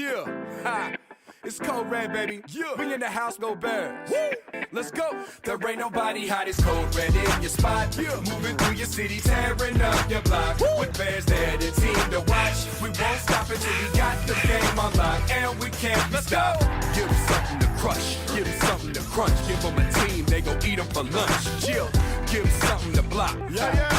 Yeah, ha. It's Cold Red, baby. Yeah. We in the house, go Bears. Woo. Let's go. There ain't nobody hot as Cold Red in your spot. Yeah. Moving through your city, tearing up your block. Woo. With Bears, they're the team to watch. We won't stop until we got the game unlocked. And we can't be stopped. Give them something to crush. Give them something to crunch. Give them a team, they gon' eat them for lunch. Chill. Give them something to block. Yeah.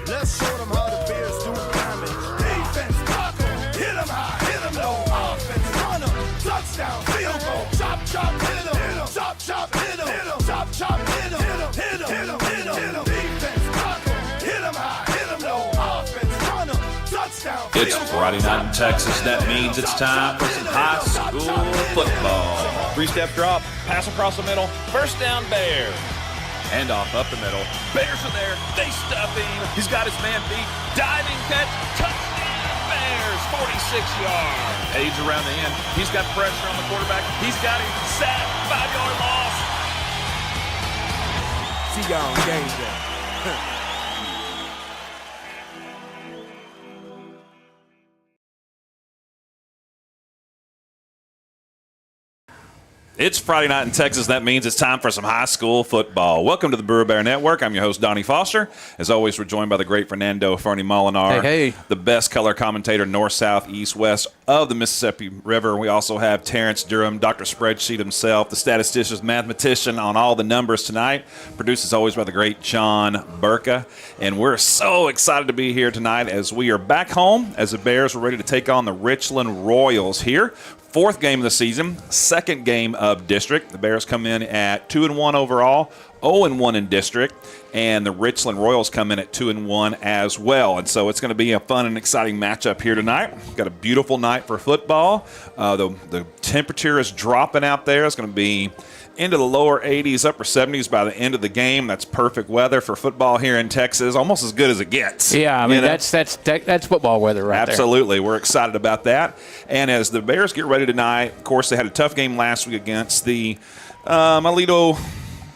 Let's show them how the Bears do damage. Defense, block them. Hit them high, hit them low. Offense, run them. Touchdown, field goal. Chop, chop, hit them. Chop, chop, hit them. Chop, chop, hit them. Hit them, hit them, hit them. Defense, block them. Hit them high, hit them low. Offense, run them. Touchdown, It's Friday night in Texas. That means it's time for some high school football. Three-step drop, pass across the middle, first down Bears. Hand off up the middle. Bears are there, they stuff him. He's got his man beat, diving catch, touchdown Bears, 46 yards. Page around the end. He's got pressure on the quarterback. He's got him sack, 5-yard loss. See y'all on game day. It's Friday night in Texas. That means it's time for some high school football. Welcome to the Brewer Bear Network. I'm your host, Donnie Foster. As always, we're joined by the great Fernando Fernie Molinar, Hey. the best color commentator north, south, east, west of the Mississippi River. We also have Terrence Durham, Dr. Spreadsheet himself, the statistician, mathematician on all the numbers tonight. Produced as always by the great John Burka. And we're so excited to be here tonight as we are back home as the Bears are ready to take on the Richland Royals here. Fourth game of the season, second game of district. The Bears come in at 2-1 overall, 0-1 in district, and the Richland Royals come in at 2-1 as well. And so it's going to be a fun and exciting matchup here tonight. Got a beautiful night for football. The temperature is dropping out there. It's going to be into the lower 80s, upper 70s by the end of the game. That's perfect weather for football here in Texas, almost as good as it gets. Yeah, I mean, that's football weather right there. Absolutely. We're excited about that. And as the Bears get ready tonight, of course, they had a tough game last week against the Alito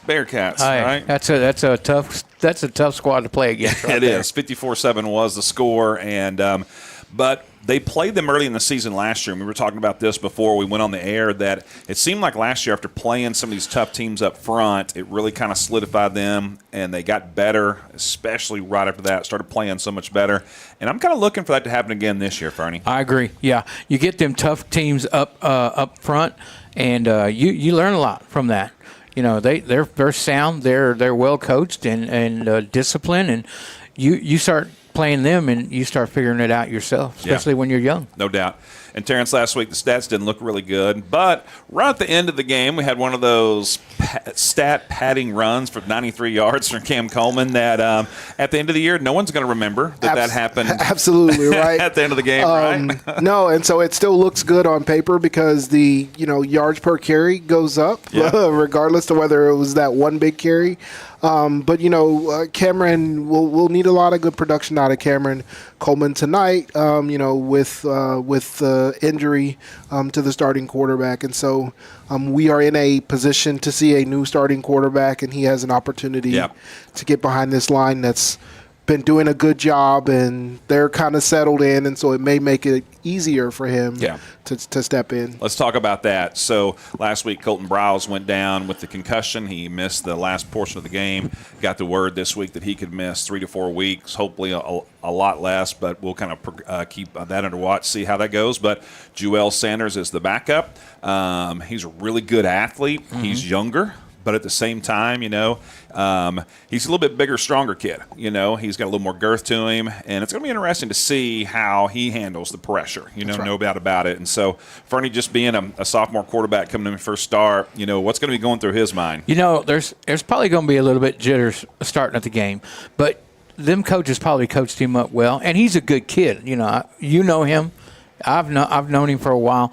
Bearcats, right? That's a tough squad to play against. Right It there. is. 54-7 was the score, and but they played them early in the season last year. And we were talking about this before we went on the air, that it seemed like last year after playing some of these tough teams up front, it really kind of solidified them, and they got better, especially right after that, started playing so much better. And I'm kind of looking for that to happen again this year, Fernie. I agree. Yeah, you get them tough teams up front, and you learn a lot from that. You know, they're sound, they're well coached and disciplined, and you start playing them and you start figuring it out yourself, especially when you're young. No doubt. And Terrence, last week the stats didn't look really good, but right at the end of the game we had one of those stat padding runs for 93 yards from Cam Coleman that at the end of the year no one's going to remember that happened. Absolutely, right. At the end of the game, right? No, and so it still looks good on paper because the yards per carry goes up, regardless of whether it was that one big carry. But Cameron will need a lot of good production out of Cameron Coleman tonight. With injury to the starting quarterback, and so we are in a position to see a new starting quarterback, and he has an opportunity to get behind this line that's been doing a good job, and they're kind of settled in, and so it may make it easier for him to step in. Let's talk about that. So last week Colton Browse went down with the concussion. He missed the last portion of the game. Got the word this week that he could miss 3 to 4 weeks, hopefully a lot less, but we'll kind of keep that under watch, see how that goes. But Jewel Sanders is the backup. He's a really good athlete. Mm-hmm. He's younger. But at the same time, he's a little bit bigger, stronger kid. He's got a little more girth to him, and it's going to be interesting to see how he handles the pressure. No doubt about it. And so, Fernie, just being a sophomore quarterback coming in first start, what's going to be going through his mind? There's probably going to be a little bit jitters starting at the game, but them coaches probably coached him up well, and he's a good kid. You know him. I've known him for a while.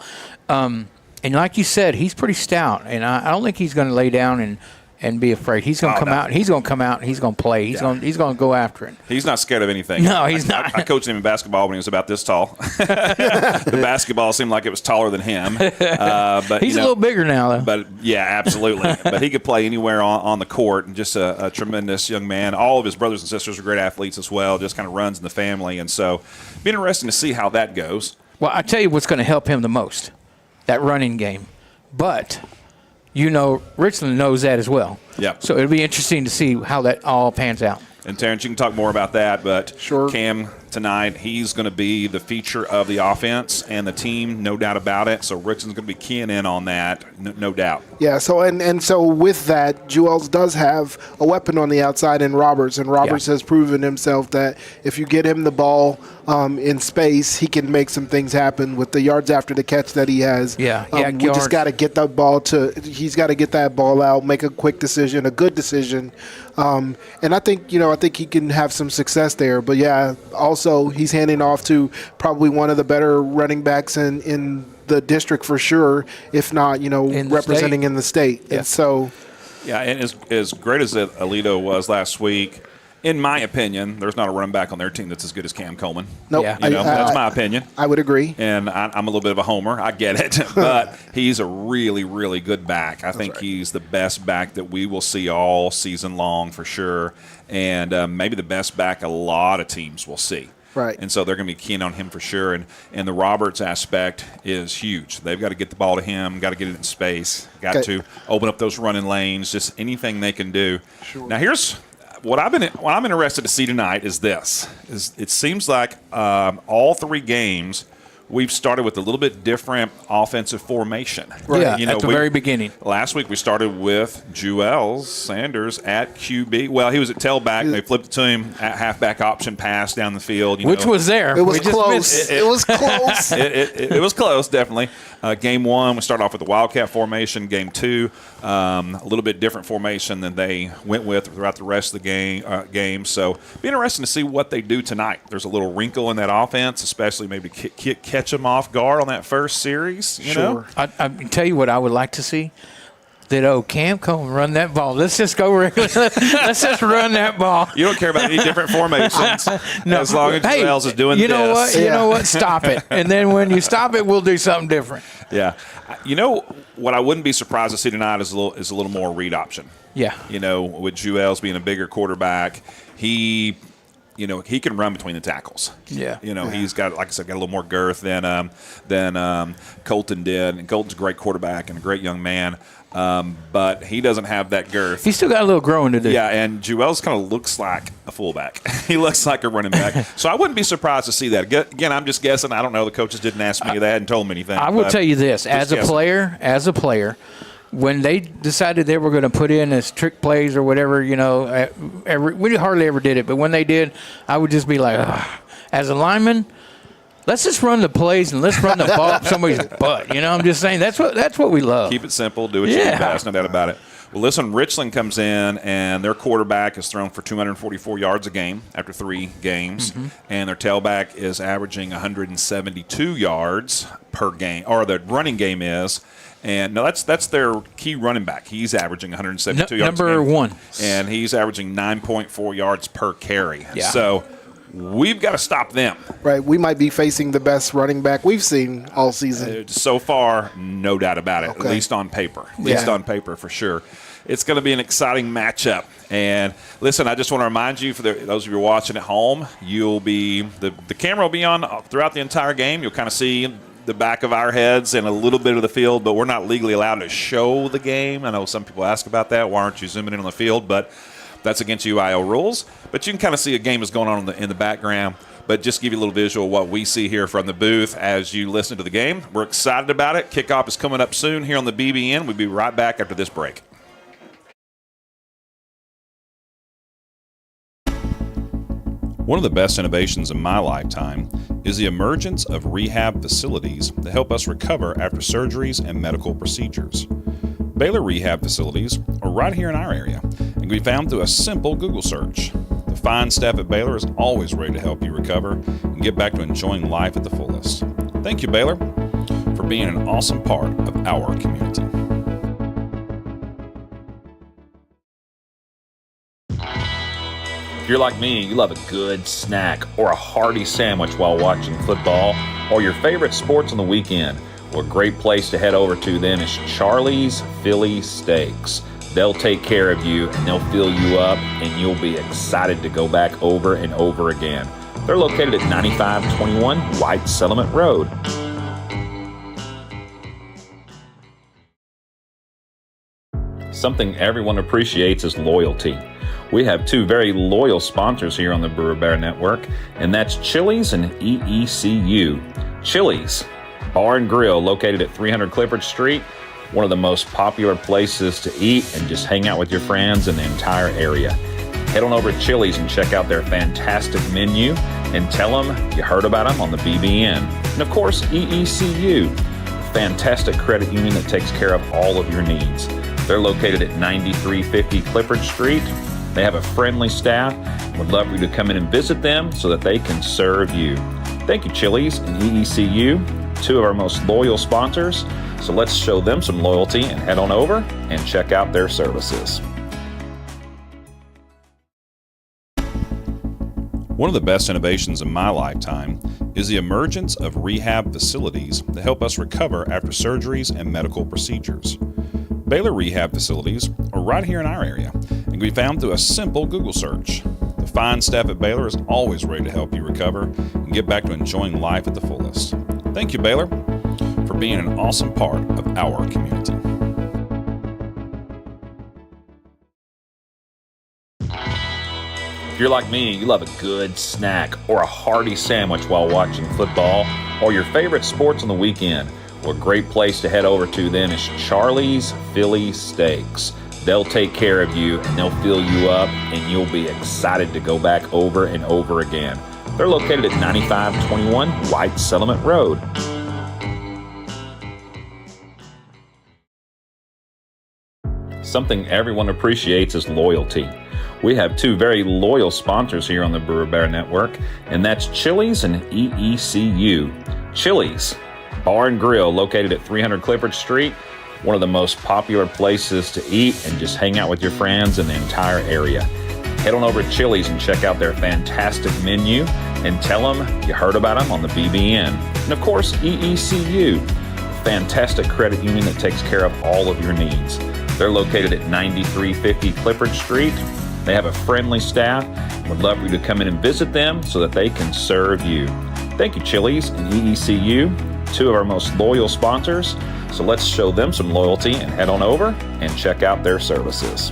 And like you said, he's pretty stout, and I don't think he's going to lay down and be afraid. He's going to come out. He's going to come out, and he's going to play. He's going to go after it. He's not scared of anything. No, he's not. I coached him in basketball when he was about this tall. The basketball seemed like it was taller than him. But he's a little bigger now, though. But, yeah, absolutely. But he could play anywhere on the court, and just a tremendous young man. All of his brothers and sisters are great athletes as well, just kind of runs in the family. And so it'll be interesting to see how that goes. Well, I tell you what's going to help him the most, that running game. But, Richland knows that as well. Yeah. So it'll be interesting to see how that all pans out. And Terrence, you can talk more about that, but Sure. Cam tonight, he's going to be the feature of the offense and the team, no doubt about it. So Richland's going to be keying in on that, no doubt. Yeah, so and so with that, Jewels does have a weapon on the outside in Roberts, and Roberts has proven himself that if you get him the ball in space, he can make some things happen with the yards after the catch that he has. We just got to get that ball he's got to get that ball out, make a quick decision, a good decision. And I think he can have some success there. But yeah, also he's handing off to probably one of the better running backs in the district for sure, if not, representing in the state. Yeah. And so, Yeah, and as great as Alito was last week, in my opinion, there's not a running back on their team that's as good as Cam Coleman. nope, Yeah. That's my opinion. I would agree. And I'm a little bit of a homer. I get it. But he's a really, really good back. I think he's the best back that we will see all season long for sure. And maybe the best back a lot of teams will see. Right. And so they're going to be keen on him for sure. And the Roberts aspect is huge. They've got to get the ball to him, got to get it in space, got to open up those running lanes, just anything they can do. Sure. Now, here's what I'm interested to see tonight is this. It seems like all three games we've started with a little bit different offensive formation. Right. Yeah, at the very beginning. Last week we started with Jewels Sanders at QB. Well, he was at tailback. They flipped it to him at halfback option pass down the field. Which was there. It was We just close. missed It was close. It was close, definitely. Game one, we started off with the Wildcat formation. Game two, a little bit different formation than they went with throughout the rest of the game. So be interesting to see what they do tonight. There's a little wrinkle in that offense, especially maybe catch them off guard on that first series. You know? I can tell you what I would like to see. That Cam Coleman run that ball. Let's just go regular. Let's just run that ball. You don't care about any different formations as long as Jewels is doing you this. know what? You know what? Stop it. And then when you stop it, we'll do something different. Yeah. You know what I wouldn't be surprised to see tonight is a little more read option. Yeah. With Jewels being a bigger quarterback, he can run between the tackles. Yeah. He's got, like I said, got a little more girth than Colton did. And Colton's a great quarterback and a great young man. But he doesn't have that girth. He's still got a little growing to do. Yeah, and Jewels kind of looks like a fullback. He looks like a running back. So I wouldn't be surprised to see that. Again, I'm just guessing. I don't know. The coaches didn't ask me that and told me anything. I will tell you this. As a player, when they decided they were going to put in as trick plays or whatever, we hardly ever did it. But when they did, I would just be like, ugh. As a lineman, let's just run the plays and let's run the ball up somebody's butt. I'm just saying that's what we love. Keep it simple. Do what you do best. No doubt about it. Well, listen, Richland comes in, and their quarterback has thrown for 244 yards a game after 3 games, and their tailback is averaging 172 yards per game, or the running game is. And no, that's their key running back. He's averaging 172 yards number a game, one. and he's averaging 9.4 yards per carry. Yeah. So we've got to stop them. Right, we might be facing the best running back we've seen all season. So far, no doubt about it, Okay. at least on paper. At least on paper, for sure. It's going to be an exciting matchup. And listen, I just want to remind you, for those of you watching at home, the camera will be on throughout the entire game. You'll kind of see the back of our heads and a little bit of the field, but we're not legally allowed to show the game. I know some people ask about that. Why aren't you zooming in on the field? But that's against UIL rules. But you can kind of see a game is going on in the background. But just give you a little visual of what we see here from the booth as you listen to the game. We're excited about it. Kickoff is coming up soon here on the BBN. We'll be right back after this break. One of the best innovations in my lifetime is the emergence of rehab facilities that help us recover after surgeries and medical procedures. Baylor Rehab Facilities are right here in our area and can be found through a simple Google search. The fine staff at Baylor is always ready to help you recover and get back to enjoying life at the fullest. Thank you, Baylor, for being an awesome part of our community. If you're like me, you love a good snack or a hearty sandwich while watching football or your favorite sports on the weekend. Well, a great place to head over to then is Charlie's Philly Steaks. They'll take care of you and they'll fill you up and you'll be excited to go back over and over again. They're located at 9521 White Settlement Road. Something everyone appreciates is loyalty. We have two very loyal sponsors here on the Brewer Bear Network, and that's Chili's and EECU. Chili's Bar and Grill, located at 300 Clifford Street, one of the most popular places to eat and just hang out with your friends in the entire area. Head on over to Chili's and check out their fantastic menu and tell them you heard about them on the BBN. And of course, EECU, a fantastic credit union that takes care of all of your needs. They're located at 9350 Clifford Street. They have a friendly staff. Would love for you to come in and visit them so that they can serve you. Thank you, Chili's and EECU, two of our most loyal sponsors. So let's show them some loyalty and head on over and check out their services. One of the best innovations in my lifetime is the emergence of rehab facilities that help us recover after surgeries and medical procedures. Baylor Rehab Facilities are right here in our area and can be found through a simple Google search. The fine staff at Baylor is always ready to help you recover and get back to enjoying life at the fullest. Thank you, Baylor, for being an awesome part of our community. If you're like me, you love a good snack or a hearty sandwich while watching football or your favorite sports on the weekend. Well, a great place to head over to then is Charlie's Philly Steaks. They'll take care of you and they'll fill you up and you'll be excited to go back over and over again. They're located at 9521 White Settlement Road. Something everyone appreciates is loyalty. We have two very loyal sponsors here on the Brewer Bear Network, and that's Chili's and EECU. Chili's Bar and Grill, located at 300 Clifford Street, one of the most popular places to eat and just hang out with your friends in the entire area. Head on over to Chili's and check out their fantastic menu and tell them you heard about them on the BBN. And of course, EECU, a fantastic credit union that takes care of all of your needs. They're located at 9350 Clifford Street. They have a friendly staff. Would love for you to come in and visit them so that they can serve you. Thank you, Chili's and EECU, two of our most loyal sponsors. So let's show them some loyalty and head on over and check out their services.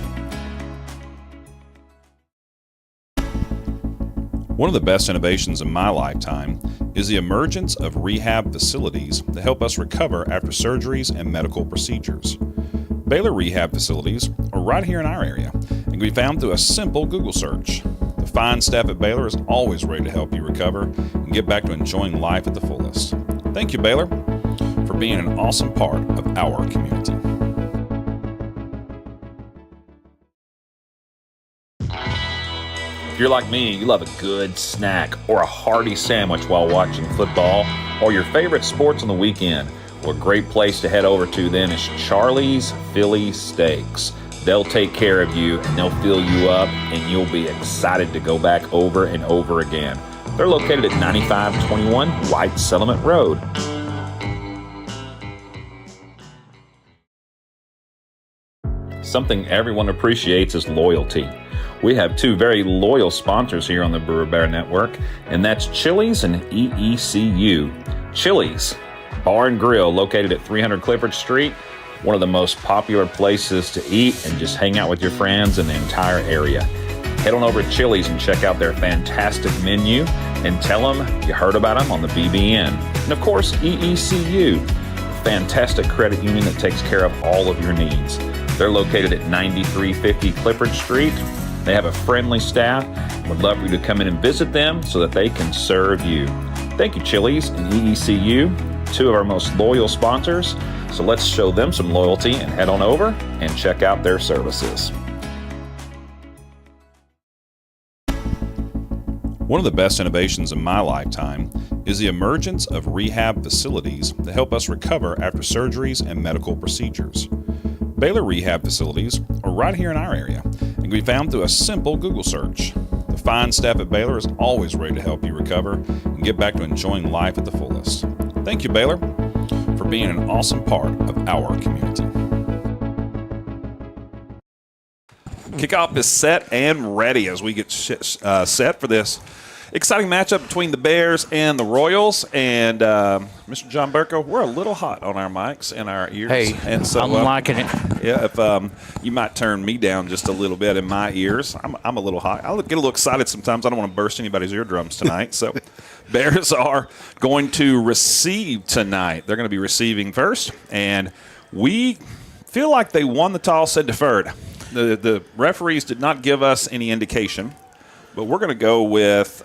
One of the best innovations in my lifetime is the emergence of rehab facilities that help us recover after surgeries and medical procedures. Baylor Rehab Facilities are right here in our area and can be found through a simple Google search. The fine staff at Baylor is always ready to help you recover and get back to enjoying life at the fullest. Thank you, Baylor, for being an awesome part of our community. If you're like me, you love a good snack or a hearty sandwich while watching football or your favorite sports on the weekend. Well, a great place to head over to then is Charlie's Philly Steaks. They'll take care of you and they'll fill you up and you'll be excited to go back over and over again. They're located at 9521 White Settlement Road. Something everyone appreciates is loyalty. We have two very loyal sponsors here on the Brewer Bear Network, and that's Chili's and EECU. Chili's Bar and Grill, located at 300 Clifford Street, one of the most popular places to eat and just hang out with your friends in the entire area. Head on over to Chili's and check out their fantastic menu and tell them you heard about them on the BBN. And of course, EECU, a fantastic credit union that takes care of all of your needs. They're located at 9350 Clifford Street. They have a friendly staff. Would love for you to come in and visit them so that they can serve you. Thank you, Chili's and EECU, two of our most loyal sponsors. So let's show them some loyalty and head on over and check out their services. One of the best innovations in my lifetime is the emergence of rehab facilities that help us recover after surgeries and medical procedures. Baylor Rehab Facilities are right here in our area and can be found through a simple Google search. The fine staff at Baylor is always ready to help you recover and get back to enjoying life at the fullest. Thank you, Baylor, for being an awesome part of our community. Kickoff is set and ready as we get set for this exciting matchup between the Bears and the Royals. And Mr. John Burko, we're a little hot on our mics and our ears. Hey, and so, I'm liking it. Yeah, if you might turn me down just a little bit in my ears, I'm a little hot. I'll get a little excited sometimes. I don't want to burst anybody's eardrums tonight. So Bears are going to receive tonight. They're going to be receiving first. And we feel like they won the toss and deferred. The referees did not give us any indication. But we're going to go with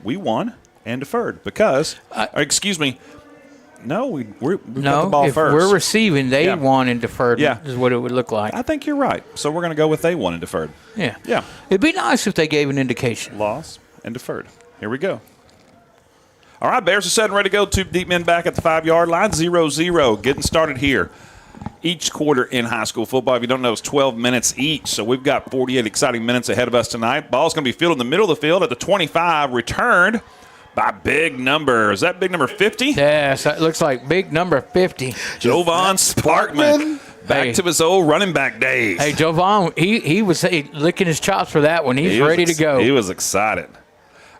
we won and deferred because, excuse me, no, we got the ball if first. we're receiving, they Yeah. won and deferred Yeah. is what it would look like. I think you're right. So we're going to go with they won and deferred. Yeah. Yeah. It'd be nice if they gave an indication. Loss and deferred. Here we go. All right, Bears are set and ready to go. Two deep men back at the 5-yard line. 0-0. Getting started here. Each quarter in high school football, if you don't know, it's 12 minutes each. So we've got 48 exciting minutes ahead of us tonight. Ball's going to be fielded in the middle of the field at the 25, returned by big number. Is that big number 50? Yes, that looks like big number 50. Jovan Sparkman. Back to his old running back days. Hey, Jovan, he was licking his chops for that one. He's ready to go. He was excited.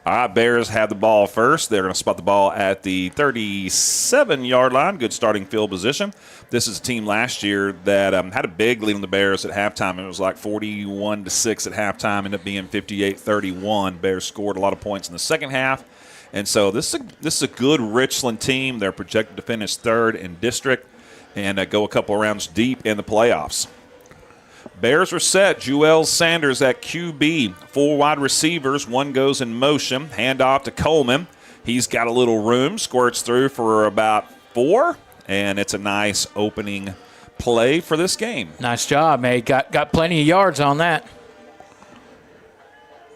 All right, Bears have the ball first. They're going to spot the ball at the 37-yard line. Good starting field position. This is a team last year that had a big lead on the Bears at halftime. It was like 41-6 at halftime. Ended up being 58-31. Bears scored a lot of points in the second half. And so this is a good Richland team. They're projected to finish third in district and go a couple rounds deep in the playoffs. Bears are set. Jewel Sanders at QB. 4 wide receivers. One goes in motion. Handoff to Coleman. He's got a little room. Squirts through for about 4. And it's a nice opening play for this game. Nice job, man. Got plenty of yards on that.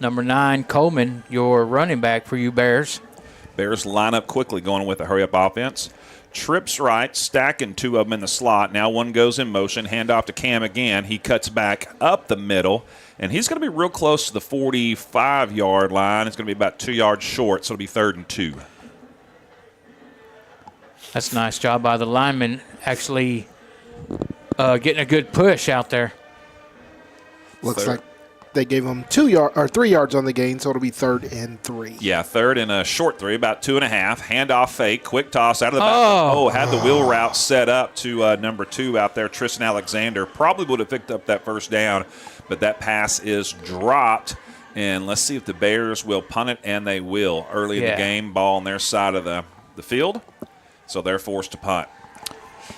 Number 9, Coleman, your running back for you Bears. Bears line up quickly, going with a hurry-up offense. Trips right, stacking 2 of them in the slot. Now one goes in motion. Handoff to Cam again. He cuts back up the middle, and he's going to be real close to the 45-yard line. It's going to be about 2 yards short, so it'll be 3rd and 2. That's a nice job by the lineman, actually getting a good push out there. Looks like they gave him 3 yards on the gain, so it'll be 3rd and 3. Yeah, 3rd and a short 3, about 2.5. Handoff fake, quick toss out of the back. Had the wheel route set up to number 2 out there, Tristan Alexander. Probably would have picked up that first down, but that pass is dropped. And let's see if the Bears will punt it, and they will. Early in the game, ball on their side of the field, so they're forced to punt.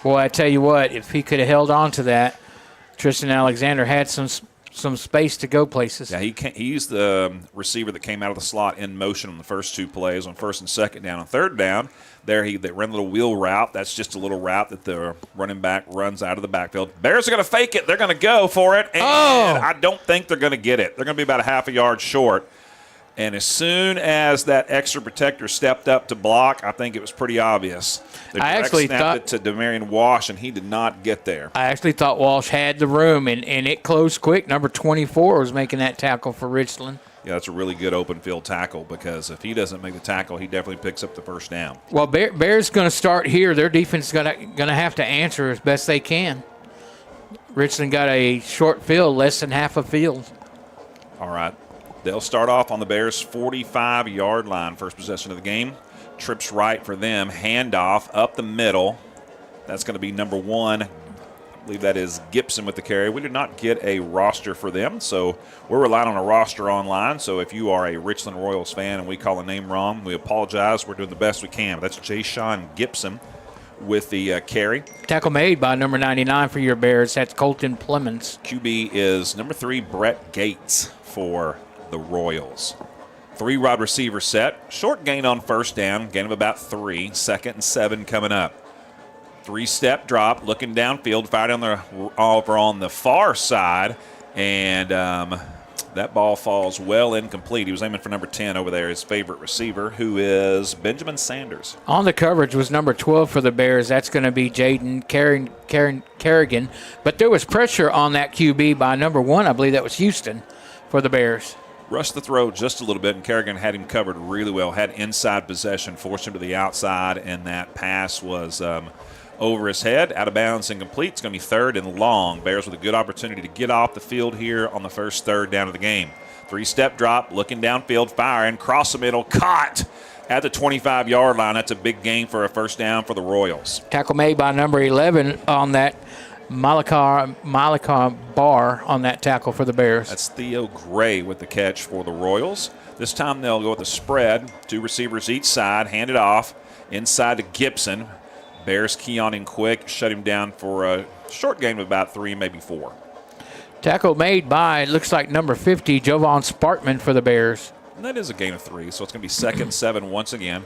Boy, I tell you what, if he could have held on to that, Tristan Alexander had some space to go places. Yeah, he's the receiver that came out of the slot in motion on the first 2 plays. On 1st and 2nd down. On 3rd down, they ran a little wheel route. That's just a little route that the running back runs out of the backfield. Bears are going to fake it. They're going to go for it, and I don't think they're going to get it. They're going to be about a half a yard short. And as soon as that extra protector stepped up to block, I think it was pretty obvious. They snapped it to Demarion Walsh, and he did not get there. I actually thought Walsh had the room, and it closed quick. Number 24 was making that tackle for Richland. Yeah, that's a really good open field tackle because if he doesn't make the tackle, he definitely picks up the first down. Well, Bears going to start here. Their defense is going to have to answer as best they can. Richland got a short field, less than half a field. All right. They'll start off on the Bears' 45-yard line, first possession of the game. Trips right for them. Handoff up the middle. That's going to be number 1. I believe that is Gibson with the carry. We did not get a roster for them, so we're relying on a roster online. So if you are a Richland Royals fan and we call a name wrong, we apologize. We're doing the best we can. But that's Jay-Sean Gibson with the carry. Tackle made by number 99 for your Bears. That's Colton Plemons. QB is number 3, Brett Gates for the Royals. 3 wide receiver set. Short gain on 1st down. Gain of about 3. 2nd and 7 coming up. 3-step drop. Looking downfield. Fired over on the far side. And that ball falls well incomplete. He was aiming for number 10 over there, his favorite receiver, who is Benjamin Sanders. On the coverage was number 12 for the Bears. That's going to be Jaden Kerrigan. But there was pressure on that QB by number 1. I believe that was Houston for the Bears. Rushed the throw just a little bit, and Kerrigan had him covered really well. Had inside possession, forced him to the outside, and that pass was over his head, out of bounds, incomplete. It's going to be 3rd and long. Bears with a good opportunity to get off the field here on the first 3rd down of the game. 3-step drop, looking downfield, firing, cross the middle, caught at the 25-yard line. That's a big gain for a first down for the Royals. Tackle made by number 11 on that Malakar Barr on that tackle for the Bears. That's Theo Gray with the catch for the Royals. This time they'll go with the spread. 2 receivers each side, hand it off inside to Gibson. Bears key on in quick, shut him down for a short game of about 3, maybe 4. Tackle made by, looks like number 50, Jovan Sparkman for the Bears. And that is a gain of 3, so it's going to be 2nd and 7 once again.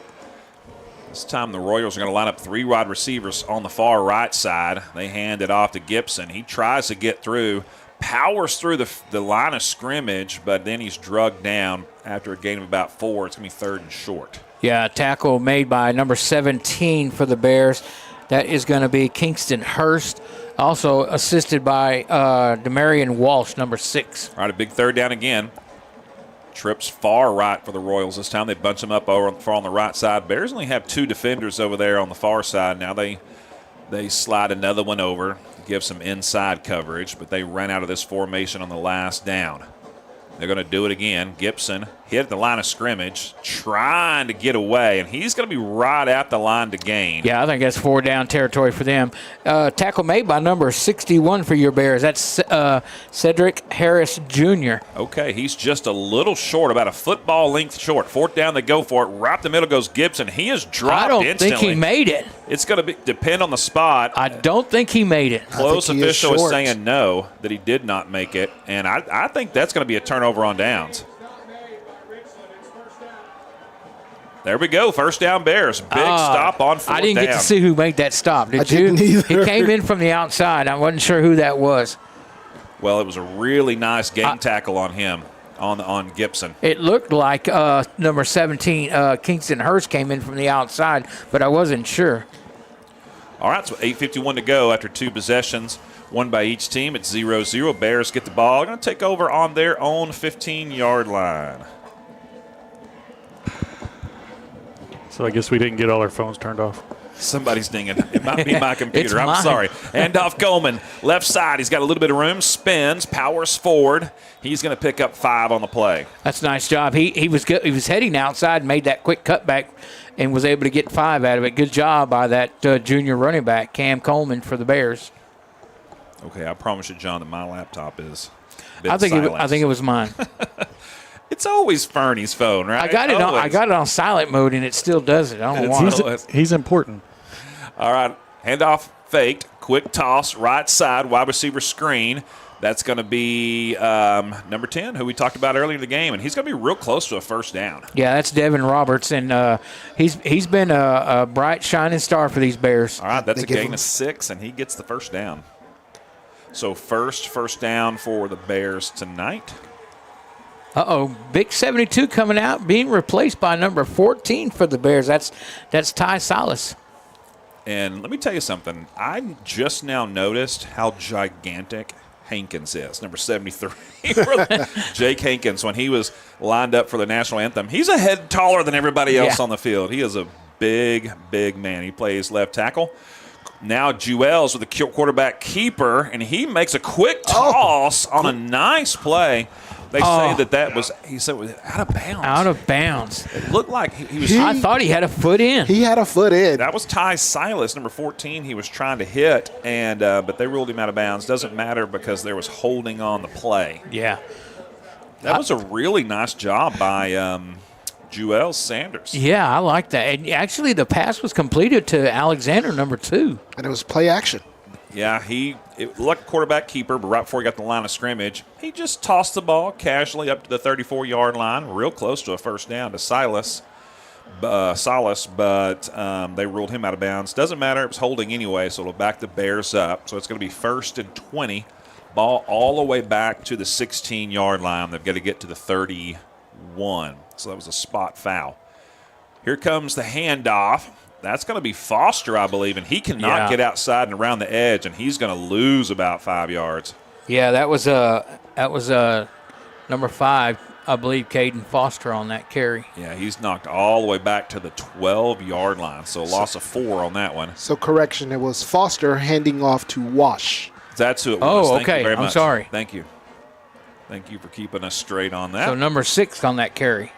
This time the Royals are going to line up 3 wide receivers on the far right side. They hand it off to Gibson. He tries to get through, powers through the line of scrimmage, but then he's drugged down after a gain of about 4. It's going to be 3rd and short. Yeah, tackle made by number 17 for the Bears. That is going to be Kingston Hurst, also assisted by Demarion Walsh, number 6. All right, a big 3rd down again. Trips far right for the Royals. This time they bunch them up over far on the right side. Bears only have 2 defenders over there on the far side. Now they slide another one over, give some inside coverage, but they ran out of this formation on the last down. They're going to do it again. Gibson hit the line of scrimmage, trying to get away, and he's going to be right at the line to gain. Yeah, I think that's 4 down territory for them. Tackle made by number 61 for your Bears. That's Cedric Harris Jr. Okay, he's just a little short, about a football length short. 4th down, they go for it. Right up the middle goes Gibson. He is dropped I don't instantly. think he made it. It's going to depend on the spot. I don't think he made it. Close he is official is short. saying no, that he did not make it, and I think that's going to be a turnover on downs. There we go, first down Bears. Big stop on 4th down. I didn't get to see who made that stop. Did I you? didn't either. He came in from the outside. I wasn't sure who that was. Well, it was a really nice game tackle on him, on Gibson. It looked like number 17, Kingston Hurst, came in from the outside, but I wasn't sure. All right, so 8:51 to go after 2 possessions, one by each team. It's 0-0. Bears get the ball. They're going to take over on their own 15-yard line. So I guess we didn't get all our phones turned off. Somebody's dinging. It might be my computer. It's I'm mine. sorry. Handoff Coleman, left side. He's got a little bit of room, spins, powers forward. He's going to pick up 5 on the play. That's a nice job. He was good. He was heading outside, made that quick cutback, and was able to get 5 out of it. Good job by that junior running back, Cam Coleman, for the Bears. Okay, I promise you, John, that my laptop is I think it was mine. It's always Fernie's phone, right? I got it on silent mode, and it still does it. I don't know why. He's important. All right, handoff faked, quick toss, right side, wide receiver screen. That's going to be number 10, who we talked about earlier in the game, and he's going to be real close to a first down. Yeah, that's Devin Roberts, and he's been a bright, shining star for these Bears. All right, that's a give gain him- of 6, and he gets the first down. So first down for the Bears tonight. Big 72 coming out, being replaced by number 14 for the Bears. That's Ty Salas. And let me tell you something. I just now noticed how gigantic Hankins is, number 73. Jake Hankins, when he was lined up for the national anthem, he's a head taller than everybody else on the field. He is a big, big man. He plays left tackle. Now Jewels with the quarterback keeper, and he makes a quick toss on a nice play. They say that was, he said, it was out of bounds. Out of bounds. It looked like he was. I thought he had a foot in. He had a foot in. That was Ty Silas, number 14. He was trying to hit, and but they ruled him out of bounds. Doesn't matter because there was holding on the play. Yeah. That was a really nice job by Jewel Sanders. Yeah, I like that. And actually, the pass was completed to Alexander, number 2. And it was play action. Yeah, it looked like a quarterback keeper, but right before he got the line of scrimmage, he just tossed the ball casually up to the 34-yard line, real close to a first down to Solace, but they ruled him out of bounds. Doesn't matter. It was holding anyway, so it'll back the Bears up. So it's going to be 1st and 20. Ball all the way back to the 16-yard line. They've got to get to the 31. So that was a spot foul. Here comes the handoff. That's going to be Foster, I believe, and he cannot get outside and around the edge, and he's going to lose about 5 yards. Yeah, that was number 5, I believe, Caden Foster on that carry. Yeah, he's knocked all the way back to the 12-yard line, so a loss of 4 on that one. So correction, it was Foster handing off to Wash. That's who it was. Oh, Thank you okay. very I'm much. sorry. Thank you. Thank you for keeping us straight on that. So number 6 on that carry.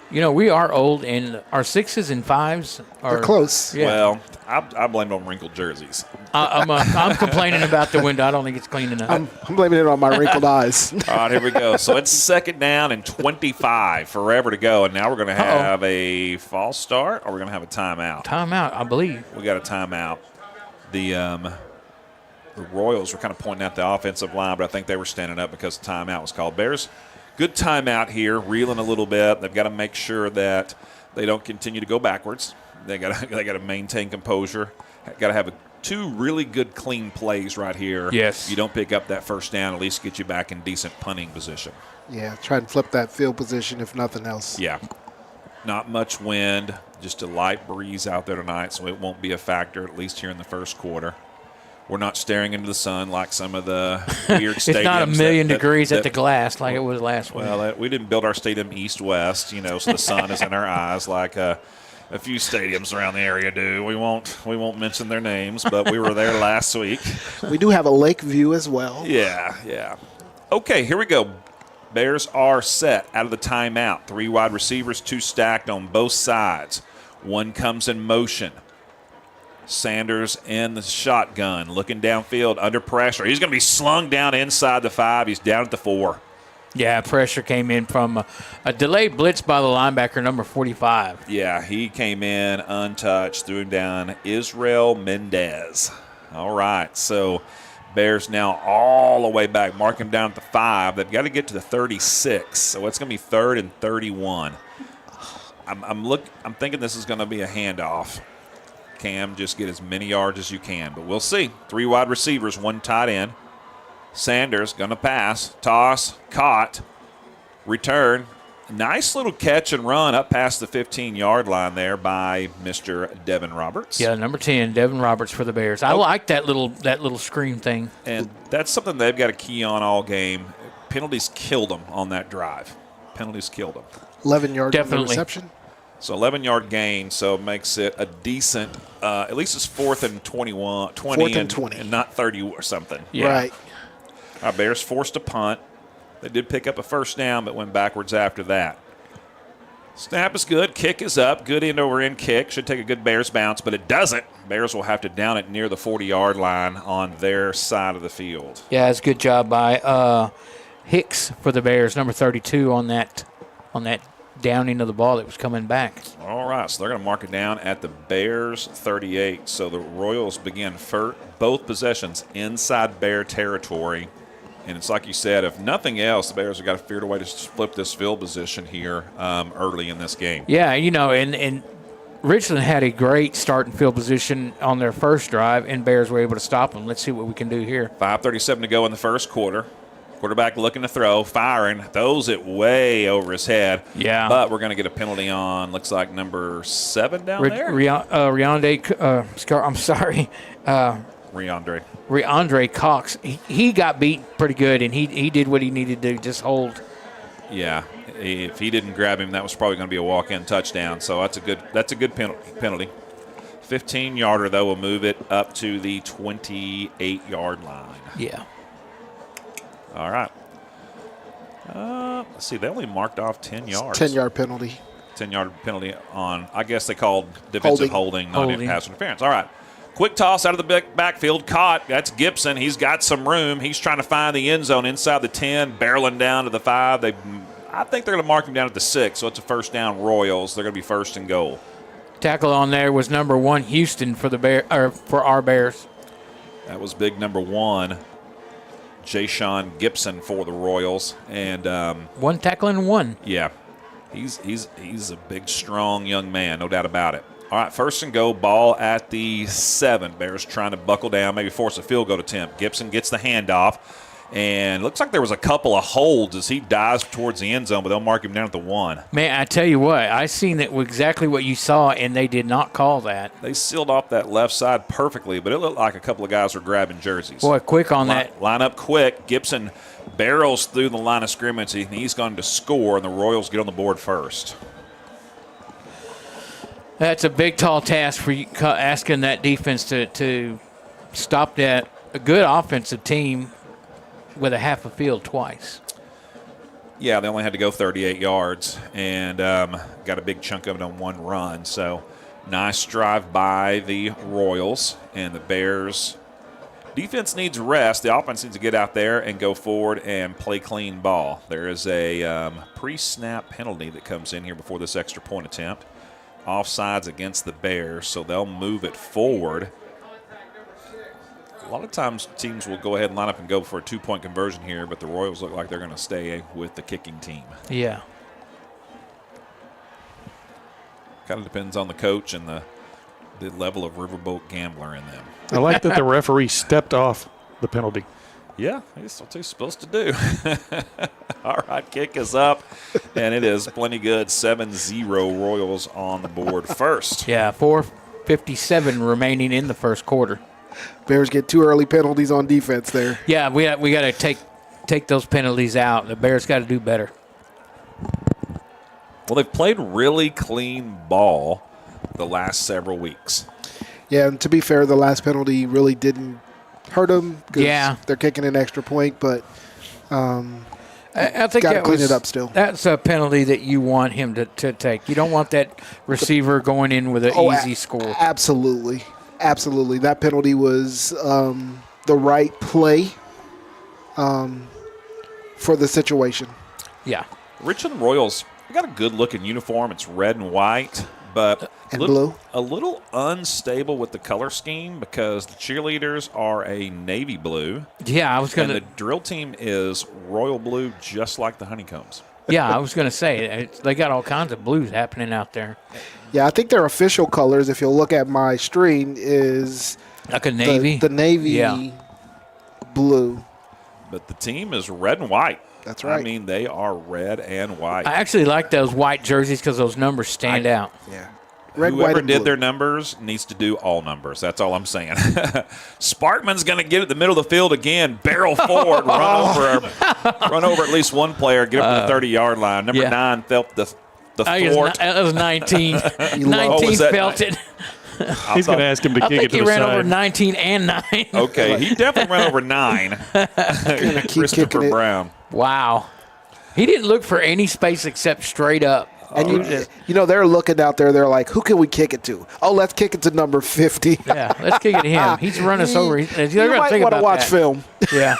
You know, we are old, and our 6s and 5s are They're close. Yeah. Well, I blame it on wrinkled jerseys. I'm complaining about the window. I don't think it's clean enough. I'm blaming it on my wrinkled eyes. All right, here we go. So it's 2nd down and 25, forever to go. And now we're going to have a false start, or we're going to have a timeout. Timeout, I believe. We got a timeout. The Royals were kind of pointing out the offensive line, but I think they were standing up because the timeout was called. Bears, good timeout here, reeling a little bit. They've got to make sure that they don't continue to go backwards. They got to maintain composure. Got to have 2 really good, clean plays right here. Yes. You don't pick up that first down, at least get you back in decent punting position. Yeah, try and flip that field position if nothing else. Yeah. Not much wind, just a light breeze out there tonight, so it won't be a factor, at least here in the first quarter. We're not staring into the sun like some of the weird stadiums. It's not a million degrees that at the glass like it was last week. Well, we didn't build our stadium east-west, so the sun is in our eyes like a few stadiums around the area do. We won't mention their names, but we were there last week. We do have a lake view as well. Yeah. Okay, here we go. Bears are set out of the timeout. 3 wide receivers, 2 stacked on both sides. 1 comes in motion. Sanders in the shotgun, looking downfield, under pressure. He's going to be slung down inside the 5. He's down at the 4. Yeah, pressure came in from a delayed blitz by the linebacker, number 45. Yeah, he came in untouched, threw him down. Israel Mendez. All right, so Bears now all the way back, mark him down at the 5. They've got to get to the 36, so it's going to be 3rd and 31. I'm thinking this is going to be a handoff. Cam, just get as many yards as you can, but we'll see. 3 wide receivers, 1 tight end. Sanders going to pass, toss, caught, return. Nice little catch and run up past the 15-yard line there by Mr. Devin Roberts. Yeah, number 10, Devin Roberts for the Bears. I like that little screen thing. And that's something they've got to key on all game. Penalties killed them on that drive. Penalties killed them. 11 yards on the Definitely. reception. So 11-yard gain, so it makes it a decent, at least it's 4th and 20 4th and 20. and not 30 or something. Yeah. Right. Our Bears forced a punt. They did pick up a first down, but went backwards after that. Snap is good. Kick is up. Good end-over-end kick. Should take a good Bears bounce, but it doesn't. Bears will have to down it near the 40-yard line on their side of the field. Yeah, it's a good job by Hicks for the Bears, number 32 on that downing of the ball that was coming back. All right, so they're going to mark it down at the Bears 38. So the Royals begin both possessions inside Bear territory. And it's like you said, if nothing else, the Bears have got to figure a way to flip this field position here early in this game. Yeah, and Richland had a great start in field position on their first drive, and Bears were able to stop them. Let's see what we can do here. 5:37 to go in the first quarter. Quarterback looking to throw, firing, throws it way over his head. Yeah. But we're going to get a penalty on, looks like number 7 down there. Riandre Cox. He got beat pretty good, and he did what he needed to do, just hold. Yeah. If he didn't grab him, that was probably going to be a walk-in touchdown. So that's a good penalty. 15-yarder, though, will move it up to the 28-yard line. Yeah. All right. Let's see. They only marked off 10 yards. 10-yard penalty. 10-yard penalty on, I guess they called defensive holding, not Holding. pass interference. All right. Quick toss out of the backfield. Caught. That's Gibson. He's got some room. He's trying to find the end zone inside the 10, barreling down to the 5. I think they're going to mark him down at the 6, so it's a first down Royals. They're going to be 1st and goal. Tackle on there was number 1, Houston, for our Bears. That was big number 1. Jayshon Gibson for the Royals, and 1 tackle and 1. yeah, he's a big, strong young man, no doubt about it. All right, 1st and goal, ball at the 7. Bears trying to buckle down, maybe force a field goal attempt. Gibson gets the handoff, and looks like there was a couple of holds as he dives towards the end zone, but they'll mark him down at the 1. Man, I tell you what, I seen it exactly what you saw, and they did not call that. They sealed off that left side perfectly, but it looked like a couple of guys were grabbing jerseys. Boy, quick on that. Line up quick. Gibson barrels through the line of scrimmage, and he's going to score, and the Royals get on the board first. That's a big, tall task for you, asking that defense to stop that a good offensive team with a half a field twice. Yeah, they only had to go 38 yards and got a big chunk of it on one run. So nice drive by the Royals, and the Bears. Defense needs rest. The offense needs to get out there and go forward and play clean ball. There is a pre-snap penalty that comes in here before this extra point attempt. Offsides against the Bears, so they'll move it forward. A lot of times teams will go ahead and line up and go for a 2-point conversion here, but the Royals look like they're going to stay with the kicking team. Yeah. Kind of depends on the coach and the level of riverboat gambler in them. I like that the referee stepped off the penalty. Yeah, that's what he's supposed to do. All right, kick is up, and it is plenty good. 7-0 Royals on the board first. Yeah, 4:57 remaining in the first quarter. Bears get 2 early penalties on defense there. Yeah, we got to take those penalties out. The Bears got to do better. Well, they've played really clean ball the last several weeks. Yeah, and to be fair, the last penalty really didn't hurt them because they're kicking an extra point, but I think got to clean it up still. That's a penalty that you want him to take. You don't want that receiver going in with an easy score. Absolutely. Absolutely. That penalty was the right play for the situation. Yeah. Richland Royals, they got a good-looking uniform. It's red and white, but blue. A little unstable with the color scheme because the cheerleaders are a navy blue. Yeah, I was going and the drill team is royal blue, just like the Honeycombs. Yeah, I was going to say, they got all kinds of blues happening out there. Yeah, I think their official colors, if you'll look at my screen, is like a navy. The navy blue. But the team is red and white. That's right. I mean, they are red and white. I actually like those white jerseys because those numbers stand out. Yeah. Red, Whoever white, and did blue. their numbers needs to do all numbers. That's all I'm saying. Sparkman's going to get it the middle of the field again, barrel forward, run over at least one player, get up to the 30-yard line. Number 9 felt the thwart. That was 19. 19 was that felt it. He's going to ask him to I kick think it to he the ran side. over 19 and 9. Okay, he definitely ran over 9. Christopher Brown. Wow. He didn't look for any space except straight up. And you know, they're looking out there. They're like, who can we kick it to? Oh, let's kick it to number 50. Yeah, let's kick it to him. He's run us over. You might want to watch film. Yeah.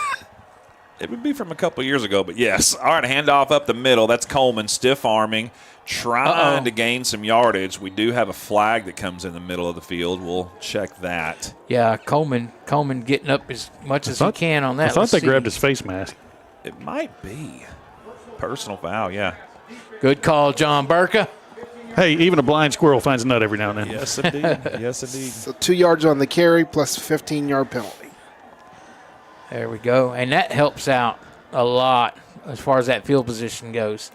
It would be from a couple years ago, but yes. All right, handoff up the middle. That's Coleman, stiff arming, trying to gain some yardage. We do have a flag that comes in the middle of the field. We'll check that. Yeah, Coleman getting up as much as he can on that. I thought they grabbed his face mask. It might be. Personal foul, yeah. Good call, John Burka. Hey, even a blind squirrel finds a nut every now and then. Yes, indeed. Yes, indeed. So 2 yards on the carry plus 15-yard penalty. There we go. And that helps out a lot as far as that field position goes.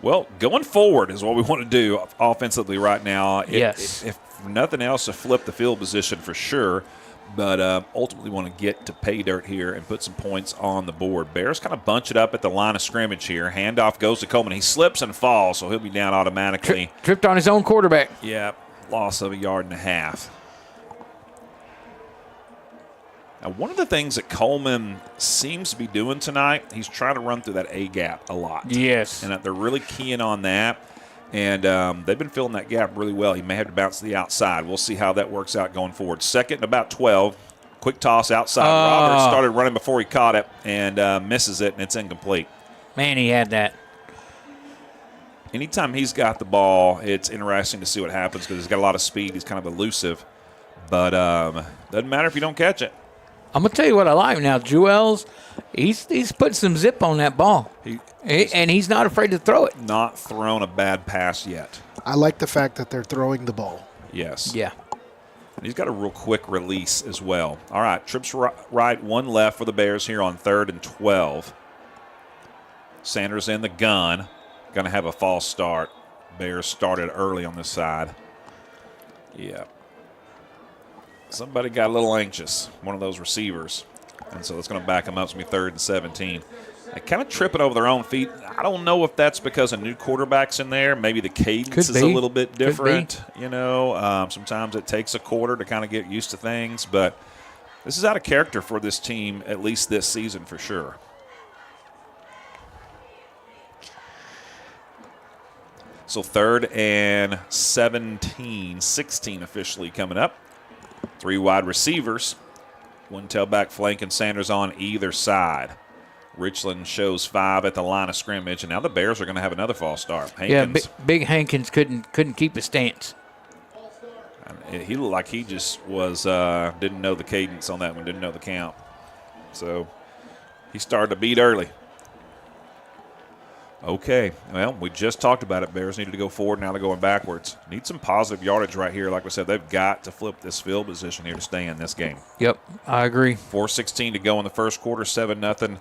Well, going forward is what we want to do offensively right now. Yes. If nothing else, to flip the field position for sure. But ultimately want to get to pay dirt here and put some points on the board. Bears kind of bunch it up at the line of scrimmage here. Handoff goes to Coleman. He slips and falls, so he'll be down automatically. Tripped on his own quarterback. Yeah, loss of 1.5 yards. Now, one of the things that Coleman seems to be doing tonight, he's trying to run through that A gap a lot. Yes. And they're really keying on that. And they've been filling that gap really well. He may have to bounce to the outside. We'll see how that works out going forward. Second and about 12. Quick toss outside. Roberts started running before he caught it and misses it, and it's incomplete. Man, he had that. Anytime he's got the ball, it's interesting to see what happens because he's got a lot of speed. He's kind of elusive. But doesn't matter if you don't catch it. I'm going to tell you what I like now. Jewels, he's putting some zip on that ball. And he's not afraid to throw it. Not thrown a bad pass yet. I like the fact that they're throwing the ball. Yes. Yeah. And he's got a real quick release as well. All right, trips right, one left for the Bears here on 3rd and 12. Sanders in the gun. Going to have a false start. Bears started early on this side. Yeah. Somebody got a little anxious, one of those receivers. And so it's going to back him up. It's going to be 3rd and 17. They kind of tripping over their own feet. I don't know if that's because a new quarterback's in there. Maybe the cadence is a little bit different. Sometimes it takes a quarter to kind of get used to things. But this is out of character for this team, at least this season for sure. So 3rd and 17, 16 officially coming up. 3 wide receivers. 1 tailback flank and Sanders on either side. Richland shows 5 at the line of scrimmage, and now the Bears are going to have another false start. Hankins, Big Hankins couldn't keep his stance. He looked like he just was didn't know the cadence on that one, didn't know the count. So he started to beat early. Okay, well, we just talked about it. Bears needed to go forward. Now they're going backwards. Need some positive yardage right here. Like we said, they've got to flip this field position here to stay in this game. Yep, I agree. 4:16 to go in the first quarter, 7-0.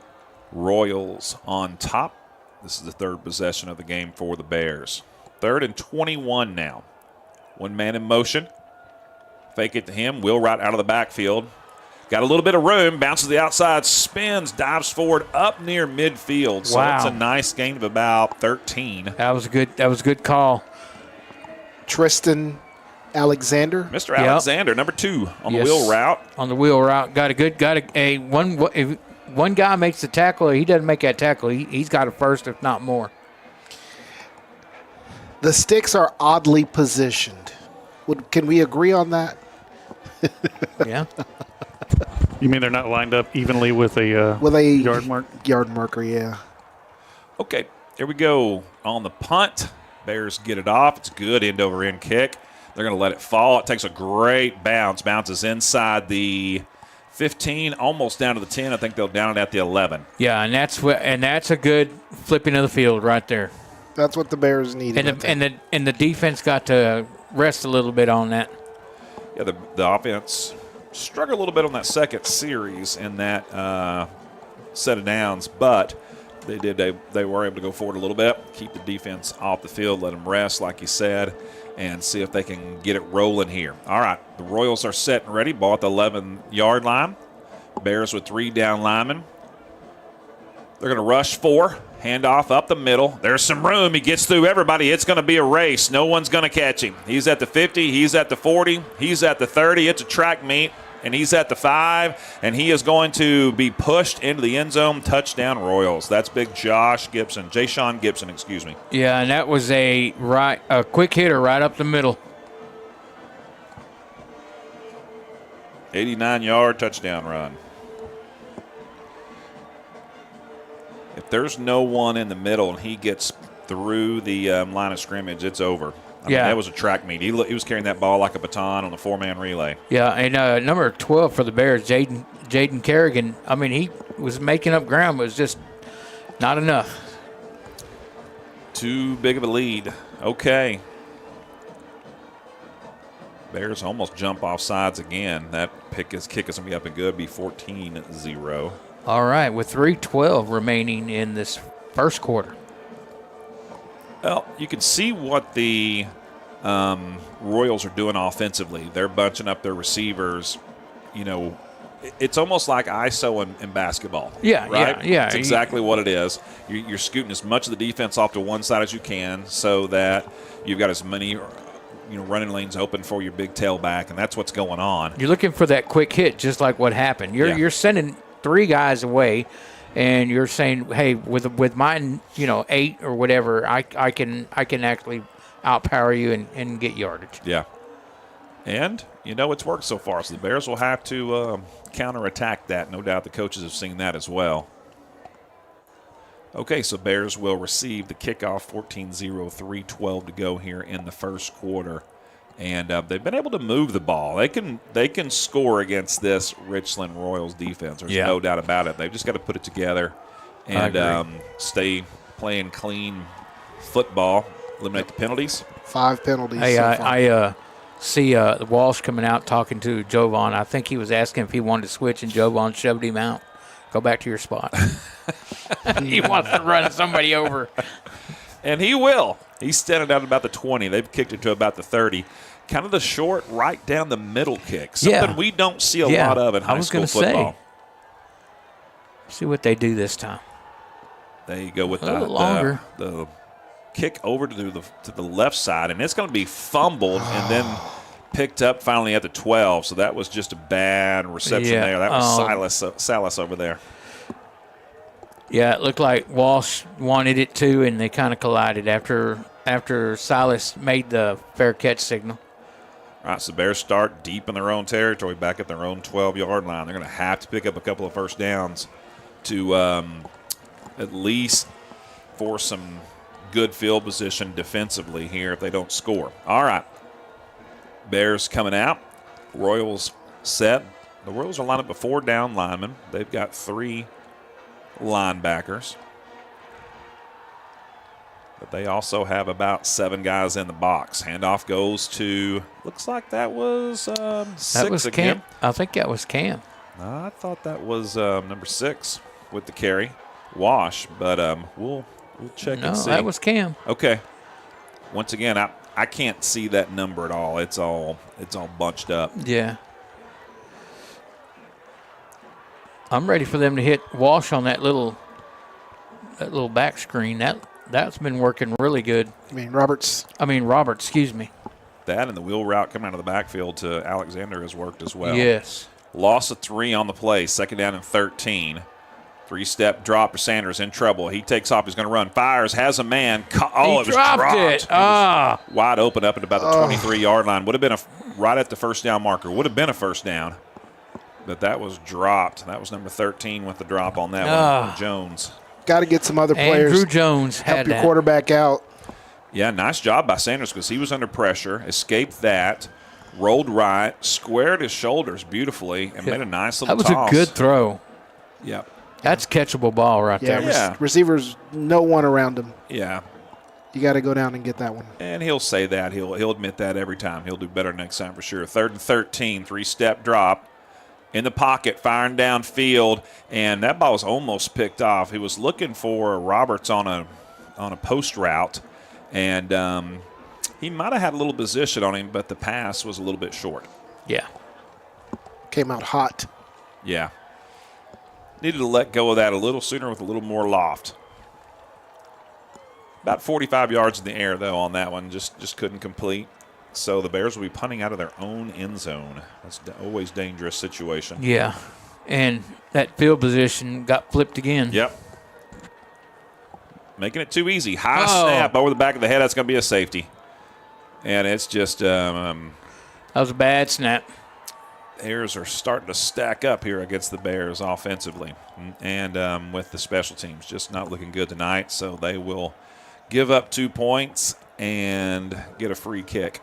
Royals on top. This is the 3rd possession of the game for the Bears. 3rd and 21 now. 1 man in motion. Fake it to him. Will right out of the backfield. Got a little bit of room, bounces the outside, spins, dives forward up near midfield. So wow. It's a nice gain of about 13. That was a good call. Tristan Alexander. Mr. Alexander, number 2 on the Yes. wheel route. On the wheel route. If one guy makes the tackle, or he doesn't make that tackle, he's got a first, if not more. The sticks are oddly positioned. Can we agree on that? Yeah. You mean they're not lined up evenly with a yard mark? Yard marker, yeah. Okay, here we go. On the punt, Bears get it off. It's a good end-over-end kick. They're going to let it fall. It takes a great bounce. Bounces inside the 15, almost down to the 10. I think they'll down it at the 11. Yeah, and that's a good flipping of the field right there. That's what the Bears needed. And the defense got to rest a little bit on that. Yeah, the offense struggled a little bit on that second series in that set of downs, but they were able to go forward a little bit, keep the defense off the field, let them rest, like you said, and see if they can get it rolling here. All right, the Royals are set and ready. Ball at the 11-yard line. Bears with 3 down linemen. They're going to rush 4. Handoff up the middle. There's some room. He gets through everybody. It's going to be a race. No one's going to catch him. He's at the 50. He's at the 40. He's at the 30. It's a track meet, and he's at the 5, and he is going to be pushed into the end zone. Touchdown Royals. That's big Jashawn Gibson, excuse me. Yeah, and that was a quick hitter right up the middle. 89-yard touchdown run. If there's no one in the middle and he gets through the line of scrimmage, it's over. I mean, that was a track meet. He was carrying that ball like a baton on the 4-man relay. Yeah, and number 12 for the Bears, Jaden Kerrigan, I mean, he was making up ground, but it was just not enough. Too big of a lead. Okay. Bears almost jump off sides again. That kick is going to be up and good, be 14-0. All right, with 3:12 remaining in this first quarter. Well, you can see what the Royals are doing offensively. They're bunching up their receivers. You know, it's almost like ISO in basketball. Yeah, right? yeah. It's exactly what it is. You're scooting as much of the defense off to one side as you can so that you've got as many running lanes open for your big tailback, and that's what's going on. You're looking for that quick hit, just like what happened. You're sending 3 guys away, and you're saying, hey, with mine, 8 or whatever, I can actually outpower you and get yardage. Yeah. And, it's worked so far. So the Bears will have to counterattack that. No doubt the coaches have seen that as well. Okay, so Bears will receive the kickoff, 14-0, 3:12 to go here in the first quarter. And they've been able to move the ball. They can score against this Richland Royals defense. There's no doubt about it. They've just got to put it together and stay playing clean football, eliminate the penalties. 5 penalties. Hey, so far. I see Walsh coming out talking to Jovan. I think he was asking if he wanted to switch, and Jovan shoved him out. Go back to your spot. He wants to run somebody over. And he will. He's standing out about the 20. They've kicked it to about the 30. Kind of the short, right down the middle kick. Something we don't see a lot of in high school football. See what they do this time. They go with A little longer. the kick over to the left side, and it's going to be fumbled and then picked up finally at the 12. So that was just a bad reception there. That was Salas over there. Yeah, it looked like Walsh wanted it too, and they kind of collided after Silas made the fair catch signal. All right, so the Bears start deep in their own territory, back at their own 12-yard line. They're going to have to pick up a couple of first downs to at least force some good field position defensively here if they don't score. All right, Bears coming out. Royals set. The Royals are lined up with 4 down linemen. They've got 3 linebackers. But they also have about 7 guys in the box. Handoff goes to, looks like that was 6 that was again. Cam. I think that was Cam. I thought that was number 6 with the carry, Wash. But we'll check and see. No, that was Cam. Okay. Once again, I can't see that number at all. It's all bunched up. Yeah. I'm ready for them to hit Walsh on that little back screen. That's been working really good. Roberts, excuse me. That and the wheel route coming out of the backfield to Alexander has worked as well. Yes. Loss of 3 on the play, 2nd down and 13. 3-step drop for Sanders in trouble. He takes off. He's going to run. Fires. Has a man. He it was dropped dropped. it. Ah. Wide open up at about the 23-yard line. Would have been right at the first down marker. Would have been a first down. But that was dropped. That was number 13 with the drop on that one. Jones. Got to get some other players. Andrew Jones help had your that. quarterback out. Yeah, nice job by Sanders because he was under pressure, escaped that, rolled right, squared his shoulders beautifully, and made a nice little toss. That was a good throw. Yep. That's catchable ball right there. Yeah. Receivers, no one around him. Yeah. You got to go down and get that one. And he'll say that. He'll admit that every time. He'll do better next time for sure. 3rd and 13, 3-step drop. In the pocket, firing downfield, and that ball was almost picked off. He was looking for Roberts on a post route, and he might have had a little position on him, but the pass was a little bit short. Yeah. Came out hot. Yeah. Needed to let go of that a little sooner with a little more loft. About 45 yards in the air, though, on that one. Just couldn't complete. So the Bears will be punting out of their own end zone. That's always a dangerous situation. Yeah. And that field position got flipped again. Yep. Making it too easy. High snap over the back of the head. That's going to be a safety. And it's just that was a bad snap. errors are starting to stack up here against the Bears offensively. And with the special teams just not looking good tonight. So they will give up 2 points and get a free kick.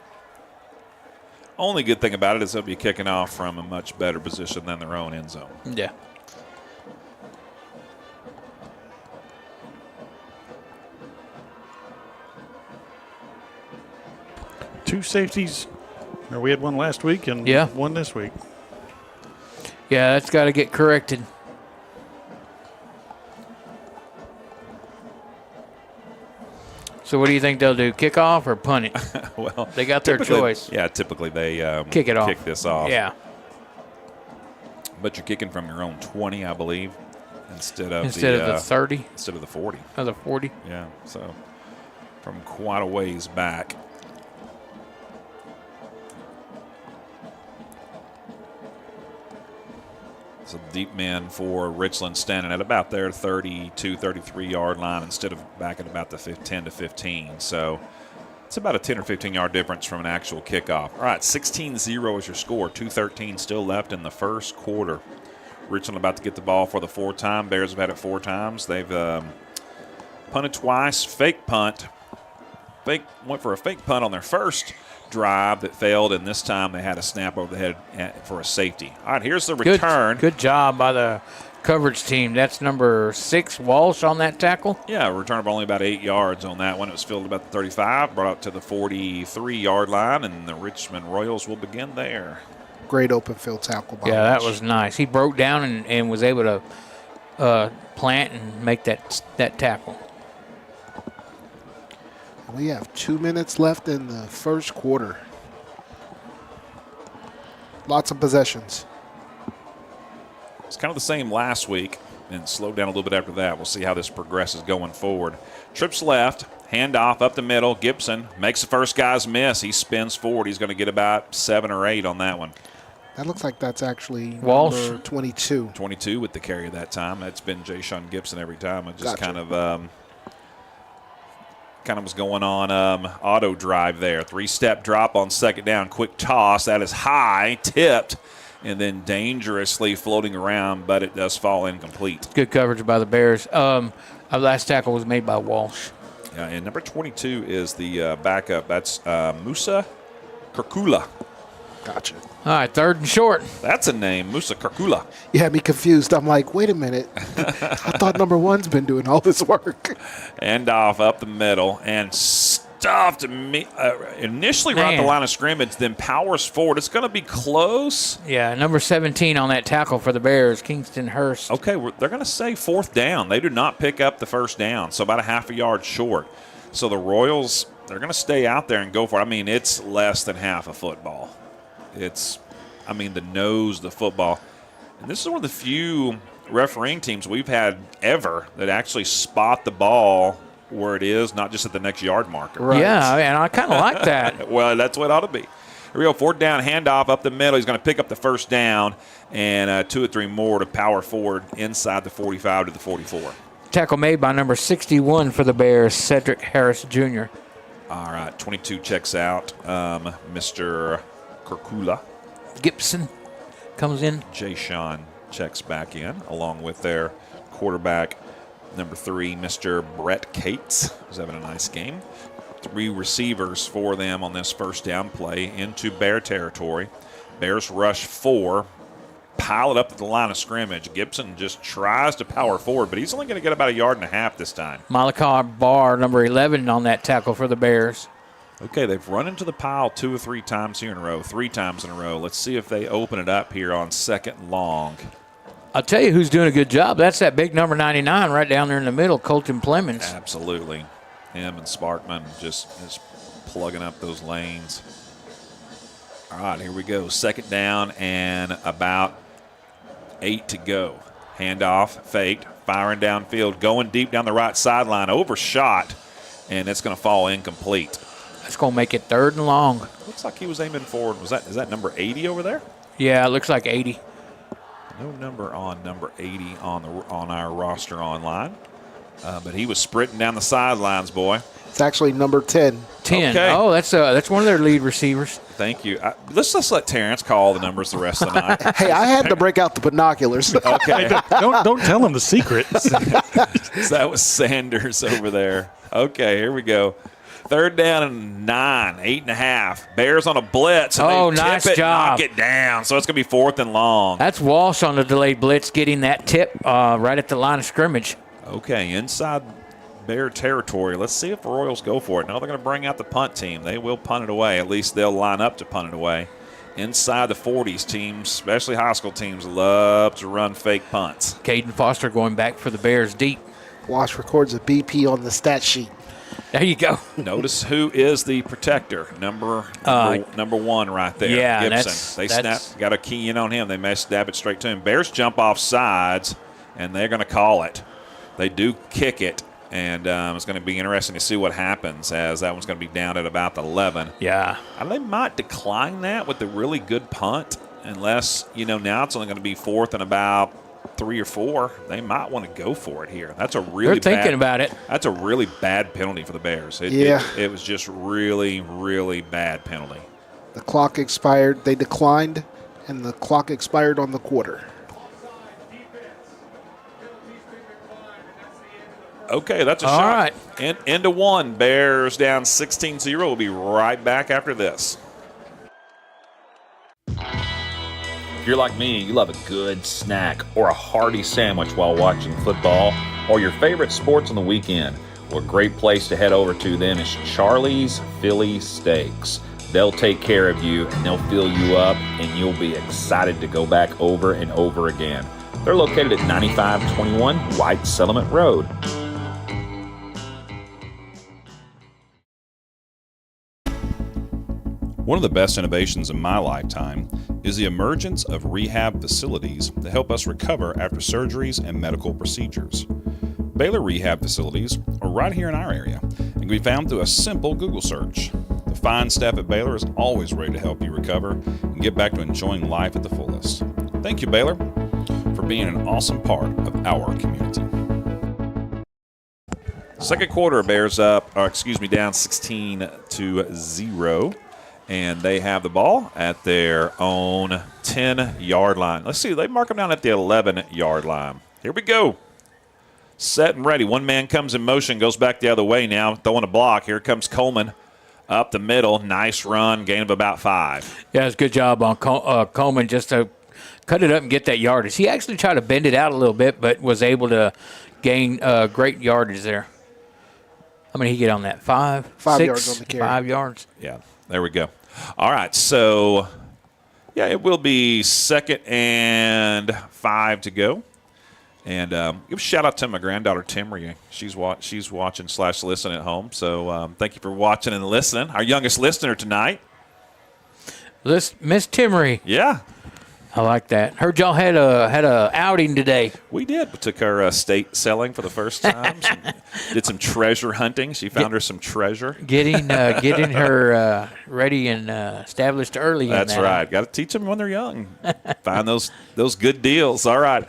Only good thing about it is they'll be kicking off from a much better position than their own end zone. Yeah. Two safeties. Or we had one last week and one this week. Yeah, that's got to get corrected. So what do you think they'll do, kick off or punt it? Well, they got their choice. Yeah, typically they kick it off. Kick this off. Yeah. But you're kicking from your own 20, I believe, instead of the 30? Instead of the 40. Oh, the 40? Yeah, so from quite a ways back. So deep man for Richland standing at about their 32, 33-yard line instead of back at about the 10 to 15. So it's about a 10 or 15-yard difference from an actual kickoff. All right, 16-0 is your score. 2:13 still left in the first quarter. Richland about to get the ball for the fourth time. Bears have had it 4 times. They've punted twice, fake punt. Went for a fake punt on their first drive that failed, and this time they had a snap over the head for a safety. All right, here's the return. Good job by the coverage team. That's number 6, Walsh, on that tackle. Yeah, a return of only about 8 yards on that one. It was fielded about the 35, brought out to the 43-yard line, and the Richmond Royals will begin there. Great open field tackle by Yeah, that Walsh. was nice. He broke down and was able to plant and make that tackle. We have 2 minutes left in the first quarter. Lots of possessions. It's kind of the same last week. and slowed down a little bit after that. We'll see how this progresses going forward. Trips left, handoff up the middle. Gibson makes the first guy's miss. He spins forward. He's going to get about 7 or 8 on that one. That looks like that's actually Walsh. number 22. 22 with the carry that time. That's been Jay Sean Gibson every time. It just Gotcha. kind of was going on auto drive there. 3-step drop on second down. Quick toss. That is high, tipped, and then dangerously floating around, but it does fall incomplete. Good coverage by the Bears. Our last tackle was made by Walsh. And number 22 is the backup. That's Musa Kirkula. Gotcha. All right, 3rd and short. That's a name, Musa Kirkula. You had me confused. I'm like, wait a minute. I thought number 1's been doing all this work. End off up the middle and stuffed initially right at the Man. line of scrimmage, then powers forward. It's going to be close. Yeah, number 17 on that tackle for the Bears, Kingston Hurst. Okay, they're going to say 4th down. They do not pick up the first down, so about a half a yard short. So the Royals, they're going to stay out there and go for it. I mean, it's less than half a football. The nose, the football. And this is one of the few refereeing teams we've had ever that actually spot the ball where it is, not just at the next yard marker. Right. Yeah, and I kind of like that. Well, that's what it ought to be. Here we go, 4th down, handoff up the middle. He's going to pick up the first down and 2 or 3 more to power forward inside the 45 to the 44. Tackle made by number 61 for the Bears, Cedric Harris Jr. All right, 22 checks out. Mr. Kirkula. Gibson comes in. Jay Sean checks back in, along with their quarterback, number 3, Mr. Brett Cates, who's having a nice game. 3 receivers for them on this first down play into Bear territory. Bears rush 4, pile it up to the line of scrimmage. Gibson just tries to power forward, but he's only going to get about 1.5 yards this time. Malachi Barr, number 11 on that tackle for the Bears. Okay, they've run into the pile 2 or 3 times here in a row, 3 times in a row. Let's see if they open it up here on 2nd and long. I'll tell you who's doing a good job. That's that big number 99 right down there in the middle, Colton Plemons. Absolutely. Him and Sparkman just plugging up those lanes. All right, here we go. 2nd down and about 8 to go. Handoff, faked, firing downfield, going deep down the right sideline, overshot, and it's going to fall incomplete. That's going to make it 3rd and long. Looks like he was aiming forward. Is that number 80 over there? Yeah, it looks like 80. No number on number 80 on our roster online. But he was sprinting down the sidelines, boy. It's actually number 10. 10. Okay. Oh, that's one of their lead receivers. Thank you. Let's let Terrence call the numbers the rest of the night. Hey, I had to break out the binoculars. Okay. Don't tell him the secret. So that was Sanders over there. Okay, here we go. 3rd down and 9, 8.5. Bears on a blitz. And Oh, they tip nice it, job. knock it down. So it's going to be 4th and long. That's Walsh on the delayed blitz getting that tip right at the line of scrimmage. Okay, inside Bear territory. Let's see if the Royals go for it. No, they're going to bring out the punt team. They will punt it away. At least they'll line up to punt it away. Inside the 40s, teams, especially high school teams, love to run fake punts. Caden Foster going back for the Bears deep. Wash records a BP on the stat sheet. There you go. Notice who is the protector. Number 1 right there. Yeah, Gibson. Got a key in on him. They may stab it straight to him. Bears jump off sides, and they're going to call it. They do kick it, and it's going to be interesting to see what happens, as that one's going to be down at about the 11. Yeah. They might decline that with a really good punt, unless, now it's only going to be 4th and about 3 or 4. They might want to go for it here. That's a really They're thinking about it. That's a really bad penalty for the Bears. It was just really, really bad penalty. The clock expired. They declined, and the clock expired on the quarter. Okay, that's a All shot. right. Into 1. Bears down 16-0. We'll be right back after this. If you're like me, you love a good snack or a hearty sandwich while watching football or your favorite sports on the weekend. Well, a great place to head over to then is Charlie's Philly Steaks. They'll take care of you and they'll fill you up, and you'll be excited to go back over and over again. They're located at 9521 White Settlement Road. One of the best innovations in my lifetime is the emergence of rehab facilities to help us recover after surgeries and medical procedures. Baylor Rehab Facilities are right here in our area and can be found through a simple Google search. The fine staff at Baylor is always ready to help you recover and get back to enjoying life at the fullest. Thank you, Baylor, for being an awesome part of our community. Second quarter, Bears down 16-0, and they have the ball at their own 10-yard line. Let's see, they mark them down at the 11-yard line. Here we go. Set and ready. One man comes in motion, goes back the other way now, throwing a block. Here comes Coleman up the middle. Nice run, gain of about 5. Yeah, it's a good job on Coleman just to cut it up and get that yardage. He actually tried to bend it out a little bit, but was able to gain great yardage there. How many did he get on that? 5? 5 6, yards on the carry. 5 yards. Yeah, there we go. All right, so, yeah, it will be 2nd and 5 to go. And give a shout-out to my granddaughter, Timry. She's watching/listening at home. So thank you for watching and listening. Our youngest listener tonight. Miss Timry. Yeah. I like that. Heard y'all had a outing today. We did. We took her estate selling for the first time. Did some treasure hunting. She found her some treasure. Getting her ready and established early. That's right. Got to teach them when they're young. Find those good deals. All right.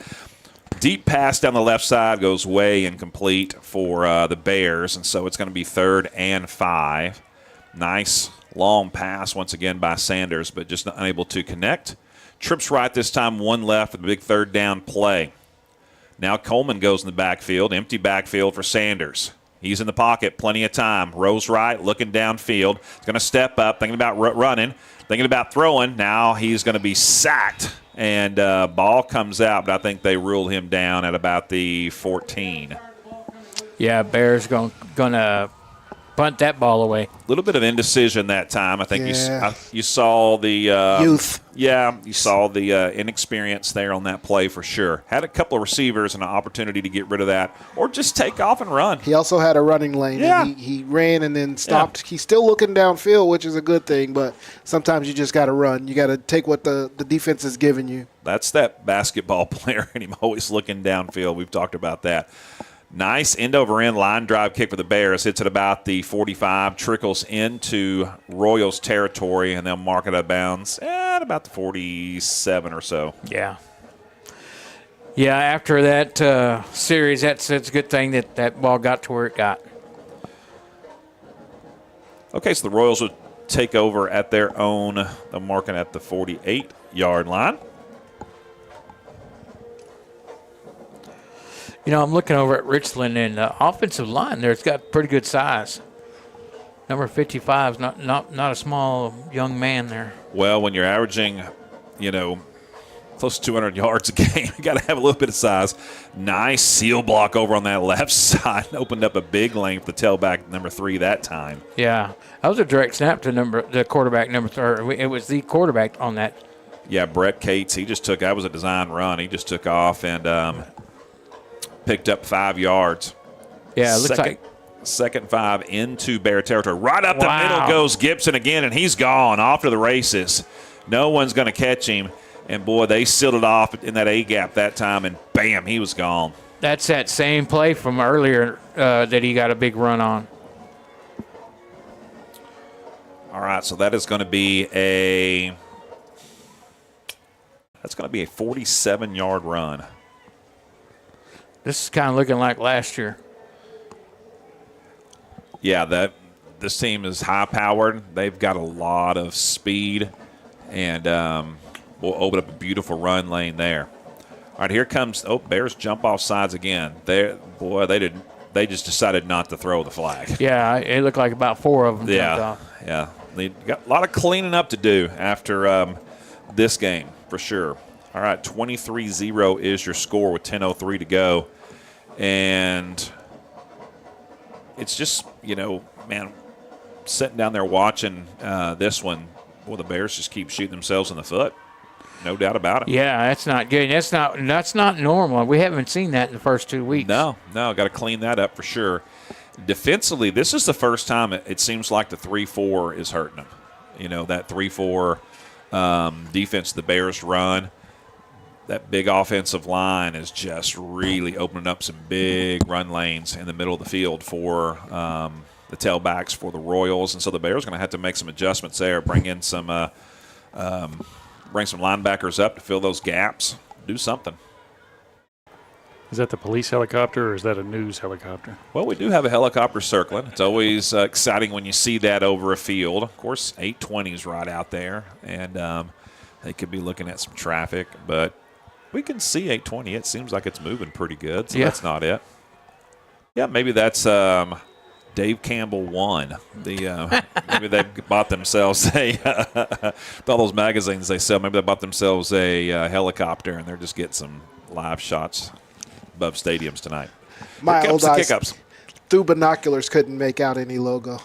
Deep pass down the left side goes way incomplete for the Bears, and so it's going to be 3rd and 5. Nice long pass once again by Sanders, but just unable to connect. Trips right this time, 1 left with a big 3rd down play. Now Coleman goes in the backfield, empty backfield for Sanders. He's in the pocket, plenty of time. Rose right, looking downfield. He's going to step up, thinking about running, thinking about throwing. Now he's going to be sacked, and ball comes out, but I think they ruled him down at about the 14. Yeah, Bears going to punt that ball away. A little bit of indecision that time. I think you saw the youth. Yeah, you saw the inexperience there on that play for sure. Had a couple of receivers and an opportunity to get rid of that or just take off and run. He also had a running lane. Yeah. And he ran and then stopped. Yeah. He's still looking downfield, which is a good thing, but sometimes you just got to run. You got to take what the defense is giving you. That's that basketball player, and him always looking downfield. We've talked about that. Nice end-over-end line drive kick for the Bears. Hits at about the 45, trickles into Royals territory, and they'll mark it out of bounds at about the 47 or so. Yeah. Yeah, after that series, that's a good thing that ball got to where it got. Okay, so the Royals will take over at their own. They'll mark it at the 48-yard line. You know, I'm looking over at Richland, and the offensive line there, it's got pretty good size. Number 55 is not a small young man there. Well, when you're averaging, close to 200 yards a game, you got to have a little bit of size. Nice seal block over on that left side. Opened up a big lane for the tailback, number 3 that time. Yeah, that was a direct snap to the quarterback, number 3. It was the quarterback on that. Yeah, Brett Cates, that was a design run. He just took off and picked up 5 yards. Yeah, it looks like. 2nd 5 into Bear territory. Right up the middle goes Gibson again, and he's gone off to the races. No one's going to catch him. And, boy, they sealed it off in that A-gap that time, and, bam, he was gone. That's that same play from earlier that he got a big run on. All right, so that is going to be a 47-yard run. This is kind of looking like last year. Yeah, this team is high-powered. They've got a lot of speed, and we'll open up a beautiful run lane there. All right, here comes. Bears jump off sides again. They just decided not to throw the flag. Yeah, it looked like about 4 of them jumped off. Yeah, they got a lot of cleaning up to do after this game for sure. All right, 23-0 is your score with 10:03 to go. And it's just, sitting down there watching this one, well, the Bears just keep shooting themselves in the foot. No doubt about it. Yeah, that's not good. That's not normal. We haven't seen that in the first 2 weeks. No, got to clean that up for sure. Defensively, this is the first time it seems like the 3-4 is hurting them. That 3-4 defense the Bears run. That big offensive line is just really opening up some big run lanes in the middle of the field for the tailbacks for the Royals. And so the Bears are going to have to make some adjustments there, bring some linebackers up to fill those gaps, do something. Is that the police helicopter or is that a news helicopter? Well, we do have a helicopter circling. It's always exciting when you see that over a field. Of course, 820 is right out there, and they could be looking at some traffic, but we can see 820. It seems like it's moving pretty good, so that's not it. Yeah, maybe that's Dave Campbell 1. Maybe they bought themselves all those magazines they sell, maybe they bought themselves a helicopter, and they're just getting some live shots above stadiums tonight. My old eyes kickups. Through binoculars couldn't make out any logo.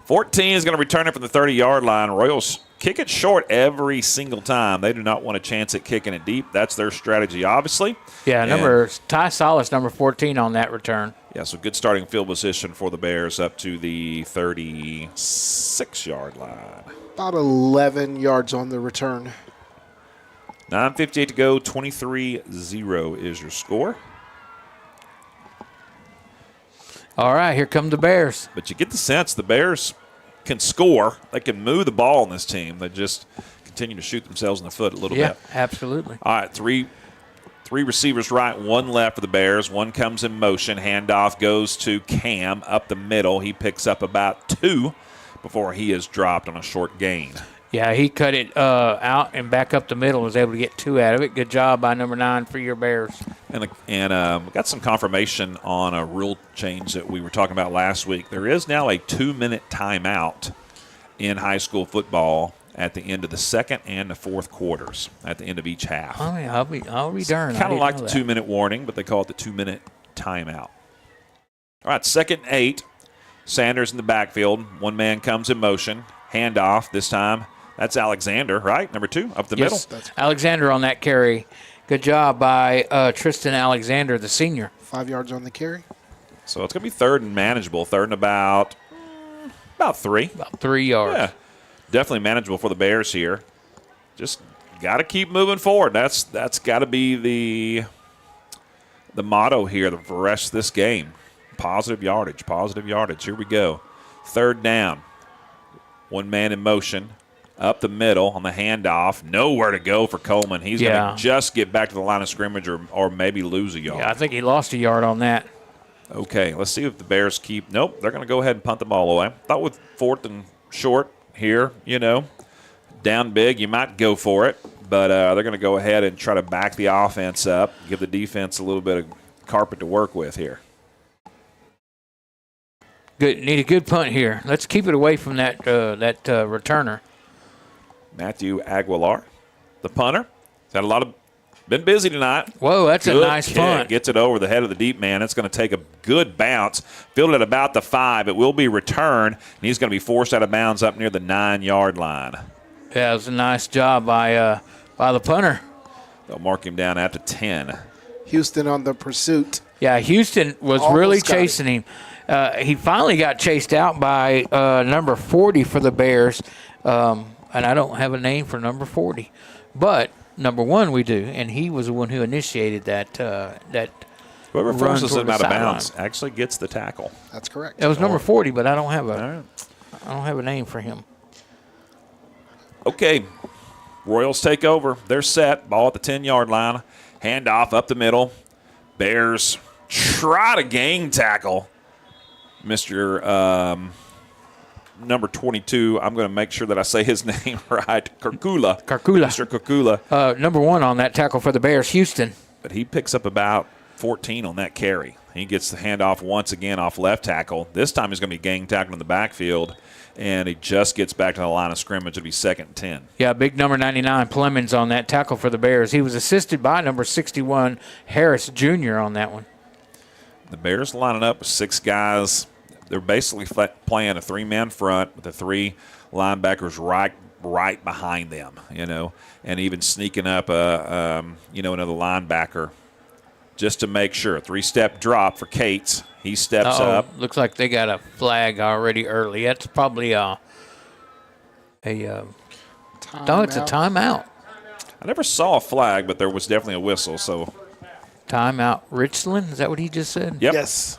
14 is going to return it from the 30-yard line. Royals kick it short every single time. They do not want a chance at kicking it deep. That's their strategy, obviously. Yeah, Ty Solis, number 14 on that return. Yeah, so good starting field position for the Bears up to the 36-yard line. About 11 yards on the return. 9:58 to go, 23-0 is your score. All right, here come the Bears. But you get the sense the Bears can score. They can move the ball on this team. They just continue to shoot themselves in the foot a little bit. Yeah, absolutely. All right, three receivers right, one left for the Bears. One comes in motion. Handoff goes to Cam up the middle. He picks up about 2 before he is dropped on a short gain. Yeah, he cut it out and back up the middle, was able to get 2 out of it. Good job by number 9 for your Bears. And we got some confirmation on a rule change that we were talking about last week. There is now a 2-minute timeout in high school football at the end of the second and the fourth quarters, at the end of each half. I mean, I'll be darned. Kind of like the 2-minute warning, but they call it the 2-minute timeout. All right, 2nd and 8. Sanders in the backfield. One man comes in motion. Handoff this time. That's Alexander, right? Number 2, up the middle. Alexander on that carry. Good job by Tristan Alexander, the senior. 5 yards on the carry. So it's going to be 3rd and manageable. 3rd and about 3. About 3 yards. Yeah, definitely manageable for the Bears here. Just got to keep moving forward. That's got to be the motto here for the rest of this game. Positive yardage. Here we go. 3rd down. One man in motion. Up the middle on the handoff. Nowhere to go for Coleman. He's going to just get back to the line of scrimmage or maybe lose a yard. Yeah, I think he lost a yard on that. Okay, let's see if the Bears keep. Nope, they're going to go ahead and punt the ball away. Thought with 4th and short here, down big, you might go for it. But they're going to go ahead and try to back the offense up, give the defense a little bit of carpet to work with here. Good, need a good punt here. Let's keep it away from that returner. Matthew Aguilar, the punter. Been busy tonight. Whoa, that's good a nice kick. punt. Gets it over the head of the deep man. It's going to take a good bounce. Fielded at about the 5. It will be returned, and he's going to be forced out of bounds up near the 9-yard line. Yeah, it was a nice job by the punter. They'll mark him down at the 10. Houston on the pursuit. Yeah, Houston was really chasing him. He finally got chased out by number 40 for the Bears. And I don't have a name for number 40. But number 1 we do, and he was the one who initiated that Whoever run forces toward him the out of sideline. bounds actually gets the tackle. That's correct. It was number 40, but I don't have a name for him. Okay, Royals take over. They're set. Ball at the 10-yard line. Handoff up the middle. Bears try to gang tackle Mr. Number 22. I'm going to make sure that I say his name right. Karkula. Mr. Karkula. Number 1 on that tackle for the Bears, Houston. But he picks up about 14 on that carry. He gets the handoff once again off left tackle. This time he's going to be gang tackled in the backfield, and he just gets back to the line of scrimmage. It'll be 2nd and 10. Yeah, big number 99, Plemons on that tackle for the Bears. He was assisted by number 61, Harris Jr. on that one. The Bears lining up with 6 guys. They're basically playing a 3-man front with the 3 linebackers right behind them, and even sneaking up another linebacker just to make sure. 3-step drop for Cates. He steps up. Looks like they got a flag already early. That's probably No, it's a timeout. I never saw a flag, but there was definitely a whistle. So timeout. Richland, is that what he just said? Yep. Yes.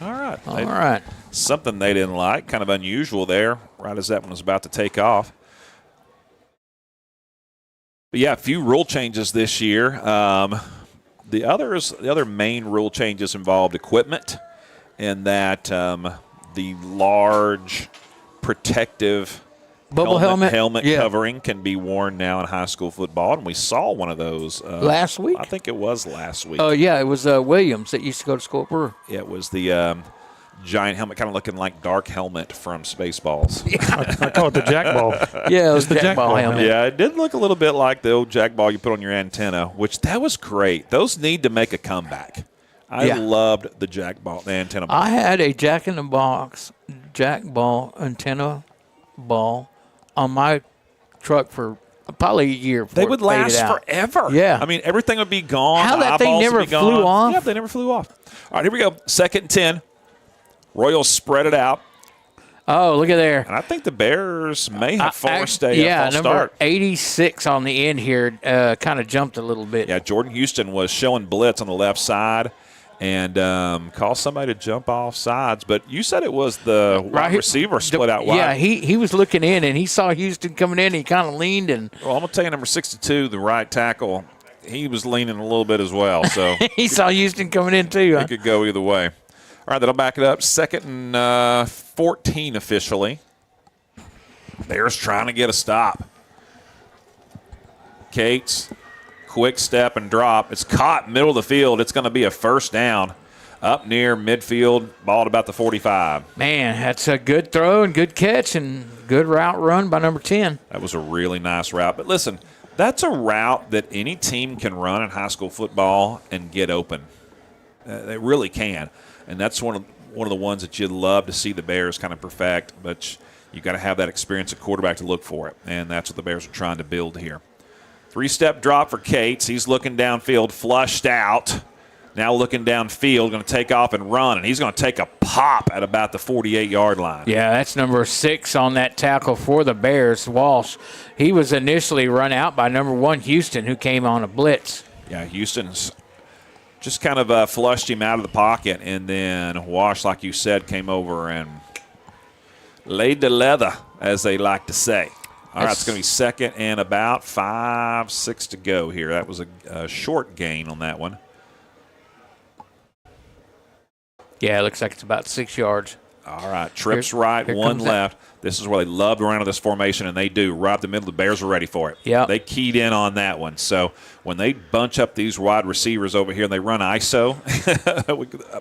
All right. All right. Something they didn't like, kind of unusual there, right as that one was about to take off. But yeah, a few rule changes this year. The other main rule changes involved equipment, and that the large protective Bubble helmet covering can be worn now in high school football, and we saw one of those last week. I think it was last week. Oh yeah, it was Williams that used to go to school at Brewer. Yeah, it was the giant helmet, kind of looking like Dark Helmet from Spaceballs. I call it the jack ball. Yeah, it was the jack ball helmet. Yeah, it did look a little bit like the old jack ball you put on your antenna, which that was great. Those need to make a comeback. I loved the antenna ball. I had a jack ball antenna ball on my truck for probably a year. They would last forever. Yeah. I mean, everything would be gone. How that thing never flew off? Yeah, they never flew off. All right, here we go. 2nd and 10. Royals spread it out. Oh, look at there. And I think the Bears may have forced a false number start. 86 on the end here kind of jumped a little bit. Yeah, Jordan Houston was showing blitz on the left side and caused somebody to jump off sides. But you said it was the wide receiver split out wide. Yeah, he was looking in, and he saw Houston coming in. And he kind of leaned. And well, I'm going to tell you, number 62, the right tackle, he was leaning a little bit as well. So he saw Houston coming in too. It could go either way. All right, that'll back it up. 2nd and 14 officially. Bears trying to get a stop. Cates, quick step and drop. It's caught middle of the field. It's going to be a first down up near midfield, ball at about the 45. Man, that's a good throw and good catch and good route run by number 10. That was a really nice route. But listen, that's a route that any team can run in high school football and get open. They really can. And that's one of the ones that you'd love to see the Bears kind of perfect, but you've got to have that experience at quarterback to look for it, and that's what the Bears are trying to build here. 3-step drop for Cates. He's looking downfield, flushed out. Now looking downfield, going to take off and run, and he's going to take a pop at about the 48-yard line. Yeah, that's number 6 on that tackle for the Bears, Walsh. He was initially run out by number 1, Houston, who came on a blitz. Yeah, Houston's just kind of flushed him out of the pocket, and then Walsh, like you said, came over and laid the leather, as they like to say. All right, it's going to be 2nd and about 5-6 to go here. That was a short gain on that one. Yeah, it looks like it's about 6 yards. All right, trips right, one left. This is where they love to run out of this formation, and they do. Right up the middle, the Bears are ready for it. Yeah, they keyed in on that one. So when they bunch up these wide receivers over here and they run ISO,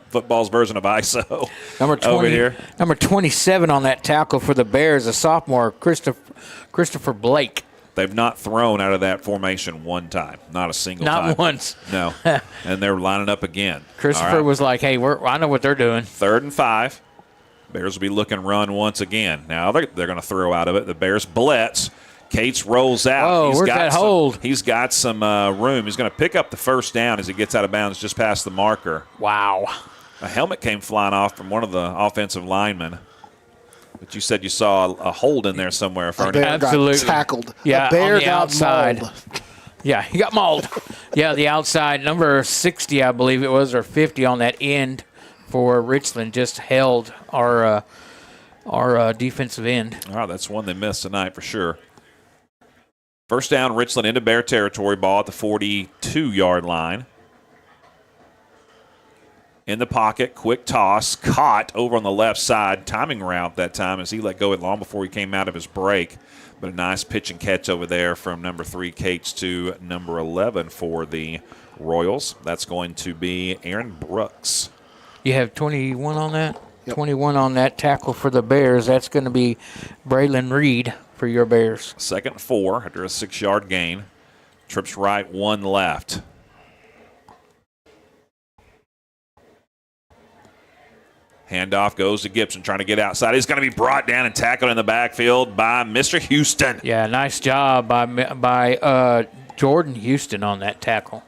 football's version of ISO number 20, over here. Number 27 on that tackle for the Bears, a sophomore, Christopher Blake. They've not thrown out of that formation one time, not a single time. Not once. No, and they're lining up again. Christopher was like, hey, I know what they're doing. 3rd and 5. Bears will be looking run once again. Now they're going to throw out of it. The Bears blitz. Cates rolls out. Oh, where's that hold? He's got some room. He's going to pick up the first down as he gets out of bounds just past the marker. Wow. A helmet came flying off from one of the offensive linemen. But you said you saw a hold in there somewhere. A bear got tackled. Yeah, a bear on the outside. Mauled. Yeah, he got mauled. Yeah, the outside, number 60, I believe it was, or 50 on that end for Richland, just held our defensive end. All right, that's one they missed tonight for sure. First down, Richland into Bear territory, ball at the 42-yard line. In the pocket, quick toss, caught over on the left side. Timing route that time as he let go it long before he came out of his break. But a nice pitch and catch over there from number 3, Cates, to number 11 for the Royals. That's going to be Aaron Brooks. You have 21 on that? Yep. 21 on that tackle for the Bears. That's going to be Braylon Reed for your Bears. 2nd and 4 after a 6-yard gain. Trips right, 1 left. Handoff goes to Gibson, trying to get outside. He's going to be brought down and tackled in the backfield by Mr. Houston. Yeah, nice job by Jordan Houston on that tackle.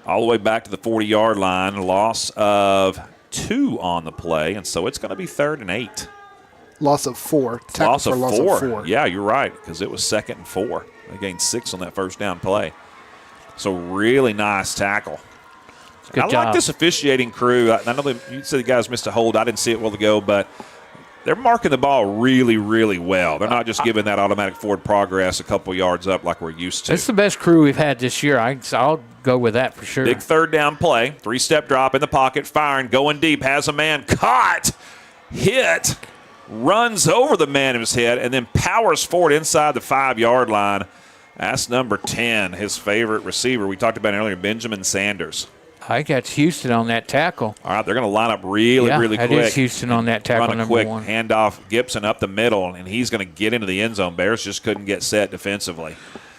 All the way back to the 40-yard line. A loss of 2 on the play, and so it's going to be 3rd and 8. Loss of 4. Loss of 4. Yeah, you're right, because it was 2nd and 4. They gained 6 on that first down play. So really nice tackle. Good I job. like this officiating crew. I know you said the guys missed a hold. I didn't see it a while ago, but they're marking the ball really, really well. They're not just giving that automatic forward progress a couple yards up like we're used to. It's the best crew we've had this year. I'll go with that for sure. Big third down play. 3-step drop in the pocket, firing, going deep, has a man caught, hit, runs over the man in his head, and then powers forward inside the 5-yard line. That's number 10, his favorite receiver. We talked about it earlier, Benjamin Sanders. I think that's Houston on that tackle. All right, they're going to line up really quick. That is Houston on that tackle, Run a number quick 1. handoff, Gibson up the middle, and he's going to get into the end zone. Bears just couldn't get set defensively.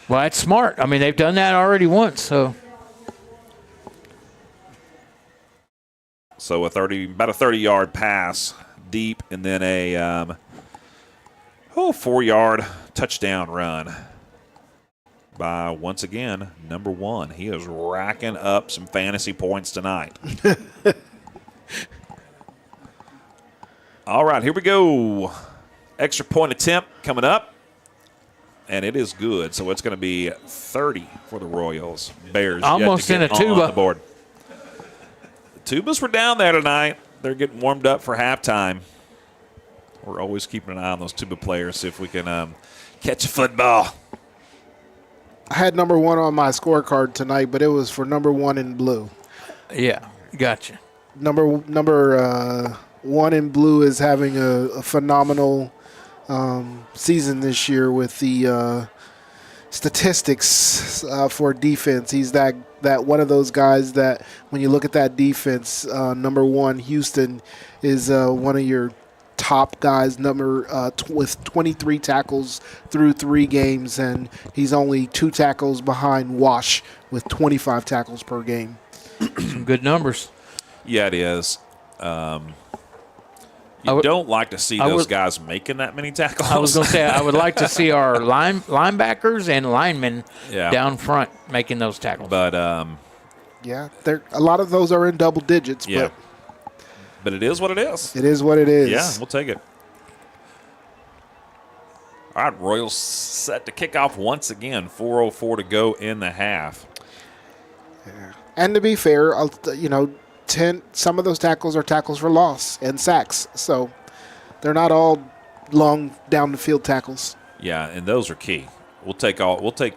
Well, that's smart. I mean, they've done that already once, so. So about a 30-yard pass deep, and then a 4-yard touchdown run by, once again, number 1. He is racking up some fantasy points tonight. All right, here we go. Extra point attempt coming up, and it is good. So it's going to be 30 for the Royals. Bears almost yet to in a get tuba. on the board. The Tubas were down there tonight. They're getting warmed up for halftime. We're always keeping an eye on those tuba players, see if we can catch a football. I had number 1 on my scorecard tonight, but it was for number 1 in blue. Yeah, gotcha. Number 1 in blue is having a phenomenal season this year with the statistics for defense. He's that one of those guys that when you look at that defense, number 1, Houston is one of your top guys, with 23 tackles through 3 games, and he's only 2 tackles behind Wash with 25 tackles per game. Some good numbers. Yeah, it is. You don't like to see those guys making that many tackles. I was going to say, I would like to see our linebackers and linemen down front making those tackles. But yeah, a lot of those are in double digits. Yeah. But it is what it is. It is what it is. Yeah, we'll take it. All right, Royals set to kick off once again. 4:04 to go in the half. Yeah. And to be fair, some of those tackles are tackles for loss and sacks. So they're not all long down the field tackles. Yeah, and those are key. We'll take 4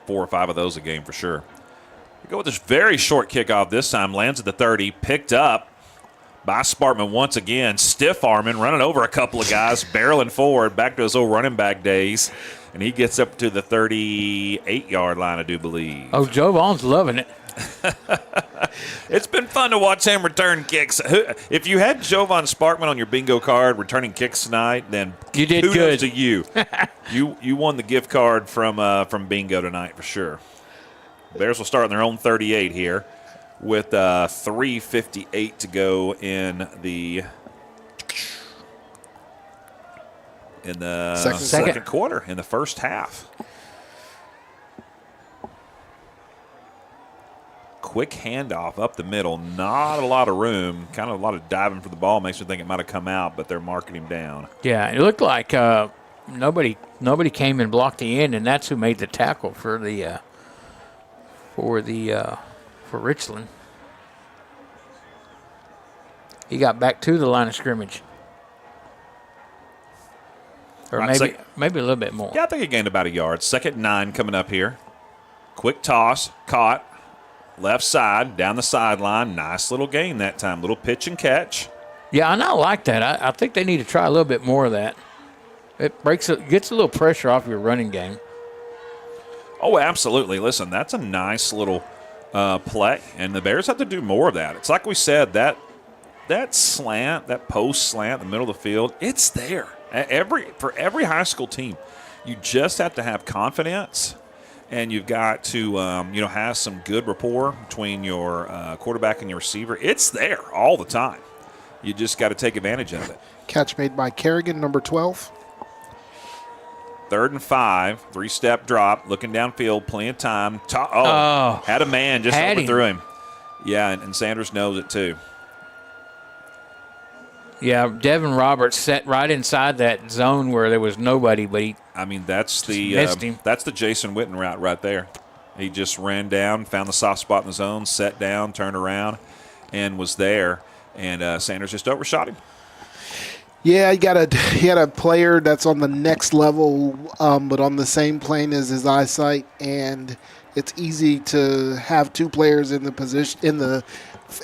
or 5 of those a game for sure. We go with this very short kickoff this time. Lands at the 30, picked up by Spartman once again, stiff arming, running over a couple of guys, barreling forward, back to his old running back days, and he gets up to the 38-yard line, I do believe. Oh, Joe Vaughn's loving it. It's been fun to watch him return kicks. If you had Jovan Sparkman on your bingo card returning kicks tonight, then you did kudos good to you. You won the gift card from bingo tonight for sure. Bears will start on their own 38 here, with 3:58 to go in the second quarter, in the first half. Quick handoff up the middle, not a lot of room, kind of a lot of diving for the ball. Makes me think it might have come out, but they're marking him down. Yeah, it looked like nobody came and blocked the end, and that's who made the tackle for Richland. He got back to the line of scrimmage. Or Right, maybe a little bit more. Yeah, I think he gained about a yard. 2nd and 9 coming up here. Quick toss, caught, left side, down the sideline. Nice little gain that time. Little pitch and catch. Yeah, and I like that. I think they need to try a little bit more of that. It gets a little pressure off your running game. Oh, absolutely. Listen, that's a nice little play, and the Bears have to do more of that. It's like we said, that slant, that post slant in the middle of the field, it's there. For every high school team, you just have to have confidence, and you've got to have some good rapport between your quarterback and your receiver. It's there all the time. You just got to take advantage of it. Catch made by Kerrigan, number 12. 3rd and 5, 3-step drop, looking downfield, plenty of time. Had a man just overthrew him. Yeah, and Sanders knows it too. Yeah, Devin Roberts sat right inside that zone where there was nobody, but he that's missed him. That's the Jason Witten route right there. He just ran down, found the soft spot in the zone, sat down, turned around, and was there. And Sanders just overshot him. Yeah, he had a player that's on the next level, but on the same plane as his eyesight, and it's easy to have two players in the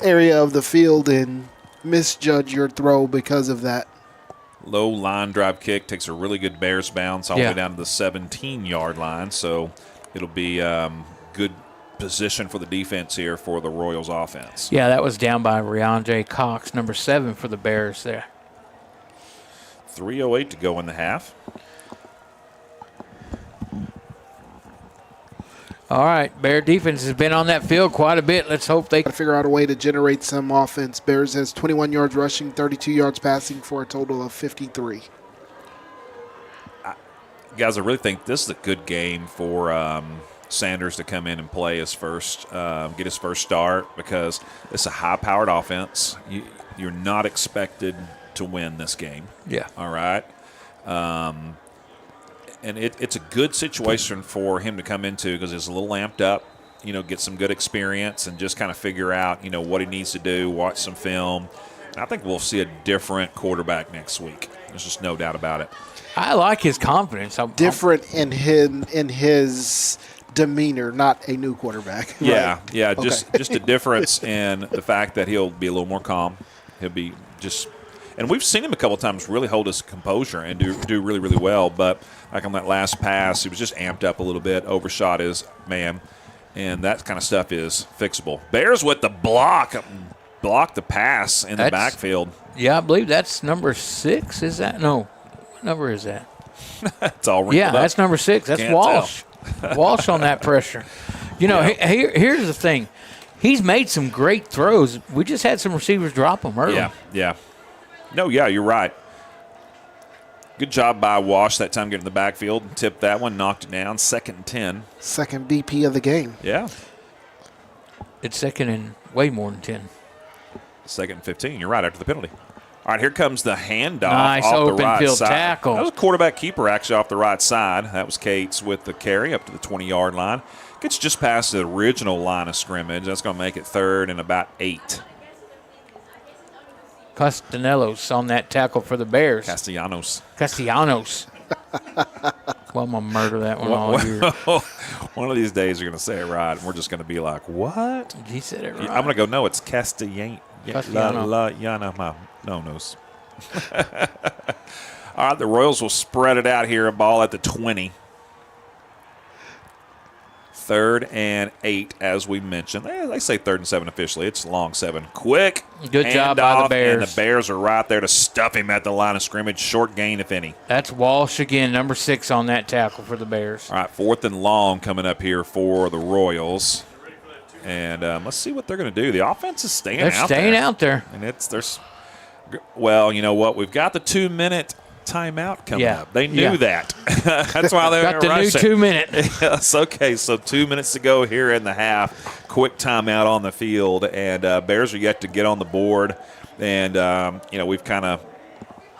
area of the field and misjudge your throw because of that. Low line drive kick takes a really good Bears bounce all the way down to the 17-yard line. So it'll be good position for the defense here for the Royals offense. Yeah, that was down by Riandre Cox, number 7 for the Bears there. 3:08 to go in the half. All right, Bear defense has been on that field quite a bit. Let's hope they can figure out a way to generate some offense. Bears has 21 yards rushing, 32 yards passing for a total of 53. Guys, I really think this is a good game for Sanders to come in and play his first, get his first start, because it's a high-powered offense. You're not expected to win this game. Yeah. All right. And it's a good situation for him to come into because he's a little amped up, get some good experience and just kind of figure out, what he needs to do, watch some film. And I think we'll see a different quarterback next week. There's just no doubt about it. I like his confidence. Different in his demeanor, not a new quarterback. Yeah, right? yeah, Okay. just a difference in the fact that he'll be a little more calm. He'll be just – and we've seen him a couple of times really hold his composure and do really, really well. But like on that last pass, he was just amped up a little bit, overshot his man, and that kind of stuff is fixable. Bears with the block the pass in the backfield. Yeah, I believe that's number 6. Is that? No. What number is that? It's all wrinkled up. That's number 6. That's Can't Walsh. Walsh on that pressure. Here's the thing. He's made some great throws. We just had some receivers drop them early. Yeah. No, yeah, you're right. Good job by Wash that time getting in the backfield. Tipped that one, knocked it down. 2nd and 10. Second BP of the game. Yeah. It's 2nd and way more than 10. 2nd and 15. You're right, after the penalty. All right, here comes the handoff nice off the open right field side. tackle. That was a quarterback keeper actually off the right side. That was Cates with the carry up to the 20-yard line. Gets just past the original line of scrimmage. That's going to make it 3rd and about 8. Castellanos on that tackle for the Bears. Castellanos. Well, I'm going to murder that one all year. One of these days you're going to say it right, and we're just going to be like, what? He said it right. I'm going to go, no, it's Castellanos. All right, the Royals will spread it out here, a ball at the 20. 3rd and 8, as we mentioned. They say 3rd and 7 officially. It's long 7. Quick. Good job by the Bears. And the Bears are right there to stuff him at the line of scrimmage. Short gain, if any. That's Walsh again, number 6 on that tackle for the Bears. All right, 4th and long coming up here for the Royals. And let's see what they're going to do. The offense is staying out there. They're staying out there. And well, you know what? We've got the 2-minute timeout coming up. They knew that. That's why they got the new 2-minute. Yes, okay, so 2 minutes to go here in the half. Quick timeout on the field, and Bears are yet to get on the board. And, we've kind of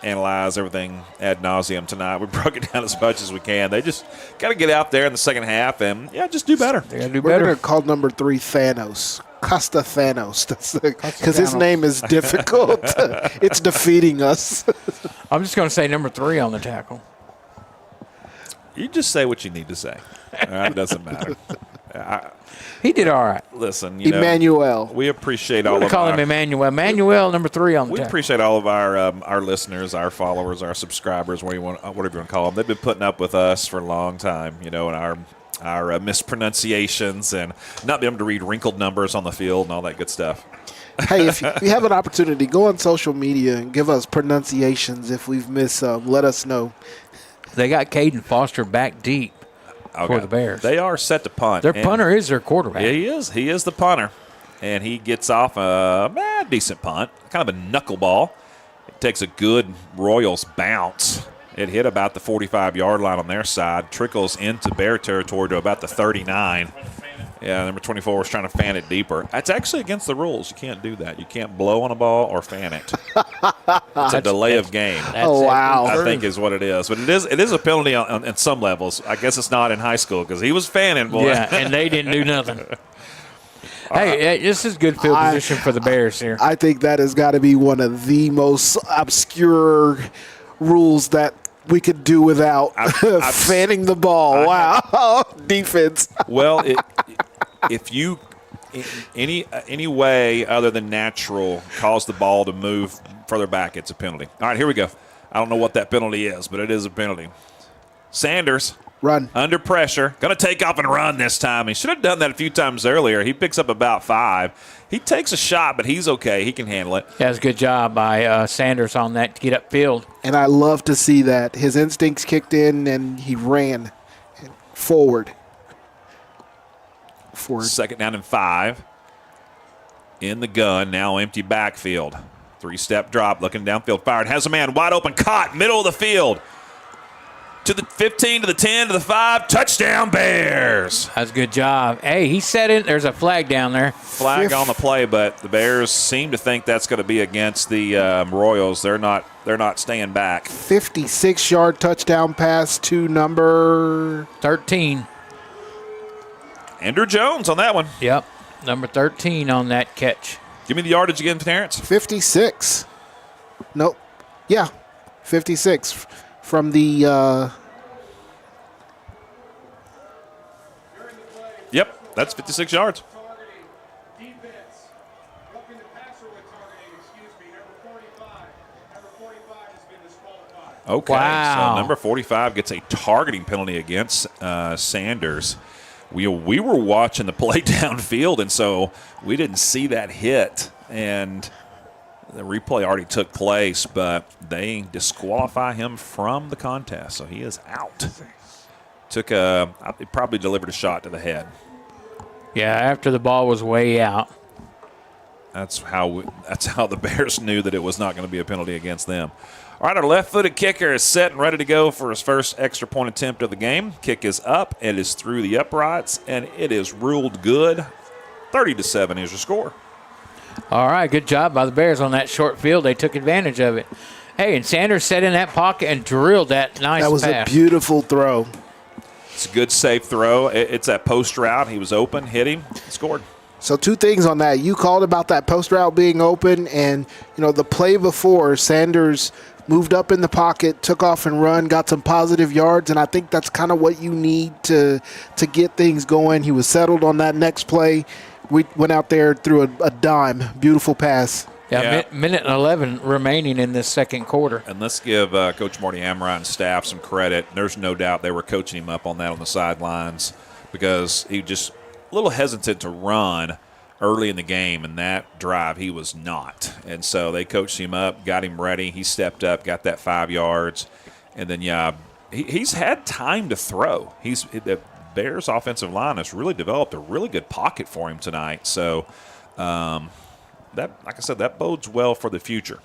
analyzed everything ad nauseum tonight. We broke it down as much as we can. They just got to get out there in the second half and, just do better. They got to do We're better. going to call number 3 Thanos. Costa Thanos. Because his name is difficult. It's defeating us. I'm just going to say number 3 on the tackle. You just say what you need to say. All right, it doesn't matter. He did all right. Listen, Emmanuel. We appreciate We're all going of to call him Emmanuel. Emmanuel, number 3 on the We tackle. appreciate all of our listeners, our followers, our subscribers, whatever you want to call them. They've been putting up with us for a long time, and our mispronunciations and not being able to read wrinkled numbers on the field and all that good stuff. Hey, if you have an opportunity, go on social media and give us pronunciations if we've missed some. Let us know. They got Caden Foster back deep for the Bears. They are set to punt. Their punter is their quarterback. Yeah, he is. He is the punter. And he gets off a decent punt, kind of a knuckleball. It takes a good Royals bounce. It hit about the 45-yard line on their side, trickles into Bear territory to about the 39, Yeah, number 24 was trying to fan it deeper. That's actually against the rules. You can't do that. You can't blow on a ball or fan it. It's a delay of game. Oh, wow. I think is what it is. But it is a penalty on some levels. I guess it's not in high school because he was fanning, boy. Yeah, and they didn't do nothing. Hey, this is good field position for the Bears here. I think that has got to be one of the most obscure rules that we could do without fanning the ball. Wow. Defense. Well, if you any way other than natural cause the ball to move further back, it's a penalty. All right, here we go. I don't know what that penalty is, but it is a penalty. Sanders. Run. Under pressure. Going to take off and run this time. He should have done that a few times earlier. He picks up about 5. He takes a shot, but he's okay. He can handle it. That's a good job by Sanders on that to get upfield. And I love to see that. His instincts kicked in, and he ran forward. Second down and 5. In the gun. Now empty backfield. 3-step drop. Looking downfield. Fired. Has a man wide open. Caught. Middle of the field. To the 15, to the 10, to the 5. Touchdown, Bears. That's a good job. Hey, he set in. There's a flag down there. Flag on the play, but the Bears seem to think that's going to be against the Royals. They're not staying back. 56-yard touchdown pass to number 13. Andrew Jones on that one. Yep, number 13 on that catch. Give me the yardage again, Terrence. 56. Nope. Yeah, 56 from the Yep, that's 56 yards. Okay, Wow. so number 45 gets a targeting penalty against Sanders. We were watching the play downfield, and so we didn't see that hit. And the replay already took place, but they disqualify him from the contest, so he is out. He probably delivered a shot to the head. Yeah, after the ball was way out. That's how the Bears knew that it was not going to be a penalty against them. All right, our left-footed kicker is set and ready to go for his first extra point attempt of the game. Kick is up. It is through the uprights, and it is ruled good. 30-7 is your score. All right, good job by the Bears on that short field. They took advantage of it. Hey, and Sanders sat in that pocket and drilled that nice pass. That was a beautiful throw. It's a good, safe throw. It's that post route. He was open, hit him, scored. So 2 things on that. You called about that post route being open, and the play before, Sanders moved up in the pocket, took off and run, got some positive yards, and I think that's kind of what you need to get things going. He was settled on that next play. We went out there, threw a dime. Beautiful pass. Yeah, minute and 11 remaining in this second quarter. And let's give Coach Marty Amrine and staff some credit. There's no doubt they were coaching him up on that on the sidelines because he just a little hesitant to run early in the game, and that drive he was not. And so they coached him up, got him ready. He stepped up, got that 5 yards, and then he's had time to throw. The Bears offensive line has really developed a really good pocket for him tonight. So that, like I said, that bodes well for the future.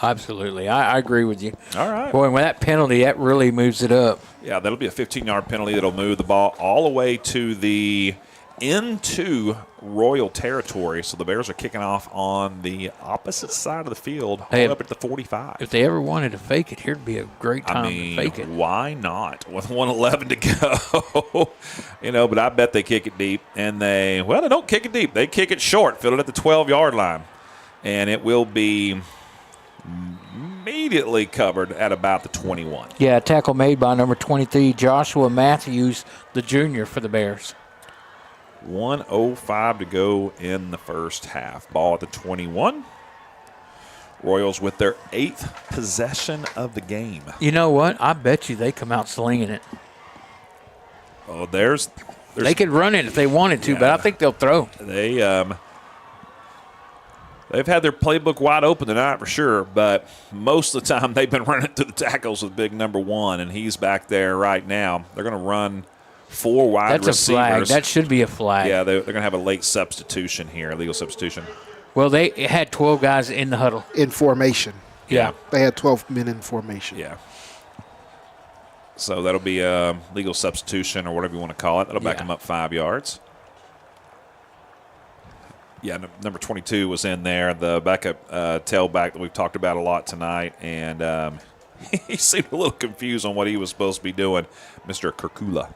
Absolutely. I agree with you. All right. Boy, with that penalty, that really moves it up. Yeah, that'll be a 15-yard penalty that'll move the ball all the way to into Royal territory. So the Bears are kicking off on the opposite side of the field, all up at the 45. If they ever wanted to fake it, here'd be a great time to fake it. Why not? With 1:11 to go. But I bet they kick it deep. And they don't kick it deep. They kick it short, fill it at the 12-yard line. And it will be immediately covered at about the 21. Yeah, tackle made by number 23, Joshua Matthews, the junior for the Bears. 1:05 to go in the first half. Ball at the 21. Royals with their 8th possession of the game. You know what? I bet you they come out slinging it. Oh, there's they could run it if they wanted to, but I think they'll throw. They've had their playbook wide open tonight for sure, but most of the time they've been running through the tackles with big number 1, and he's back there right now. They're going to run 4 wide receivers. That's a flag. That should be a flag. Yeah, they're going to have a late substitution here, legal substitution. Well, they had 12 guys in the huddle. In formation. Yeah. They had 12 men in formation. Yeah. So that'll be a legal substitution or whatever you want to call it. That'll back them up 5 yards. Yeah, number 22 was in there, the backup tailback that we've talked about a lot tonight, and he seemed a little confused on what he was supposed to be doing, Mr. Kirkula.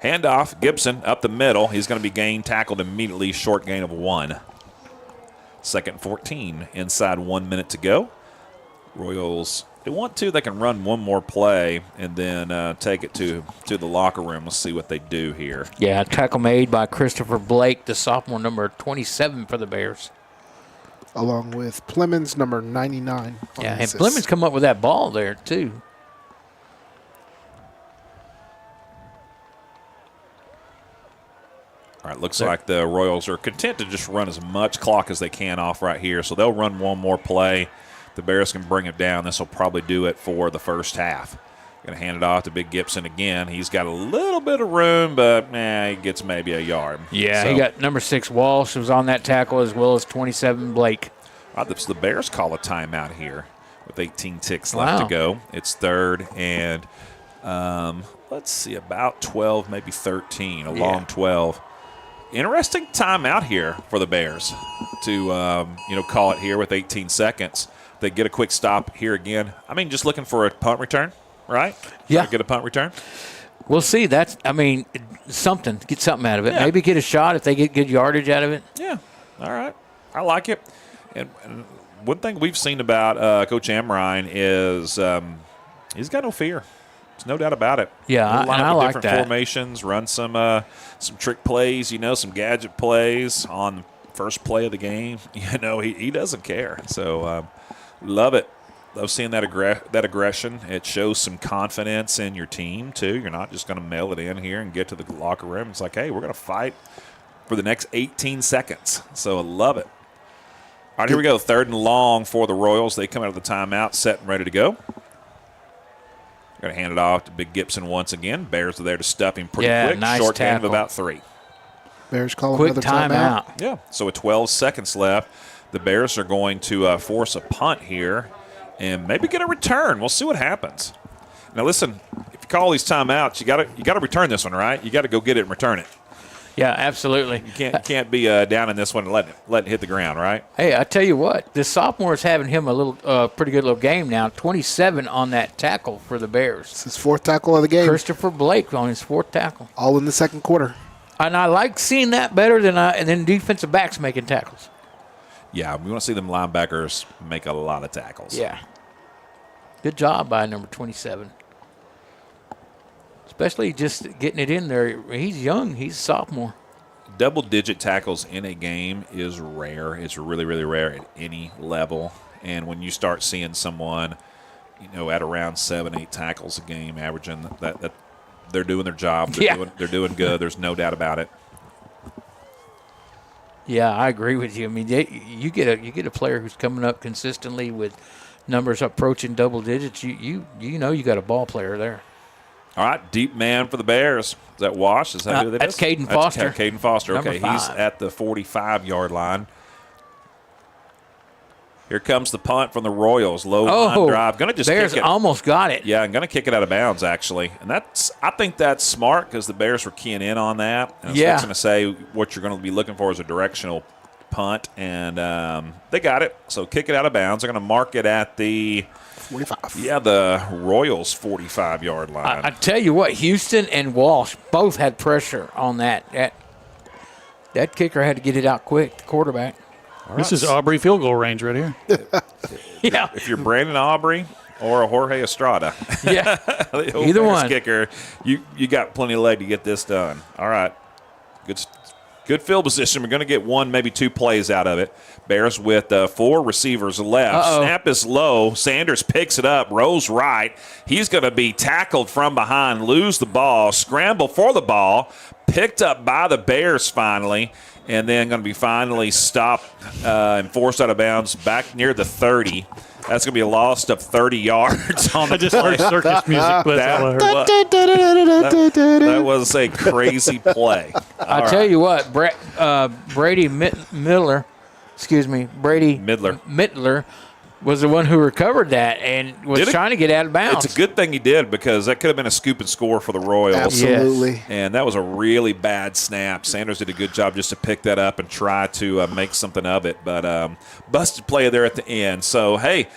Handoff, Gibson up the middle. He's going to be tackled immediately, short gain of 1. 2nd and 14, inside 1 minute to go. Royals, if they want to, they can run one more play and then take it to the locker room. Let's see what they do here. Yeah, tackle made by Christopher Blake, the sophomore, number 27 for the Bears. Along with Plemons, number 99. Yeah, and Plemons come up with that ball there, too. All right, looks like the Royals are content to just run as much clock as they can off right here. So they'll run one more play. The Bears can bring it down. This will probably do it for the first half. Going to hand it off to Big Gibson again. He's got a little bit of room, but he gets maybe a yard. Yeah, so he got number 6 Walsh was on that tackle, as well as 27 Blake. The Bears call a timeout here with 18 ticks left to go. It's 3rd and let's see, about 12, maybe 13, a long 12. Interesting timeout here for the Bears to call it here with 18 seconds. They get a quick stop here again. I mean, just looking for a punt return, right? Yeah. Try to get a punt return. We'll see. Get something out of it. Yeah. Maybe get a shot if they get good yardage out of it. Yeah. All right. I like it. And one thing we've seen about Coach Amrine is he's got no fear. There's no doubt about it. Yeah, and I like different that. Formations, run some trick plays, some gadget plays on the first play of the game. He doesn't care. So love it. Love seeing that aggression. It shows some confidence in your team, too. You're not just going to mail it in here and get to the locker room. It's like, hey, we're going to fight for the next 18 seconds. So I love it. All right, here we go. 3rd and long for the Royals. They come out of the timeout, set and ready to go. Going to hand it off to Big Gibson once again. Bears are there to stuff him pretty quick. Nice Short gain of tackle. about 3. Bears call Quick another timeout. Yeah, so with 12 seconds left, the Bears are going to force a punt here and maybe get a return. We'll see what happens. Now, listen, if you call these timeouts, you got to return this one, right? You got to go get it and return it. Yeah, absolutely. You can't be down in this one and let it hit the ground, right? Hey, I tell you what, the sophomore is having him a little pretty good little game now. 27 on that tackle for the Bears. It's his 4th tackle of the game. Christopher Blake on his 4th tackle. All in the 2nd quarter. And I like seeing that better than defensive backs making tackles. Yeah, we want to see them linebackers make a lot of tackles. Yeah. Good job by number 27. Especially just getting it in there. He's young. He's a sophomore. Double-digit tackles in a game is rare. It's really, really rare at any level. And when you start seeing someone, at around 7-8 tackles a game, averaging that they're doing their job. They're doing good. There's no doubt about it. Yeah, I agree with you. I mean, you get a player who's coming up consistently with numbers approaching double digits. You got a ball player there. All right, deep man for the Bears. Is that Wash? Is that who that that's is? Caden Foster. That's Caden Foster. Number Okay, 5. he's at the 45-yard line. Here comes the punt from the Royals. Low line drive. Going to just Bears kick it. almost got it. Yeah, I'm going to kick it out of bounds, actually. And I think that's smart because the Bears were keying in on that. And I was fixing to say what you're going to be looking for is a directional punt, and they got it. So kick it out of bounds. They're going to mark it at the 45. Yeah, the Royals' 45-yard line. I tell you what, Houston and Walsh both had pressure on that. That kicker had to get it out quick, the quarterback. This is Aubrey field goal range right here. Yeah. If you're Brandon Aubrey or a Jorge Estrada, Yeah. either one. Kicker, you got plenty of leg to get this done. All right, good field position. We're going to get 1, maybe 2 plays out of it. Bears with 4 receivers left. Uh-oh. Snap is low. Sanders picks it up, rolls right. He's going to be tackled from behind, lose the ball, scramble for the ball, picked up by the Bears finally, and then going to be finally stopped and forced out of bounds back near the 30. That's going to be a loss of 30 yards on the I just heard circus music, but that's all I heard. That was a crazy play. I tell you what, Brady Midler was the one who recovered that and was trying to get out of bounds. It's a good thing he did, because that could have been a scoop and score for the Royals. Absolutely. Yes. And that was a really bad snap. Sanders did a good job just to pick that up and try to make something of it. But busted play there at the end. So, hey,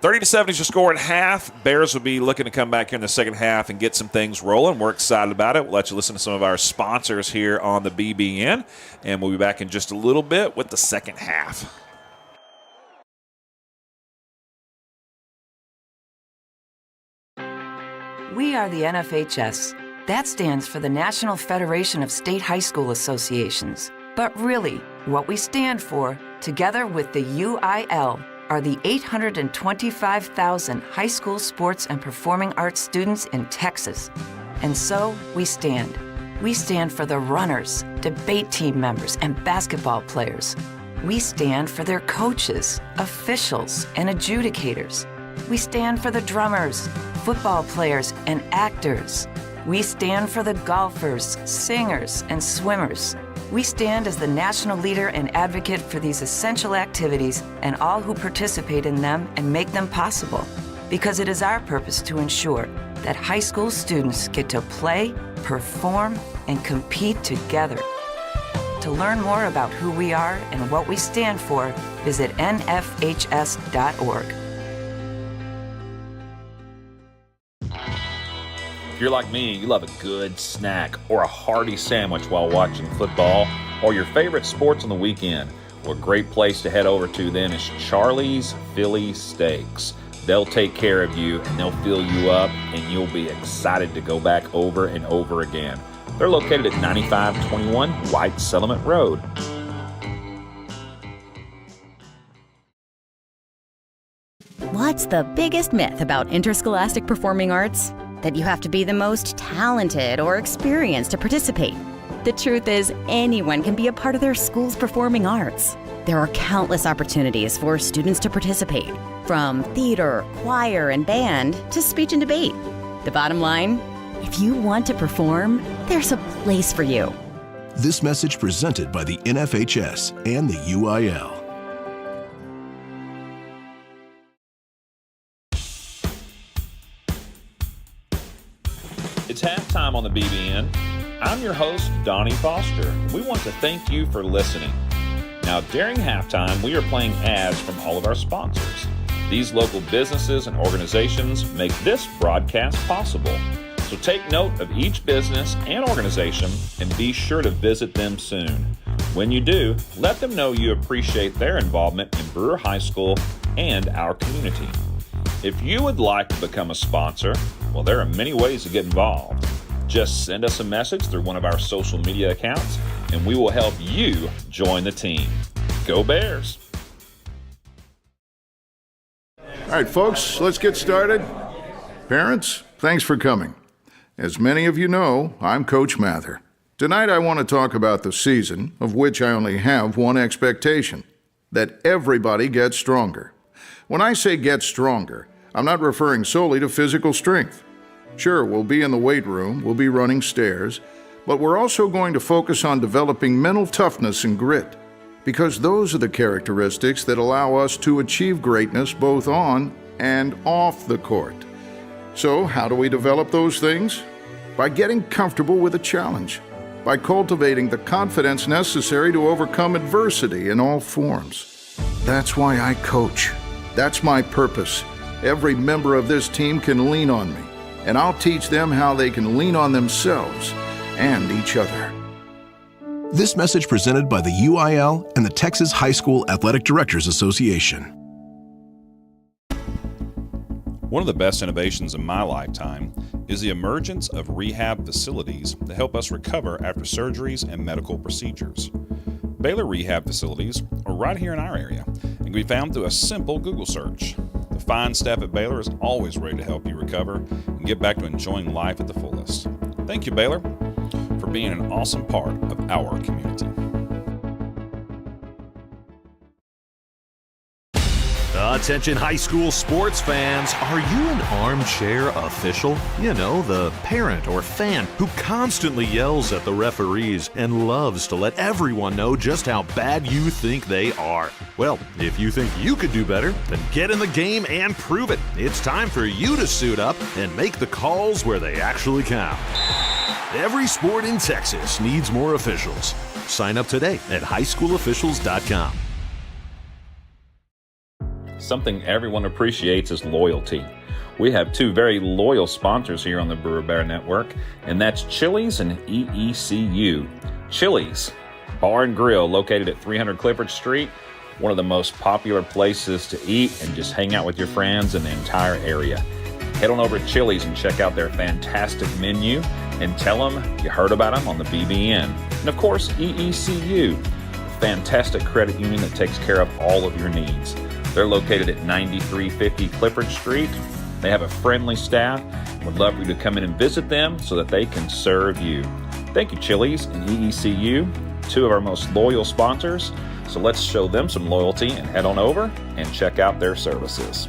30-7 is your score at half. Bears will be looking to come back here in the second half and get some things rolling. We're excited about it. We'll let you listen to some of our sponsors here on the BBN. And we'll be back in just a little bit with the second half. We are the NFHS. That stands for the National Federation of State High School Associations. But really, what we stand for, together with the UIL, are the 825,000 high school sports and performing arts students in Texas. And so, we stand. We stand for the runners, debate team members, and basketball players. We stand for their coaches, officials, and adjudicators. We stand for the drummers, football players, and actors. We stand for the golfers, singers, and swimmers. We stand as the national leader and advocate for these essential activities and all who participate in them and make them possible. Because it is our purpose to ensure that high school students get to play, perform, and compete together. To learn more about who we are and what we stand for, visit nfhs.org. If you're like me, you love a good snack or a hearty sandwich while watching football or your favorite sports on the weekend. Well, a great place to head over to then is Charlie's Philly Steaks. They'll take care of you and they'll fill you up and you'll be excited to go back over and over again. They're located at 9521 White Settlement Road. What's the biggest myth about interscholastic performing arts? That you have to be the most talented or experienced to participate. The truth is, anyone can be a part of their school's performing arts. There are countless opportunities for students to participate, from theater, choir, and band to speech and debate. The bottom line, if you want to perform, there's a place for you. This message presented by the NFHS and the UIL. It's halftime on the BBN. I'm your host, Donnie Foster. We want to thank you for listening. Now, during halftime, we are playing ads from all of our sponsors. These local businesses and organizations make this broadcast possible. So take note of each business and organization and be sure to visit them soon. When you do, let them know you appreciate their involvement in Brewer High School and our community. If you would like to become a sponsor, well, there are many ways to get involved. Just send us a message through one of our social media accounts, and we will help you join the team. Go Bears! All right, folks, let's get started. Parents, thanks for coming. As many of you know, I'm Coach Mather. Tonight I want to talk about the season, of which I only have one expectation, that everybody gets stronger. When I say get stronger, I'm not referring solely to physical strength. Sure, we'll be in the weight room, we'll be running stairs, but we're also going to focus on developing mental toughness and grit, because those are the characteristics that allow us to achieve greatness both on and off the court. So, how do we develop those things? By getting comfortable with a challenge, by cultivating the confidence necessary to overcome adversity in all forms. That's why I coach. That's my purpose. Every member of this team can lean on me, and I'll teach them how they can lean on themselves and each other. This message presented by the UIL and the Texas High School Athletic Directors Association. One of the best innovations in my lifetime is the emergence of rehab facilities that help us recover after surgeries and medical procedures. Baylor Rehab Facilities are right here in our area and can be found through a simple Google search. The fine staff at Baylor is always ready to help you recover and get back to enjoying life at the fullest. Thank you, Baylor, for being an awesome part of our community. The Attention high school sports fans, are you an armchair official? You know, the parent or fan who constantly yells at the referees and loves to let everyone know just how bad you think they are. Well, if you think you could do better, then get in the game and prove it. It's time for you to suit up and make the calls where they actually count. Every sport in Texas needs more officials. Sign up today at highschoolofficials.com. Something everyone appreciates is loyalty. We have two very loyal sponsors here on the Brewer Bear Network, and that's Chili's and EECU. Chili's Bar and Grill, located at 300 Clifford Street, one of the most popular places to eat and just hang out with your friends in the entire area. Head on over to Chili's and check out their fantastic menu and tell them you heard about them on the BBN. And of course, EECU, a fantastic credit union that takes care of all of your needs. They're located at 9350 Clifford Street. They have a friendly staff and would love for you to come in and visit them so that they can serve you. Thank you, Chili's and EECU, two of our most loyal sponsors. So let's show them some loyalty and head on over and check out their services.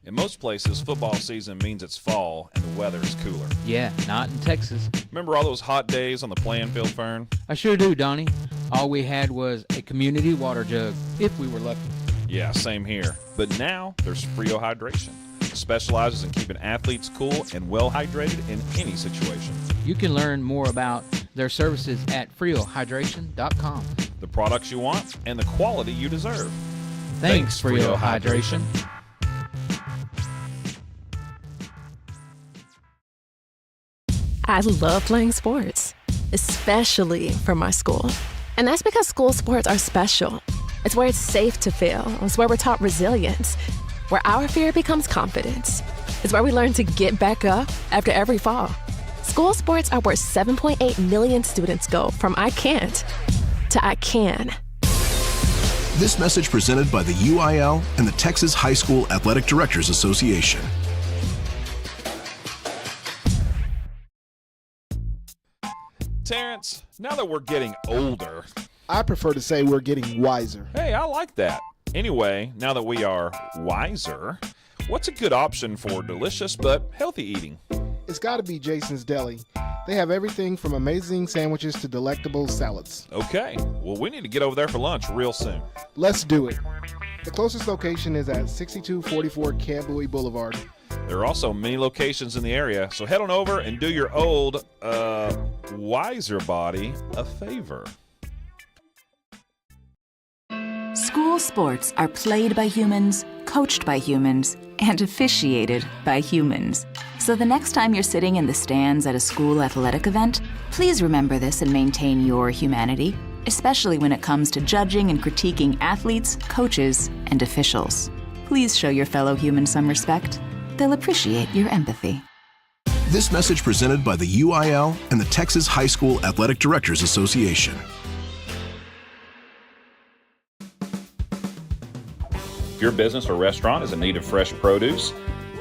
In most places, football season means it's fall and the weather is cooler. Yeah, not in Texas. Remember all those hot days on the playing field, Fern? I sure do, Donnie. All we had was a community water jug, if we were lucky. Yeah, same here. But now there's Frio Hydration. It specializes in keeping athletes cool and well hydrated in any situation. You can learn more about their services at FrioHydration.com. The products you want and the quality you deserve. Thanks, Frio Hydration. I love playing sports, especially for my school. And that's because school sports are special. It's where it's safe to fail. It's where we're taught resilience, where our fear becomes confidence. It's where we learn to get back up after every fall. School sports are where 7.8 million students go from I can't to I can. This message presented by the UIL and the Texas High School Athletic Directors Association. Terrence, now that we're getting older... I prefer to say we're getting wiser. Hey, I like that. Anyway, now that we are wiser, what's a good option for delicious but healthy eating? It's got to be Jason's Deli. They have everything from amazing sandwiches to delectable salads. Okay, well, we need to get over there for lunch real soon. Let's do it. The closest location is at 6244 Camp Bowie Boulevard. There are also many locations in the area, so head on over and do your old, wiser body a favor. School sports are played by humans, coached by humans, and officiated by humans. So the next time you're sitting in the stands at a school athletic event, please remember this and maintain your humanity, especially when it comes to judging and critiquing athletes, coaches, and officials. Please show your fellow humans some respect. They'll appreciate your empathy. This message presented by the UIL and the Texas High School Athletic Directors Association. If your business or restaurant is in need of fresh produce,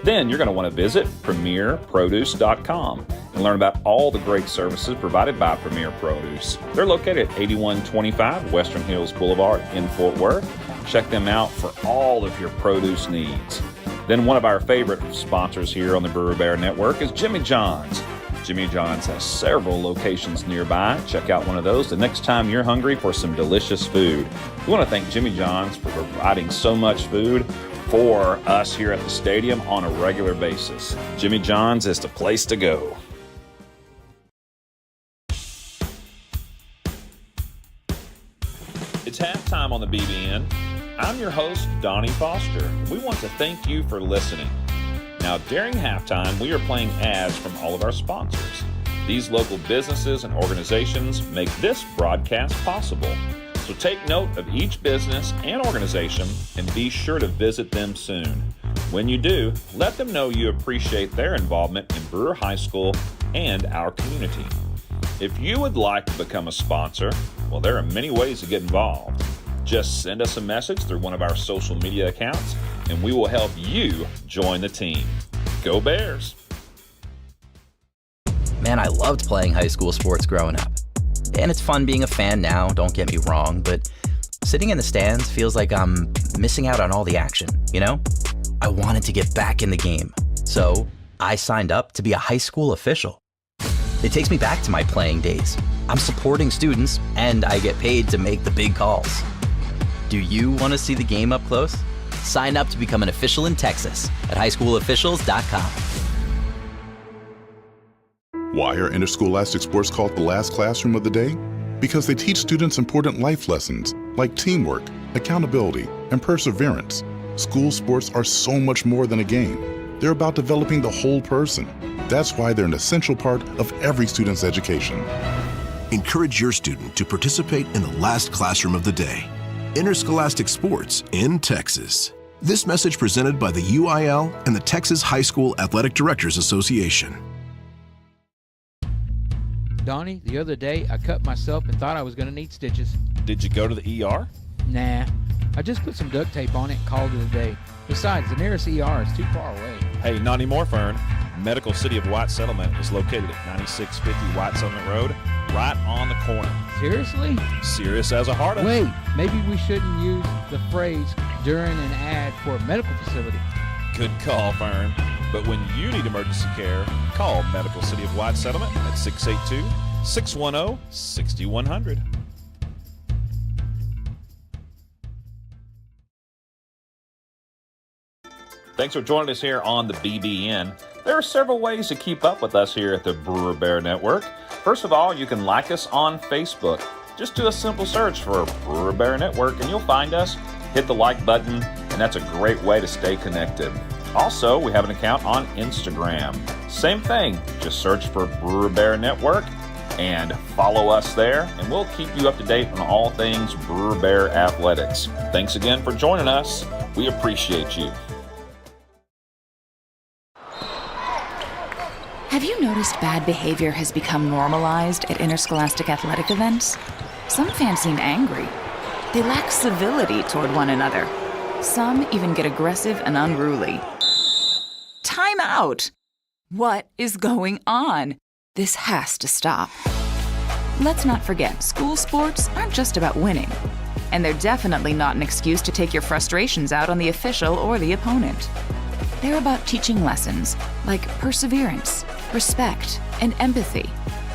then you're going to want to visit premierproduce.com and learn about all the great services provided by Premier Produce. They're located at 8125 Western Hills Boulevard in Fort Worth. Check them out for all of your produce needs. Then one of our favorite sponsors here on the Brewer Bear Network is Jimmy John's. Jimmy John's has several locations nearby. Check out one of those the next time you're hungry for some delicious food. We want to thank Jimmy John's for providing so much food for us here at the stadium on a regular basis. Jimmy John's is the place to go. It's halftime on the BBN. I'm your host, Donnie Foster. We want to thank you for listening. Now, during halftime, we are playing ads from all of our sponsors. These local businesses and organizations make this broadcast possible. So take note of each business and organization and be sure to visit them soon. When you do, let them know you appreciate their involvement in Brewer High School and our community. If you would like to become a sponsor, well, there are many ways to get involved. Just send us a message through one of our social media accounts, and we will help you join the team. Go Bears! Man, I loved playing high school sports growing up. And it's fun being a fan now, don't get me wrong, but sitting in the stands feels like I'm missing out on all the action, you know? I wanted to get back in the game, so I signed up to be a high school official. It takes me back to my playing days. I'm supporting students, and I get paid to make the big calls. Do you want to see the game up close? Sign up to become an official in Texas at highschoolofficials.com. Why are interscholastic sports called the last classroom of the day? Because they teach students important life lessons like teamwork, accountability, and perseverance. School sports are so much more than a game. They're about developing the whole person. That's why they're an essential part of every student's education. Encourage your student to participate in the last classroom of the day. Interscholastic sports in Texas. This message presented by the UIL and the Texas High School Athletic Directors Association. Donnie, the other day I cut myself and thought I was going to need stitches. Did you go to the ER? Nah, I just put some duct tape on it and called it a day. Besides, the nearest ER is too far away. Hey, not anymore, Fern. Medical City of White Settlement is located at 9650 White Settlement Road, right on the corner. Seriously? Serious as a heart. Wait, maybe we shouldn't use the phrase during an ad for a medical facility. Good call, Fern. But when you need emergency care, call Medical City of White Settlement at 682-610-6100. Thanks for joining us here on the BBN. There are several ways to keep up with us here at the Brewer Bear Network. First of all, you can like us on Facebook. Just do a simple search for Brewer Bear Network and you'll find us. Hit the like button, and that's a great way to stay connected. Also, we have an account on Instagram. Same thing, just search for Brewer Bear Network and follow us there, and we'll keep you up to date on all things Brewer Bear athletics. Thanks again for joining us. We appreciate you. Have you noticed bad behavior has become normalized at interscholastic athletic events? Some fans seem angry. They lack civility toward one another. Some even get aggressive and unruly. Time out! What is going on? This has to stop. Let's not forget, school sports aren't just about winning. And they're definitely not an excuse to take your frustrations out on the official or the opponent. They're about teaching lessons like perseverance, respect, and empathy,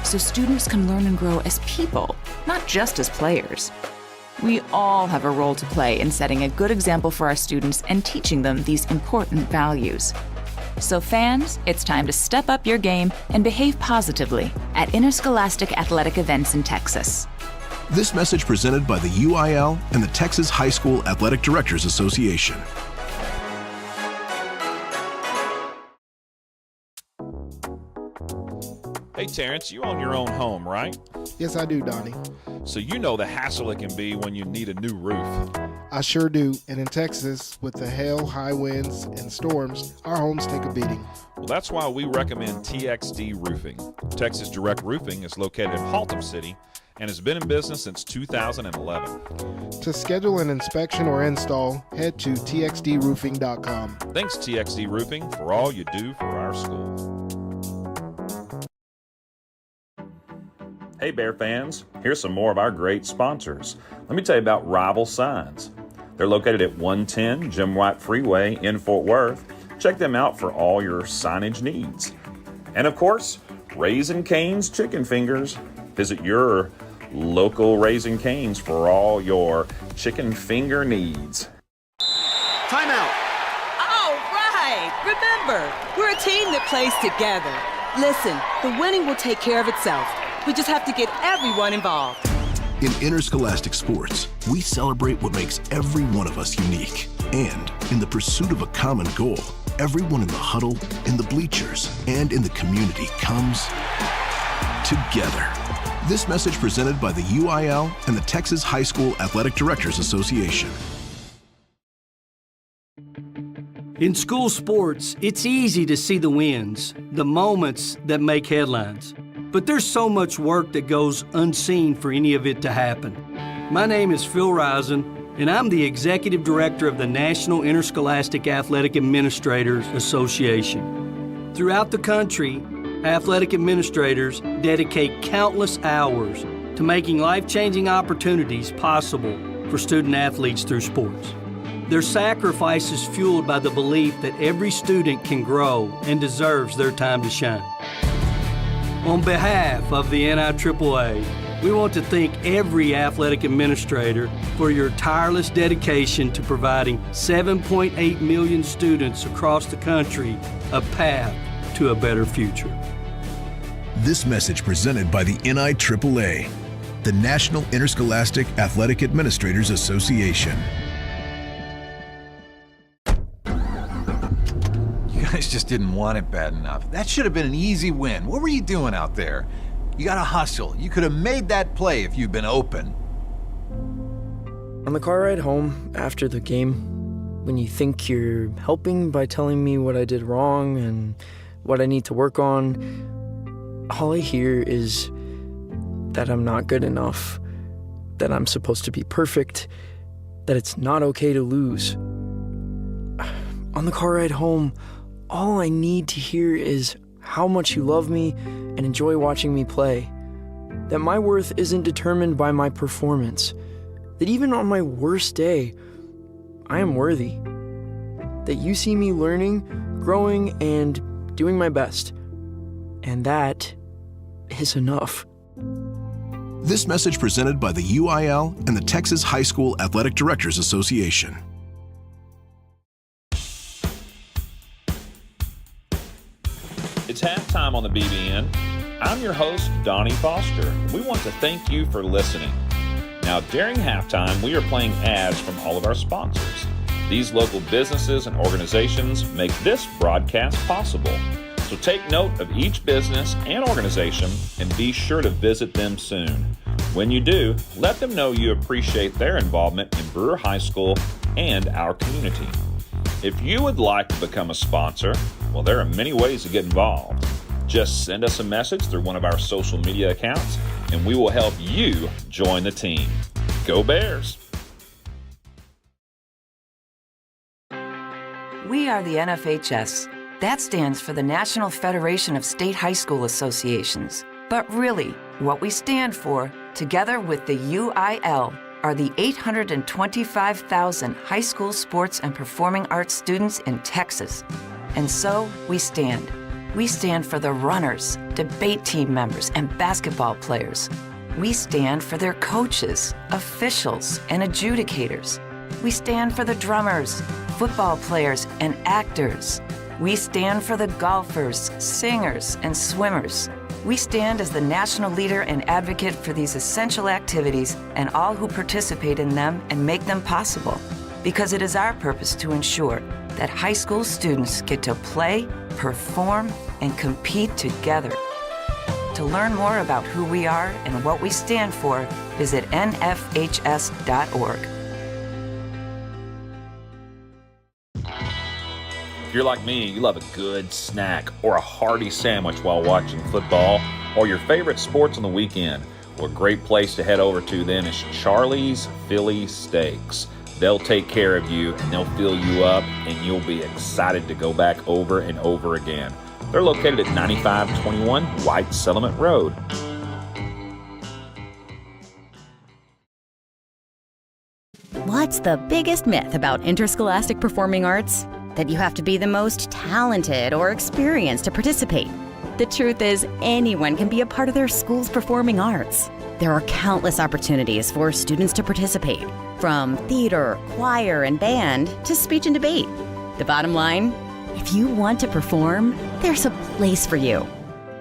so students can learn and grow as people, not just as players. We all have a role to play in setting a good example for our students and teaching them these important values. So fans, it's time to step up your game and behave positively at interscholastic athletic events in Texas. This message presented by the UIL and the Texas High School Athletic Directors Association. Hey, Terrence, you own your own home, right? Yes, I do, Donnie. So you know the hassle it can be when you need a new roof. I sure do. And in Texas, with the hail, high winds, and storms, our homes take a beating. Well, that's why we recommend TXD Roofing. Texas Direct Roofing is located in Haltom City and has been in business since 2011. To schedule an inspection or install, head to txdroofing.com. Thanks, TXD Roofing, for all you do for our school. Hey Bear fans, here's some more of our great sponsors. Let me tell you about Rival Signs. They're located at 110 Jim White Freeway in Fort Worth. Check them out for all your signage needs. And of course, Raising Cane's Chicken Fingers. Visit your local Raising Cane's for all your chicken finger needs. Time out. All right. Remember, we're a team that plays together. Listen, the winning will take care of itself. We just have to get everyone involved. In interscholastic sports, we celebrate what makes every one of us unique. And in the pursuit of a common goal, everyone in the huddle, in the bleachers, and in the community comes together. This message presented by the UIL and the Texas High School Athletic Directors Association. In school sports, it's easy to see the wins, the moments that make headlines. But there's so much work that goes unseen for any of it to happen. My name is Phil Risen, and I'm the Executive Director of the National Interscholastic Athletic Administrators Association. Throughout the country, athletic administrators dedicate countless hours to making life-changing opportunities possible for student athletes through sports. Their sacrifice is fueled by the belief that every student can grow and deserves their time to shine. On behalf of the NIAAA, we want to thank every athletic administrator for your tireless dedication to providing 7.8 million students across the country a path to a better future. This message presented by the NIAAA, the National Interscholastic Athletic Administrators Association. You guys just didn't want it bad enough. That should have been an easy win. What were you doing out there? You gotta hustle. You could have made that play if you'd been open. On the car ride home after the game, when you think you're helping by telling me what I did wrong and what I need to work on, all I hear is that I'm not good enough, that I'm supposed to be perfect, that it's not okay to lose. On the car ride home, all I need to hear is how much you love me and enjoy watching me play. That my worth isn't determined by my performance. That even on my worst day, I am worthy. That you see me learning, growing, and doing my best. And that is enough. This message presented by the UIL and the Texas High School Athletic Directors Association. It's halftime on the BBN. I'm your host, Donnie Foster. We want to thank you for listening. Now, during halftime, we are playing ads from all of our sponsors. These local businesses and organizations make this broadcast possible. So take note of each business and organization and be sure to visit them soon. When you do, let them know you appreciate their involvement in Brewer High School and our community. If you would like to become a sponsor, well, there are many ways to get involved. Just send us a message through one of our social media accounts, and we will help you join the team. Go Bears! We are the NFHS. That stands for the National Federation of State High School Associations. But really, what we stand for, together with the UIL, are the 825,000 high school sports and performing arts students in Texas. And so we stand. We stand for the runners, debate team members, and basketball players. We stand for their coaches, officials, and adjudicators. We stand for the drummers, football players, and actors. We stand for the golfers, singers, and swimmers. We stand as the national leader and advocate for these essential activities and all who participate in them and make them possible, because it is our purpose to ensure that high school students get to play, perform, and compete together. To learn more about who we are and what we stand for, visit nfhs.org. If you're like me, you love a good snack or a hearty sandwich while watching football or your favorite sports on the weekend. Well, a great place to head over to then is Charlie's Philly Steaks. They'll take care of you and they'll fill you up and you'll be excited to go back over and over again. They're located at 9521 White Settlement Road. What's the biggest myth about interscholastic performing arts? That you have to be the most talented or experienced to participate. The truth is, anyone can be a part of their school's performing arts. There are countless opportunities for students to participate, from theater, choir, and band to speech and debate. The bottom line, if you want to perform, there's a place for you.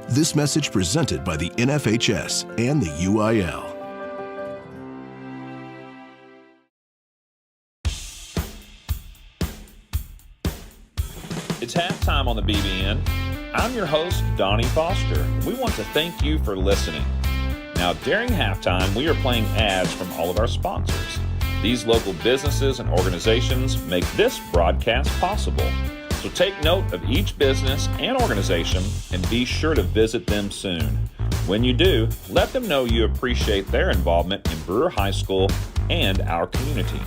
This message presented by the NFHS and the UIL. It's halftime on the BBN. I'm your host, Donnie Foster. We want to thank you for listening. Now, during halftime, we are playing ads from all of our sponsors. These local businesses and organizations make this broadcast possible. So take note of each business and organization and be sure to visit them soon. When you do, let them know you appreciate their involvement in Brewer High School and our community.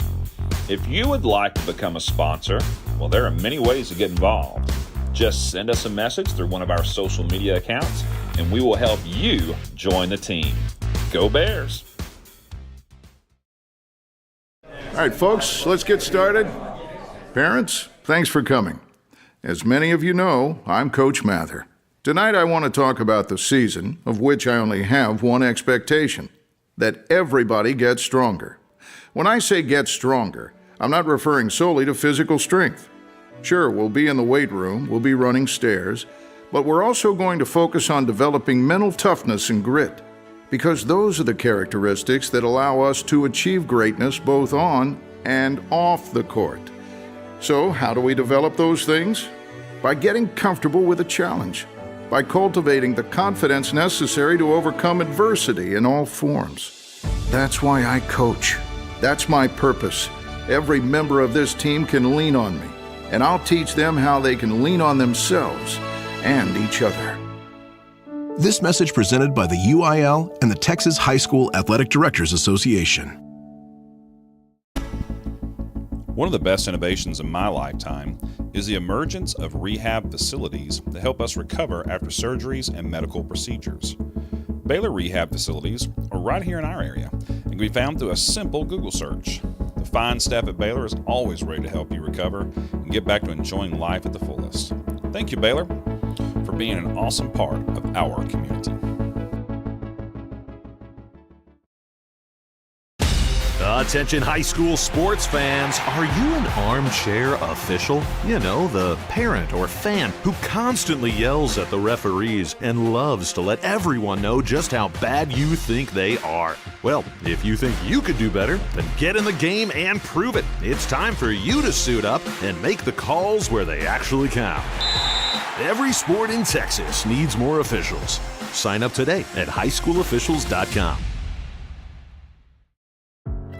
If you would like to become a sponsor, well, there are many ways to get involved. Just send us a message through one of our social media accounts, and we will help you join the team. Go Bears! All right, folks, let's get started. Parents, thanks for coming. As many of you know, I'm Coach Mather. Tonight I want to talk about the season, of which I only have one expectation: that everybody gets stronger. When I say get stronger, I'm not referring solely to physical strength. Sure, we'll be in the weight room, we'll be running stairs, but we're also going to focus on developing mental toughness and grit, because those are the characteristics that allow us to achieve greatness both on and off the court. So, how do we develop those things? By getting comfortable with a challenge, by cultivating the confidence necessary to overcome adversity in all forms. That's why I coach. That's my purpose. Every member of this team can lean on me, and I'll teach them how they can lean on themselves and each other. This message presented by the UIL and the Texas High School Athletic Directors Association. One of the best innovations in my lifetime is the emergence of rehab facilities that help us recover after surgeries and medical procedures. Baylor Rehab Facilities are right here in our area and can be found through a simple Google search. The fine staff at Baylor is always ready to help you recover and get back to enjoying life at the fullest. Thank you, Baylor, for being an awesome part of our community. Attention high school sports fans, are you an armchair official? You know, the parent or fan who constantly yells at the referees and loves to let everyone know just how bad you think they are. Well, if you think you could do better, then get in the game and prove it. It's time for you to suit up and make the calls where they actually count. Every sport in Texas needs more officials. Sign up today at highschoolofficials.com.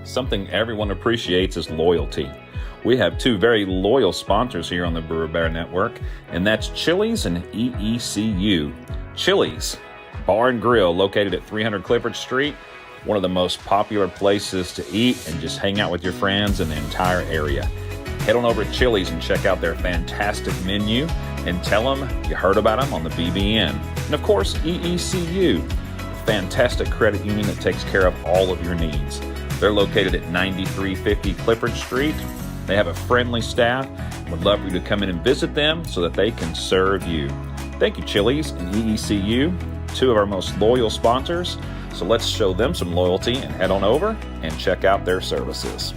Something everyone appreciates is loyalty. We have two very loyal sponsors here on the Brewer Bear Network, and that's Chili's and EECU. Chili's Bar and Grill, located at 300 Clifford Street, one of the most popular places to eat and just hang out with your friends in the entire area. Head on over to Chili's and check out their fantastic menu and tell them you heard about them on the BBN. And of course, EECU, a fantastic credit union that takes care of all of your needs. They're located at 9350 Clifford Street. They have a friendly staff. Would love for you to come in and visit them so that they can serve you. Thank you, Chili's and EECU, two of our most loyal sponsors. So let's show them some loyalty and head on over and check out their services.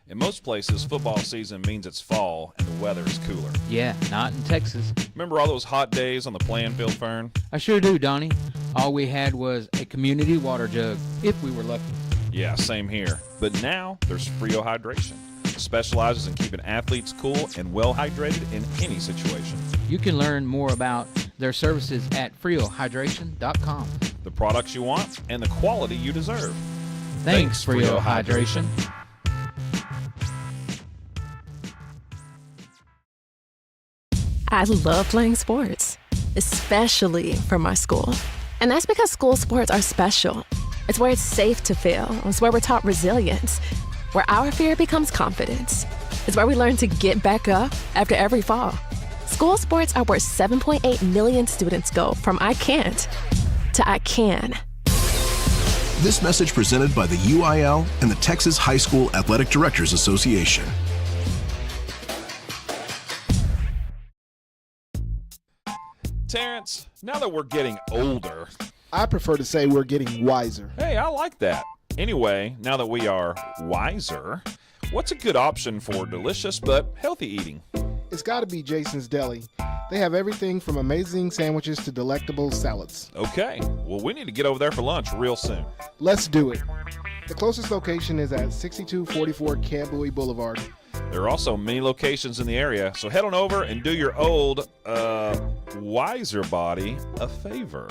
In most places, football season means it's fall and the weather is cooler. Yeah, not in Texas. Remember all those hot days on the playing field, Fern? I sure do, Donnie. All we had was a community water jug, if we were lucky. Yeah, same here. But now there's Frio Hydration. It specializes in keeping athletes cool and well hydrated in any situation. You can learn more about their services at friohydration.com. The products you want and the quality you deserve. Thanks Frio Hydration. I love playing sports, especially for my school. And that's because school sports are special. It's where it's safe to fail. It's where we're taught resilience, where our fear becomes confidence. It's where we learn to get back up after every fall. School sports are where 7.8 million students go from I can't to I can. This message presented by the UIL and the Texas High School Athletic Directors Association. Terrence, now that we're getting older... I prefer to say we're getting wiser. Hey, I like that. Anyway, now that we are wiser, what's a good option for delicious but healthy eating? It's got to be Jason's Deli. They have everything from amazing sandwiches to delectable salads. Okay, well, we need to get over there for lunch real soon. Let's do it. The closest location is at 6244 Camp Louis Boulevard. There are also many locations in the area, so head on over and do your old, wiser body a favor.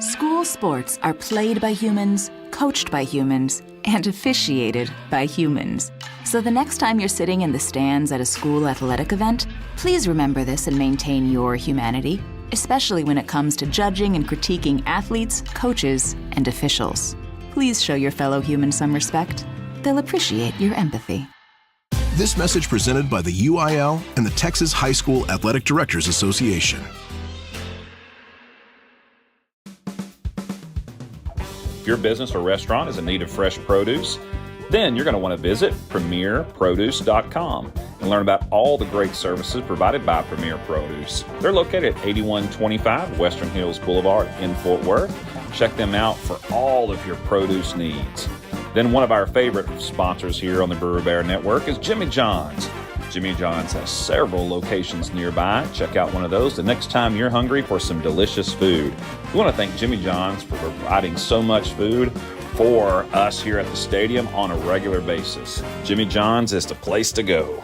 School sports are played by humans, coached by humans, and officiated by humans. So the next time you're sitting in the stands at a school athletic event, please remember this and maintain your humanity, especially when it comes to judging and critiquing athletes, coaches, and officials. Please show your fellow humans some respect. They'll appreciate your empathy. This message presented by the UIL and the Texas High School Athletic Directors Association. If your business or restaurant is in need of fresh produce, then you're going to want to visit premierproduce.com and learn about all the great services provided by Premier Produce. They're located at 8125 Western Hills Boulevard in Fort Worth. Check them out for all of your produce needs. Then one of our favorite sponsors here on the Brewer Bear Network is Jimmy John's. Jimmy John's has several locations nearby. Check out one of those the next time you're hungry for some delicious food. We want to thank Jimmy John's for providing so much food for us here at the stadium on a regular basis. Jimmy John's is the place to go.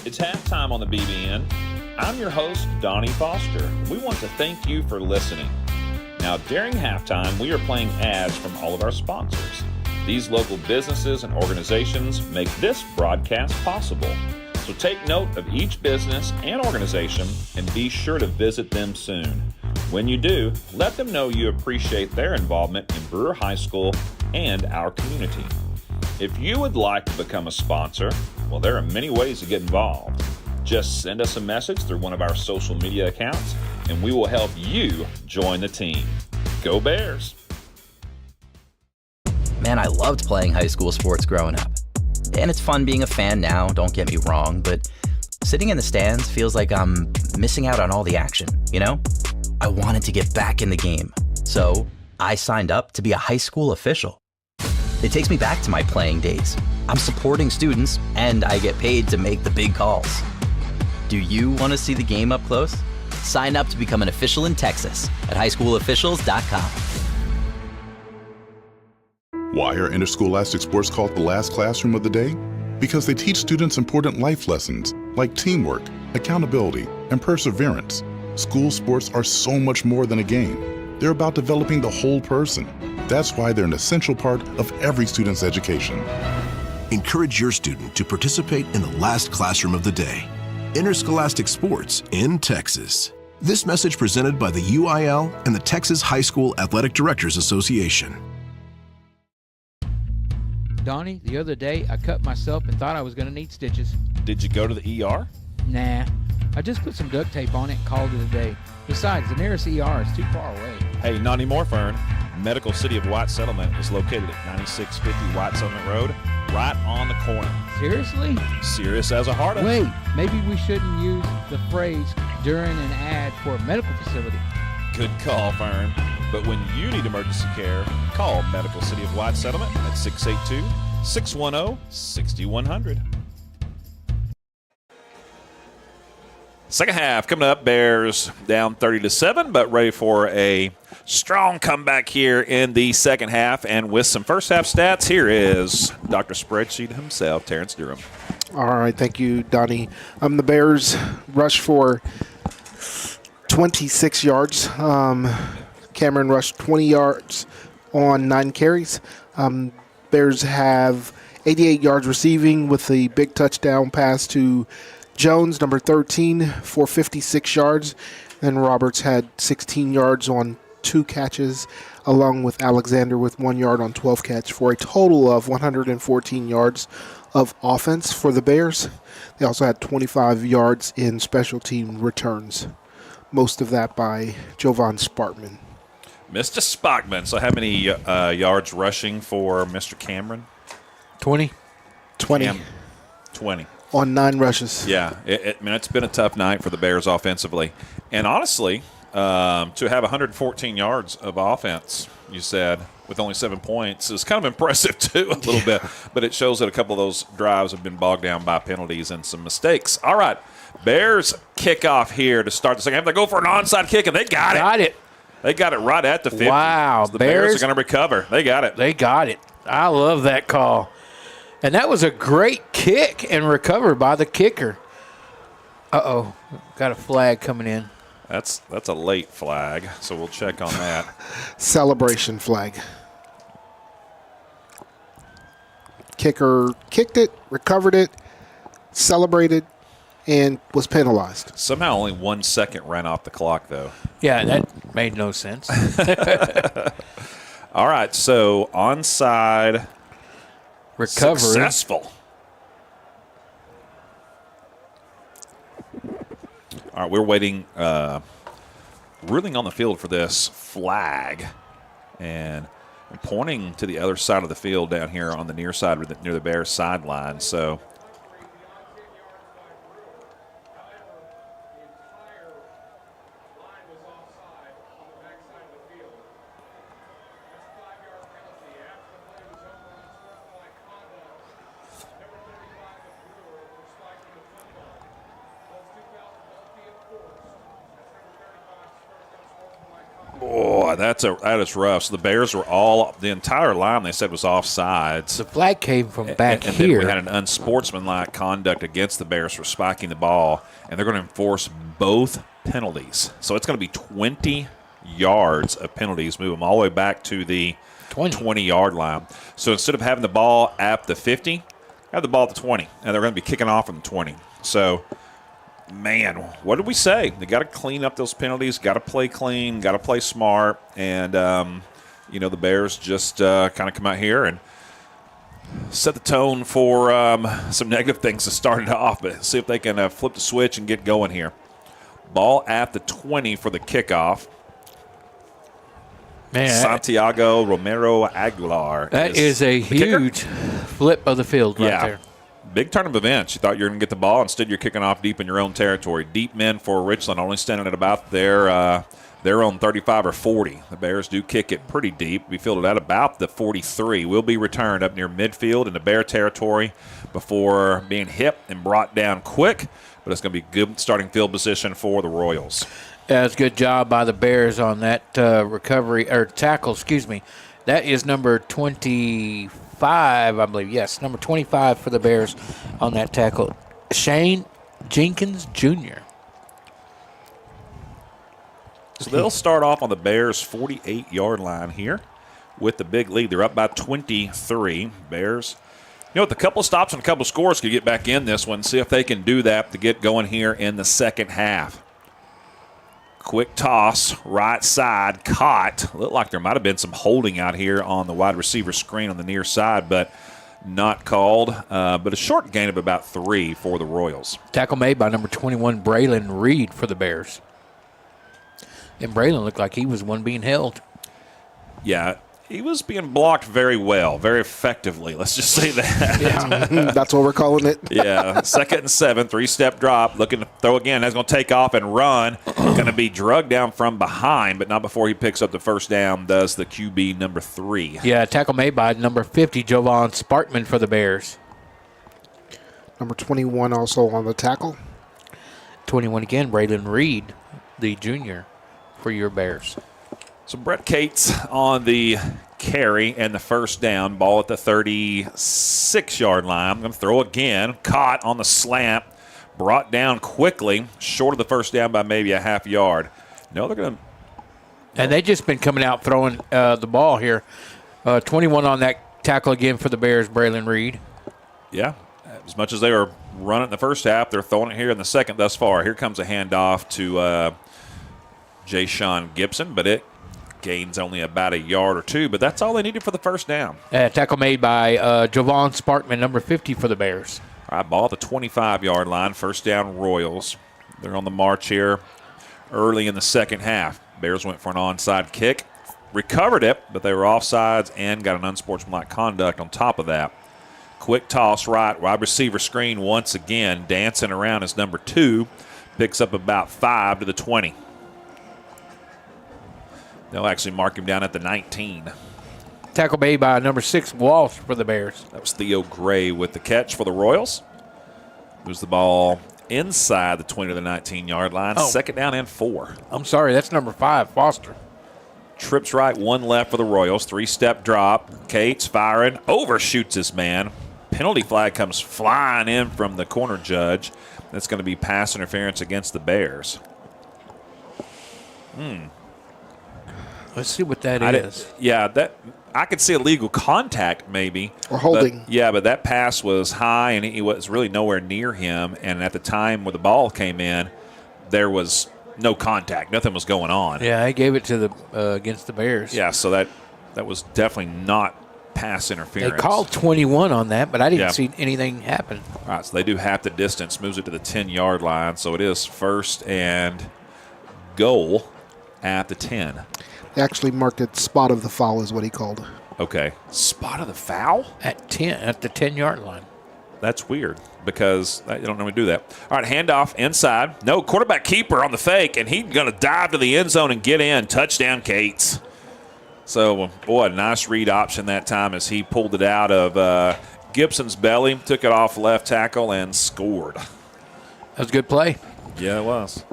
It's halftime on the BBN. I'm your host, Donnie Foster. We want to thank you for listening. Now, during halftime, we are playing ads from all of our sponsors. These local businesses and organizations make this broadcast possible. So take note of each business and organization and be sure to visit them soon. When you do, let them know you appreciate their involvement in Brewer High School and our community. If you would like to become a sponsor, well, there are many ways to get involved. Just send us a message through one of our social media accounts, and we will help you join the team. Go Bears! Man, I loved playing high school sports growing up. And it's fun being a fan now, don't get me wrong, but sitting in the stands feels like I'm missing out on all the action, you know? I wanted to get back in the game, so I signed up to be a high school official. It takes me back to my playing days. I'm supporting students, and I get paid to make the big calls. Do you want to see the game up close? Sign up to become an official in Texas at highschoolofficials.com. Why are interscholastic sports called the last classroom of the day? Because they teach students important life lessons like teamwork, accountability, and perseverance. School sports are so much more than a game. They're about developing the whole person. That's why they're an essential part of every student's education. Encourage your student to participate in the last classroom of the day. Interscholastic sports in Texas. This message presented by the UIL and the Texas High School Athletic Directors Association. Donnie, the other day I cut myself and thought I was going to need stitches. Did you go to the ER? Nah, I just put some duct tape on it and called it a day. Besides, the nearest ER is too far away. Hey, not anymore, Fern. Medical City of White Settlement is located at 9650 White Settlement Road, right on the corner. Seriously? Serious as a heart. Wait, maybe we shouldn't use the phrase during an ad for a medical facility. Good call, Fern. But when you need emergency care, call Medical City of White Settlement at 682-610-6100. Second half coming up. Bears down 30-7, but ready for a strong comeback here in the second half. And with some first half stats, here is Dr. Spreadsheet himself, Terrence Durham. All right, thank you, Donnie. The Bears rushed for 26 yards. Cameron rushed 20 yards on 9 carries. Bears have 88 yards receiving with the big touchdown pass to Jones, number 13, for 56 yards. And Roberts had 16 yards on 2 catches, along with Alexander with 1 yard on 12 catch, for a total of 114 yards of offense for the Bears. They also had 25 yards in special team returns, most of that by Jovan Spartman. Mr. Spockman. So how many yards rushing for Mr. Cameron? 20. 20. 20. On 9 rushes. Yeah. It's been a tough night for the Bears offensively. And honestly, to have 114 yards of offense, you said, with only 7 points is kind of impressive, too, a little bit. But it shows that a couple of those drives have been bogged down by penalties and some mistakes. All right. Bears kickoff here to start the second half. They go for an onside kick, and they got it. Got it. They got it right at the 50. Wow. So the Bears are going to recover. They got it. They got it. I love that call. And that was a great kick and recovered by the kicker. Uh-oh. Got a flag coming in. That's a late flag, so we'll check on that. Celebration flag. Kicker kicked it, recovered it, celebrated, and was penalized. Somehow only 1 second ran off the clock, though. Yeah, that made no sense. All All right, so onside recovery. Successful. All right, we're waiting, ruling on the field for this flag. And I'm pointing to the other side of the field down here on the near side near the Bears sideline. So boy, that is rough. So the Bears were the entire line they said was offsides. The flag came from back and here. Then we had an unsportsmanlike conduct against the Bears for spiking the ball, and they're going to enforce both penalties. So it's going to be 20 yards of penalties, move them all the way back to the 20-yard line. So instead of having the ball at the 50, have the ball at the 20, and they're going to be kicking off from the 20. So, man, what did we say? They got to clean up those penalties, got to play clean, got to play smart, and the Bears just kind of come out here and set the tone for some negative things to start it off, but see if they can flip the switch and get going here. Ball at the 20 for the kickoff. Man, Santiago Romero Aguilar. That is a huge flip of the field right there. Big turn of events. You thought you were going to get the ball. Instead, you're kicking off deep in your own territory. Deep men for Richland, only standing at about their own 35 or 40. The Bears do kick it pretty deep. We fielded at about the 43. Will be returned up near midfield into Bear territory before being hit and brought down quick. But it's going to be good starting field position for the Royals. That's a good job by the Bears on that recovery or tackle. Excuse me. That is number 25, I believe. Yes, number 25 for the Bears on that tackle. Shane Jenkins Jr. So they'll start off on the Bears' 48-yard line here with the big lead. They're up by 23. Bears, with a couple of stops and a couple of scores could get back in this one. See if they can do that to get going here in the second half. Quick toss, right side, caught. Looked like there might have been some holding out here on the wide receiver screen on the near side, but not called. But a short gain of about 3 for the Royals. Tackle made by number 21, Braylon Reed for the Bears. And Braylon looked like he was one being held. Yeah, he was being blocked very well, very effectively. Let's just say that. Yeah, that's what we're calling it. Yeah, 2nd and 7, 3-step drop, looking to throw again. That's going to take off and run. Going to be drugged down from behind, but not before he picks up the first down, does the QB number 3. Yeah, tackle made by number 50, Jovan Sparkman for the Bears. Number 21 also on the tackle. 21 again, Braylon Reed, the junior for your Bears. So Brett Cates on the carry and the first down. Ball at the 36-yard line. I'm going to throw again. Caught on the slant. Brought down quickly. Short of the first down by maybe a half yard. No, they're going to. And they just been coming out throwing the ball here. 21 on that tackle again for the Bears, Braylon Reed. Yeah. As much as they were running in the first half, they're throwing it here in the second thus far. Here comes a handoff to Jay Sean Gibson, but it gains only about a yard or 2, but that's all they needed for the first down. Tackle made by Jovan Sparkman, number 50 for the Bears. All right, ball at the 25-yard line. First down, Royals. They're on the march here early in the second half. Bears went for an onside kick. Recovered it, but they were offsides and got an unsportsmanlike conduct on top of that. Quick toss right, wide receiver screen once again. Dancing around is number 2. Picks up about 5 to the 20. They'll actually mark him down at the 19. Tackle made by number 6, Walsh for the Bears. That was Theo Gray with the catch for the Royals. Moves the ball inside the 20 to the 19-yard line. Oh. Second down and 4. I'm sorry, that's number 5, Foster. Trips right, 1 left for the Royals. 3-step drop. Cates firing. Overshoots this man. Penalty flag comes flying in from the corner judge. That's going to be pass interference against the Bears. Let's see what that is. That I could see illegal contact maybe. Or holding. But that pass was high, and he was really nowhere near him. And at the time where the ball came in, there was no contact. Nothing was going on. Yeah, I gave it to the against the Bears. Yeah, so that That was definitely not pass interference. They called 21 on that, but I didn't Yeah. see anything happen. All right, so they do half the distance, moves it to the 10-yard line. So it is 1st and goal at the 10. They actually marked it spot of the foul is what he called. Okay. Spot of the foul? At the 10-yard line. That's weird because you don't normally do that. All right, handoff inside. No, quarterback keeper on the fake, and he's going to dive to the end zone and get in. Touchdown, Cates. So, boy, a nice read option that time as he pulled it out of Gibson's belly, took it off left tackle, and scored. That was a good play. Yeah, it was.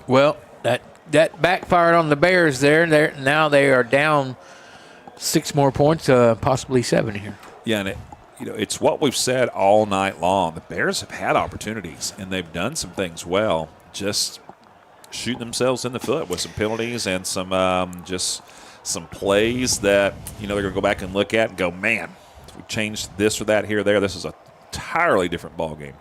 Well, that backfired on the Bears there. Now they are down 6 more points, possibly 7 here. Yeah, and it's what we've said all night long. The Bears have had opportunities, and they've done some things well, just shooting themselves in the foot with some penalties and some just some plays that, they're going to go back and look at and go, man, if we changed this or that here or there, this is a entirely different ball game.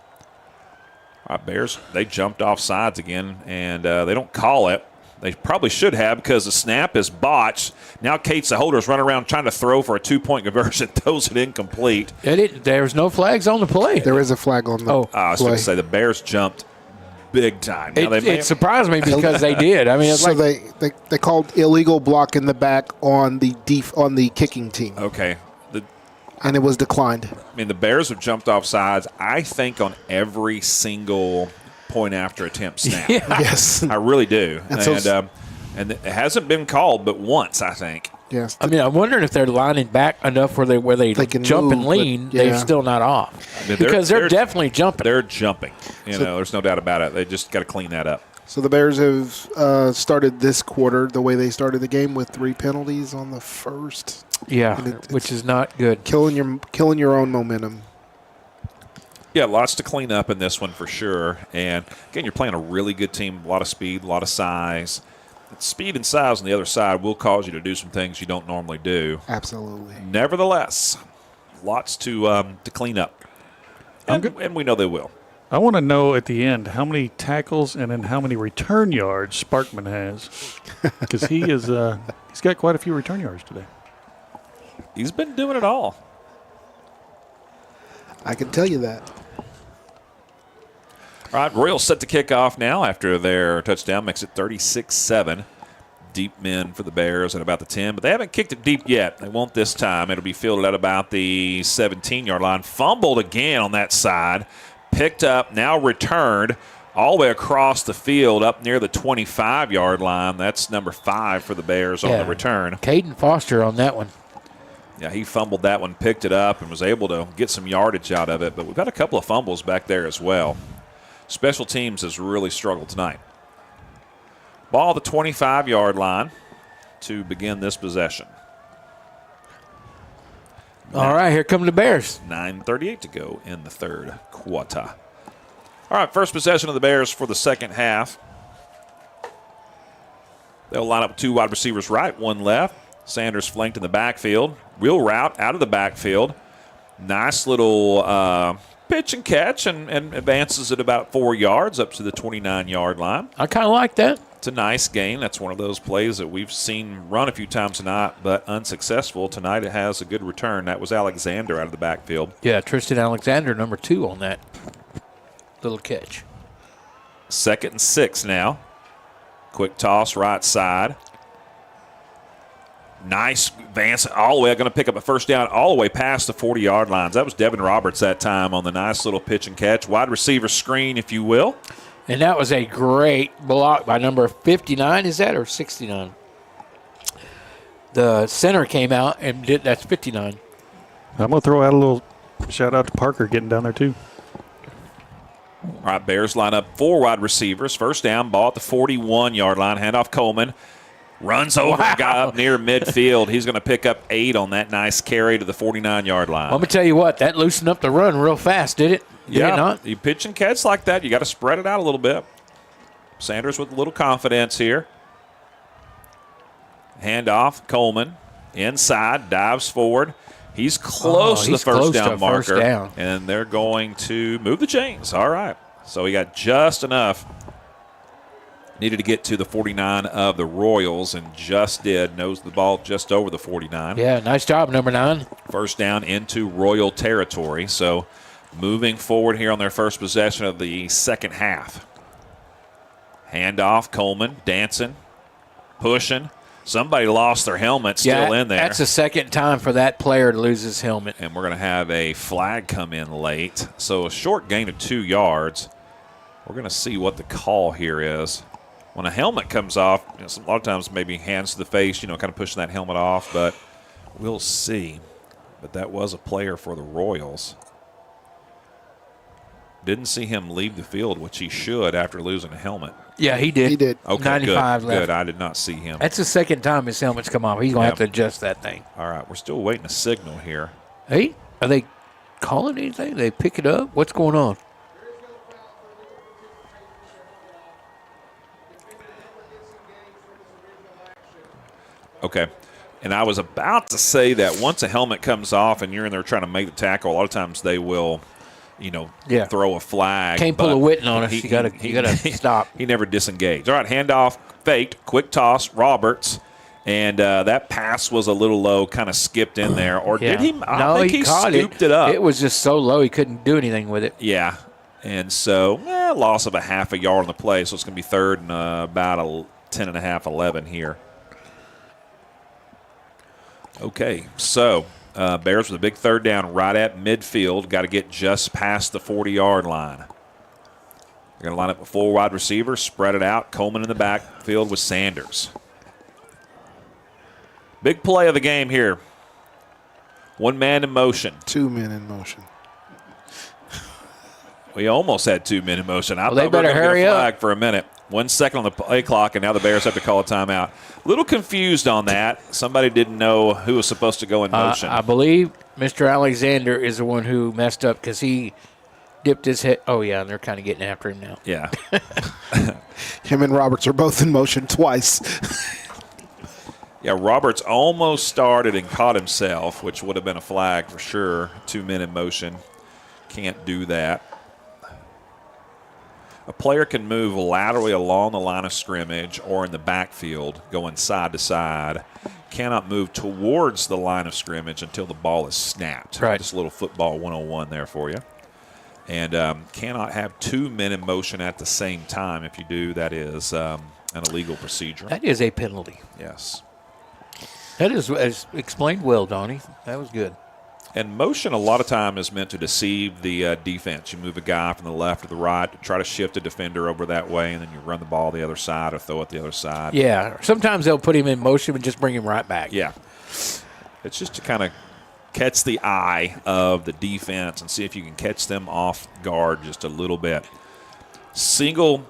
All right, Bears, they jumped off sides again, and they don't call it. They probably should have because the snap is botched. Now Cates, the holder, is running around trying to throw for a 2-point conversion, throws it incomplete. There was no flags on the play. There is a flag on the play. I was going to say the Bears jumped big time. Now, it surprised me because they did. I mean, it's so like they called illegal block in the back on the kicking team. Okay. And it was declined. I mean, the Bears have jumped off sides, I think, on every single point after attempt snap. Yeah. Yes. I really do. And it hasn't been called but once, I think. Yes. I mean, I'm wondering if they're lining back enough where they can jump move, and lean. but, yeah. They're still not off. I mean, because they're definitely jumping. They're jumping. There's no doubt about it. They just got to clean that up. So the Bears have started this quarter the way they started the game with 3 penalties on the first. Yeah, which is not good. Killing your own momentum. Yeah, lots to clean up in this one for sure. And, again, you're playing a really good team, a lot of speed, a lot of size. Speed and size on the other side will cause you to do some things you don't normally do. Absolutely. Nevertheless, lots to clean up. And we know they will. I want to know at the end how many tackles and then how many return yards Sparkman has, because he's got quite a few return yards today. He's been doing it all. I can tell you that. All right, Royals set to kick off now after their touchdown. Makes it 36-7. Deep men for the Bears at about the 10, but they haven't kicked it deep yet. They won't this time. It'll be fielded at about the 17-yard line. Fumbled again on that side. Picked up, now returned all the way across the field up near the 25-yard line. That's number 5 for the Bears on the return. Caden Foster on that one. Yeah, he fumbled that one, picked it up, and was able to get some yardage out of it. But we've got a couple of fumbles back there as well. Special teams has really struggled tonight. Ball at the 25-yard line to begin this possession. All right, here come the Bears. 9:38 to go in the third quarter. All right, first possession of the Bears for the second half. They'll line up 2 wide receivers right, 1 left. Sanders flanked in the backfield. Wheel route out of the backfield. Nice little pitch and catch and advances it about 4 yards up to the 29-yard line. I kind of like that. It's a nice gain. That's one of those plays that we've seen run a few times tonight, but unsuccessful. Tonight it has a good return. That was Alexander out of the backfield. Yeah, Tristan Alexander, number 2 on that little catch. 2nd and 6 now. Quick toss right side. Nice advance all the way. Going to pick up a first down all the way past the 40-yard lines. That was Devin Roberts that time on the nice little pitch and catch. Wide receiver screen, if you will. And that was a great block by number 59, is that, or 69? The center came out and that's 59. I'm going to throw out a little shout-out to Parker getting down there, too. All right, Bears line up 4 wide receivers. First down, ball at the 41-yard line. Handoff Coleman. Runs over a guy up near midfield. He's going to pick up 8 on that nice carry to the 49-yard line. Let me tell you what, that loosened up the run real fast, did it? Did it not? You pitch and catch like that, you got to spread it out a little bit. Sanders with a little confidence here. Handoff, Coleman. Inside, dives forward. He's close to the first down marker. And they're going to move the chains. All right. So he got just enough Needed to get to the 49 of the Royals and just did. Nosed the ball just over the 49. Yeah, nice job, number 9. First down into Royal territory. So moving forward here on their first possession of the second half. Handoff, Coleman dancing, pushing. Somebody lost their helmet still in there. That's the second time for that player to lose his helmet. And we're going to have a flag come in late. So a short gain of 2 yards. We're going to see what the call here is. When a helmet comes off, a lot of times maybe hands to the face, kind of pushing that helmet off, but we'll see. But that was a player for the Royals. Didn't see him leave the field, which he should after losing a helmet. Yeah, he did. He did. Okay, 95 good. left. Good. I did not see him. That's the second time his helmet's come off. He's going to have to adjust that thing. All right, we're still waiting a signal here. Hey, are they calling anything? They pick it up? What's going on? Okay. And I was about to say that once a helmet comes off and you're in there trying to make the tackle, a lot of times they will, throw a flag. Can't pull a Witten on us. You gotta stop. He never disengaged. All right, handoff, faked, quick toss, Roberts. And that pass was a little low, kind of skipped in there. Or did he? I think he caught scooped it up. It was just so low he couldn't do anything with it. Yeah. And so, loss of a half a yard on the play. So it's going to be third and about 10.5, 11 here. Okay, so Bears with a big third down right at midfield. Got to get just past the 40-yard line. They're going to line up a full wide receiver, spread it out. Coleman in the backfield with Sanders. Big play of the game here. 1 man in motion. 2 men in motion. We almost had 2 men in motion. I thought they we were better going to hurry get a up. flag for a minute. 1 second on the play clock, and now the Bears have to call a timeout. A little confused on that. Somebody didn't know who was supposed to go in motion. I believe Mr. Alexander is the one who messed up because he dipped his head. Oh, yeah, and they're kind of getting after him now. Yeah. Him and Roberts are both in motion twice. Yeah, Roberts almost started and caught himself, which would have been a flag for sure. 2 men in motion. Can't do that. A player can move laterally along the line of scrimmage or in the backfield, going side to side. Cannot move towards the line of scrimmage until the ball is snapped. Right. Just a little football 101 there for you. And cannot have 2 men in motion at the same time. If you do, that is an illegal procedure. That is a penalty. Yes. That is explained well, Donnie. That was good. And motion a lot of time is meant to deceive the defense. You move a guy from the left to the right to try to shift a defender over that way, and then you run the ball the other side or throw it the other side. Yeah. Sometimes they'll put him in motion and just bring him right back. Yeah. It's just to kind of catch the eye of the defense and see if you can catch them off guard just a little bit. Single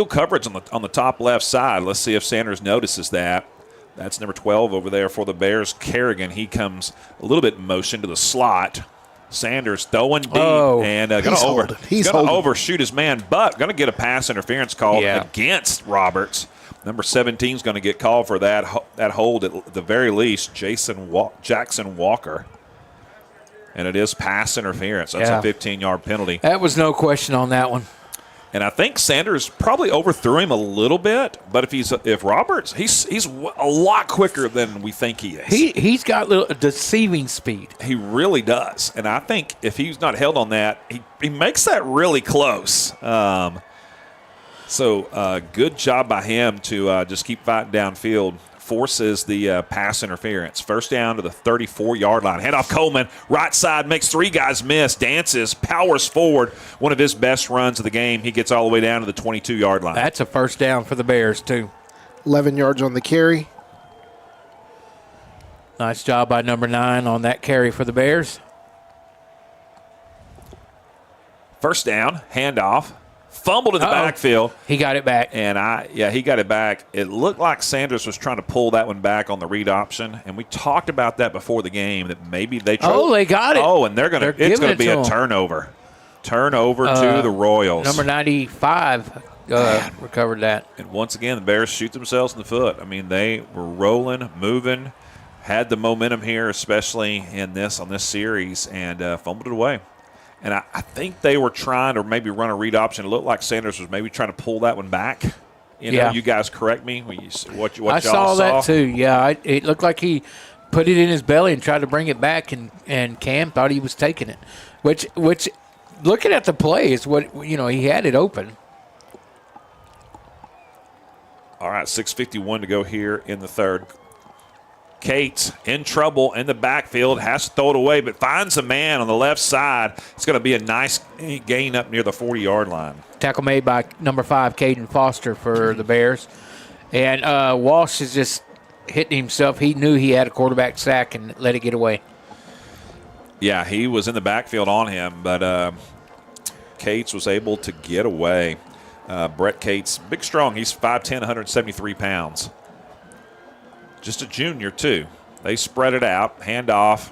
coverage on the top left side. Let's see if Sanders notices that. That's number 12 over there for the Bears. Kerrigan, he comes a little bit in motion to the slot. Sanders throwing deep and going to overshoot his man, but going to get a pass interference call against Roberts. Number 17 is going to get called for that hold at the very least, Jackson Walker. And it is pass interference. That's a 15-yard penalty. That was no question on that one. And I think Sanders probably overthrew him a little bit, but if Roberts, he's a lot quicker than we think he is. He's got little deceiving speed. He really does, and I think if he's not held on that, he makes that really close. So good job by him to just keep fighting downfield. Forces the pass interference. First down to the 34-yard line. Head off Coleman. Right side makes 3 guys miss. Dances, powers forward. One of his best runs of the game. He gets all the way down to the 22-yard line. That's a first down for the Bears, too. 11 yards on the carry. Nice job by number 9 on that carry for the Bears. First down, handoff. Fumbled in the backfield. He got it back. And he got it back. It looked like Sanders was trying to pull that one back on the read option. And we talked about that before the game, that maybe they tried. Oh, they got it. Oh, and it's going to be a turnover. Turnover to the Royals. Number 95 recovered that. And once again, the Bears shoot themselves in the foot. I mean, they were rolling, moving, had the momentum here, especially on this series, and fumbled it away. And I think they were trying to maybe run a read option. It looked like Sanders was maybe trying to pull that one back. You guys correct me. What y'all I saw that too. Yeah, it looked like he put it in his belly and tried to bring it back, and Cam thought he was taking it. Which looking at the play is what he had it open. All right, 6:51 to go here in the third. Cates in trouble in the backfield, has to throw it away, but finds a man on the left side. It's going to be a nice gain up near the 40-yard line. Tackle made by number 5, Caden Foster for the Bears. And Walsh is just hitting himself. He knew he had a quarterback sack and let it get away. Yeah, he was in the backfield on him, but Cates was able to get away. Brett Cates, big strong. He's 5'10", 173 pounds. Just a junior, too. They spread it out, handoff.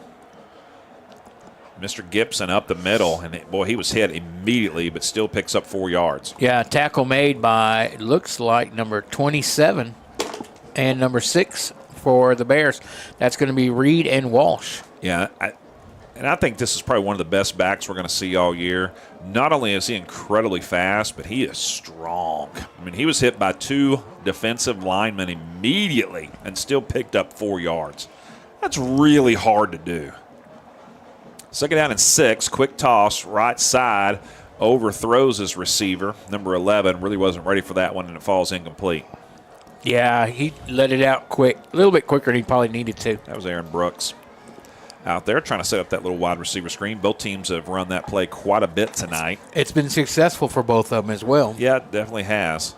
Mr. Gibson up the middle, and he was hit immediately, but still picks up 4 yards. Yeah, tackle made by, looks like, number 27 and number 6 for the Bears. That's going to be Reed and Walsh. Yeah, I think this is probably one of the best backs we're going to see all year. Not only is he incredibly fast, but he is strong. I mean, he was hit by 2 defensive linemen immediately and still picked up 4 yards. That's really hard to do. 2nd down and 6, quick toss, right side, overthrows his receiver. Number 11 really wasn't ready for that one, and it falls incomplete. Yeah, he let it out quick, a little bit quicker than he probably needed to. That was Aaron Brooks out there trying to set up that little wide receiver screen. Both teams have run that play quite a bit tonight. It's been successful for both of them as well. Yeah, it definitely has.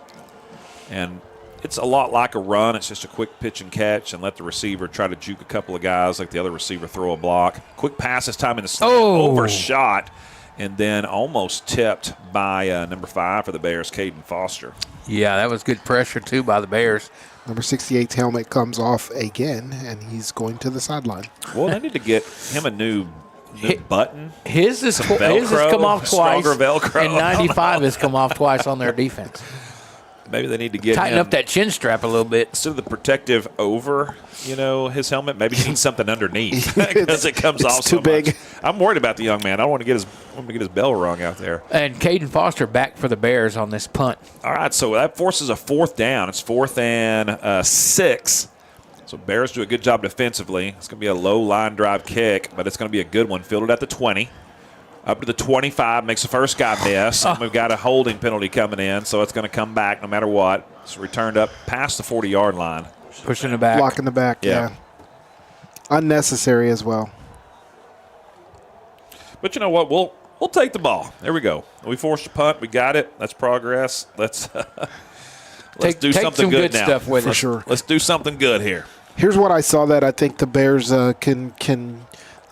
And it's a lot like a run. It's just a quick pitch and catch and let the receiver try to juke a couple of guys, like the other receiver throw a block. Quick pass this time in the slant, overshot, and then almost tipped by number 5 for the Bears, Caden Foster. Yeah, that was good pressure, too, by the Bears. Number 68's helmet comes off again, and he's going to the sideline. Well, they need to get him a new button. His has come off twice, Velcro. and 95 has come off twice on their defense. Maybe they need to get tighten him, up that chin strap a little bit. Instead of the protective over, his helmet, maybe he needs something underneath because it comes off too so big. much. I'm worried about the young man. I don't want to get his bell rung out there. And Caden Foster back for the Bears on this punt. All right, so that forces a 4th down. It's 4th and 6. So Bears do a good job defensively. It's going to be a low line drive kick, but it's going to be a good one. Fielded at the 20. Up to the 25, makes the first guy miss. And we've got a holding penalty coming in, so it's going to come back no matter what. It's returned up past the 40-yard line. Pushing the back. Blocking the back, yeah. Unnecessary as well. But you know what? We'll take the ball. There we go. We forced a punt. We got it. That's progress. Let's do something good now. Stuff with For sure. Let's do something good here. Here's what I saw that I think the Bears can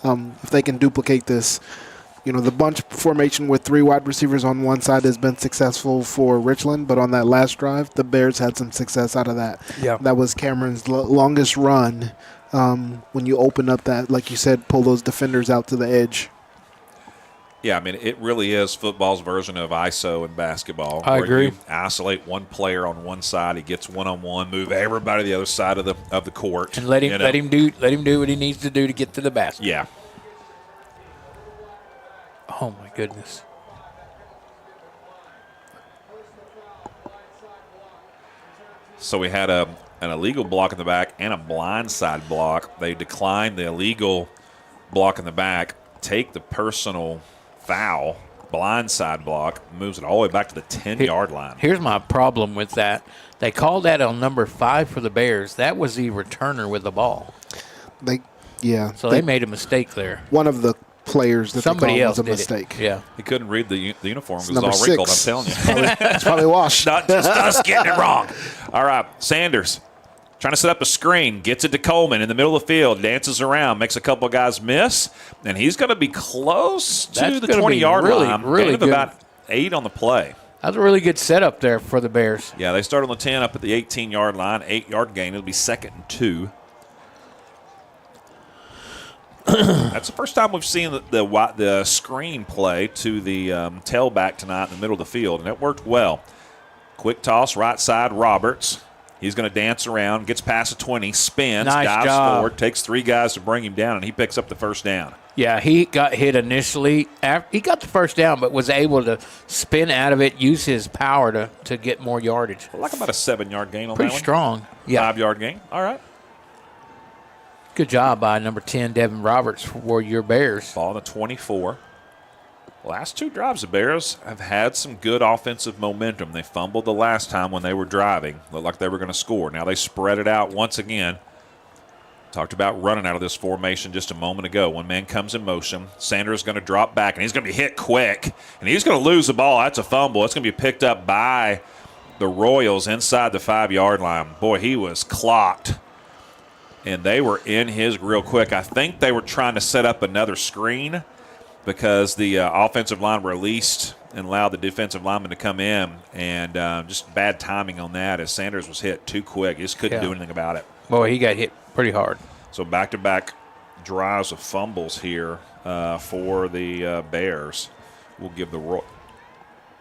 if they can duplicate this. The bunch formation with 3 wide receivers on one side has been successful for Richland, but on that last drive, the Bears had some success out of that. Yeah. That was Cameron's longest run when you open up that, like you said, pull those defenders out to the edge. Yeah, I mean, it really is football's version of ISO in basketball. I agree. You isolate one player on one side, he gets one-on-one, move everybody to the other side of the court. And let him do what he needs to do to get to the basket. Yeah. Oh, my goodness. So we had an illegal block in the back and a blindside block. They declined the illegal block in the back, take the personal foul, blindside block, moves it all the way back to the 10-yard line. Here's my problem with that. They called that on number 5 for the Bears. That was the returner with the ball. So they made a mistake there. One of the players that somebody else was a did mistake. It. Yeah, he couldn't read the uniform. It was number all 6. wrinkled. I'm telling you, it's probably washed. Not just us getting it wrong. All right, Sanders trying to set up a screen, gets it to Coleman in the middle of the field, dances around, makes a couple of guys miss, and he's going to be close to the 20-yard line. Really good. About 8 on the play. That was a really good setup there for the Bears. Yeah, they start on the 10 up at the 18-yard line, 8-yard gain. It'll be 2nd and 2. That's the first time we've seen the screen play to the tailback tonight in the middle of the field, and it worked well. Quick toss, right side, Roberts. He's going to dance around, gets past the 20, spins, Nice dives job. forward, takes 3 guys to bring him down, and he picks up the first down. Yeah, he got hit initially. He got the first down, but was able to spin out of it, use his power to get more yardage. Like about a 7-yard gain on Pretty that one. strong. Yeah. 5-yard gain. All right. Good job by number 10, Devin Roberts, for your Bears. Ball on the 24. Last 2 drives, the Bears have had some good offensive momentum. They fumbled the last time when they were driving. Looked like they were going to score. Now they spread it out once again. Talked about running out of this formation just a moment ago. One man comes in motion. Sanders is going to drop back, and he's going to be hit quick. And he's going to lose the ball. That's a fumble. It's going to be picked up by the Royals inside the 5-yard line. Boy, he was clocked. And they were in his real quick. I think they were trying to set up another screen because the offensive line released and allowed the defensive lineman to come in. And just bad timing on that as Sanders was hit too quick. He just couldn't do anything about it. Boy, he got hit pretty hard. So back-to-back drives of fumbles here for the Bears. We'll give the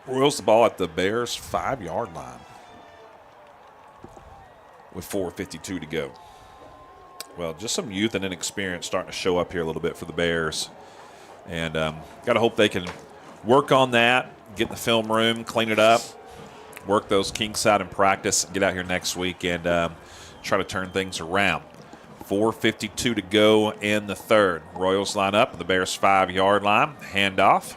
Royals the ball at the Bears' 5-yard line with 4:52 to go. Well, just some youth and inexperience starting to show up here a little bit for the Bears. And got to hope they can work on that, get in the film room, clean it up, work those kinks out in practice, get out here next week and try to turn things around. 4:52 to go in the third. Royals line up at the Bears' 5-yard line. Handoff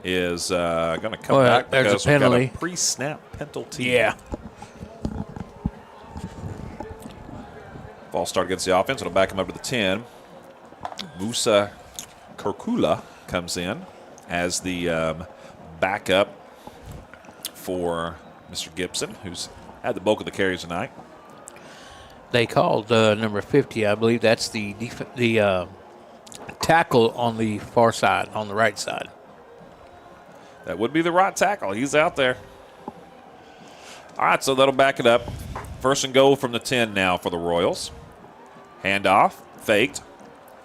is going to come back because we've got a pre-snap penalty. Yeah. Ball start against the offense. It'll back him up to the 10. Musa Kurkula comes in as the backup for Mr. Gibson, who's had the bulk of the carries tonight. They called number 50. I believe that's the tackle on the far side, on the right side. That would be the right tackle. He's out there. All right, so that'll back it up. First and goal from the 10 now for the Royals. Handoff, faked.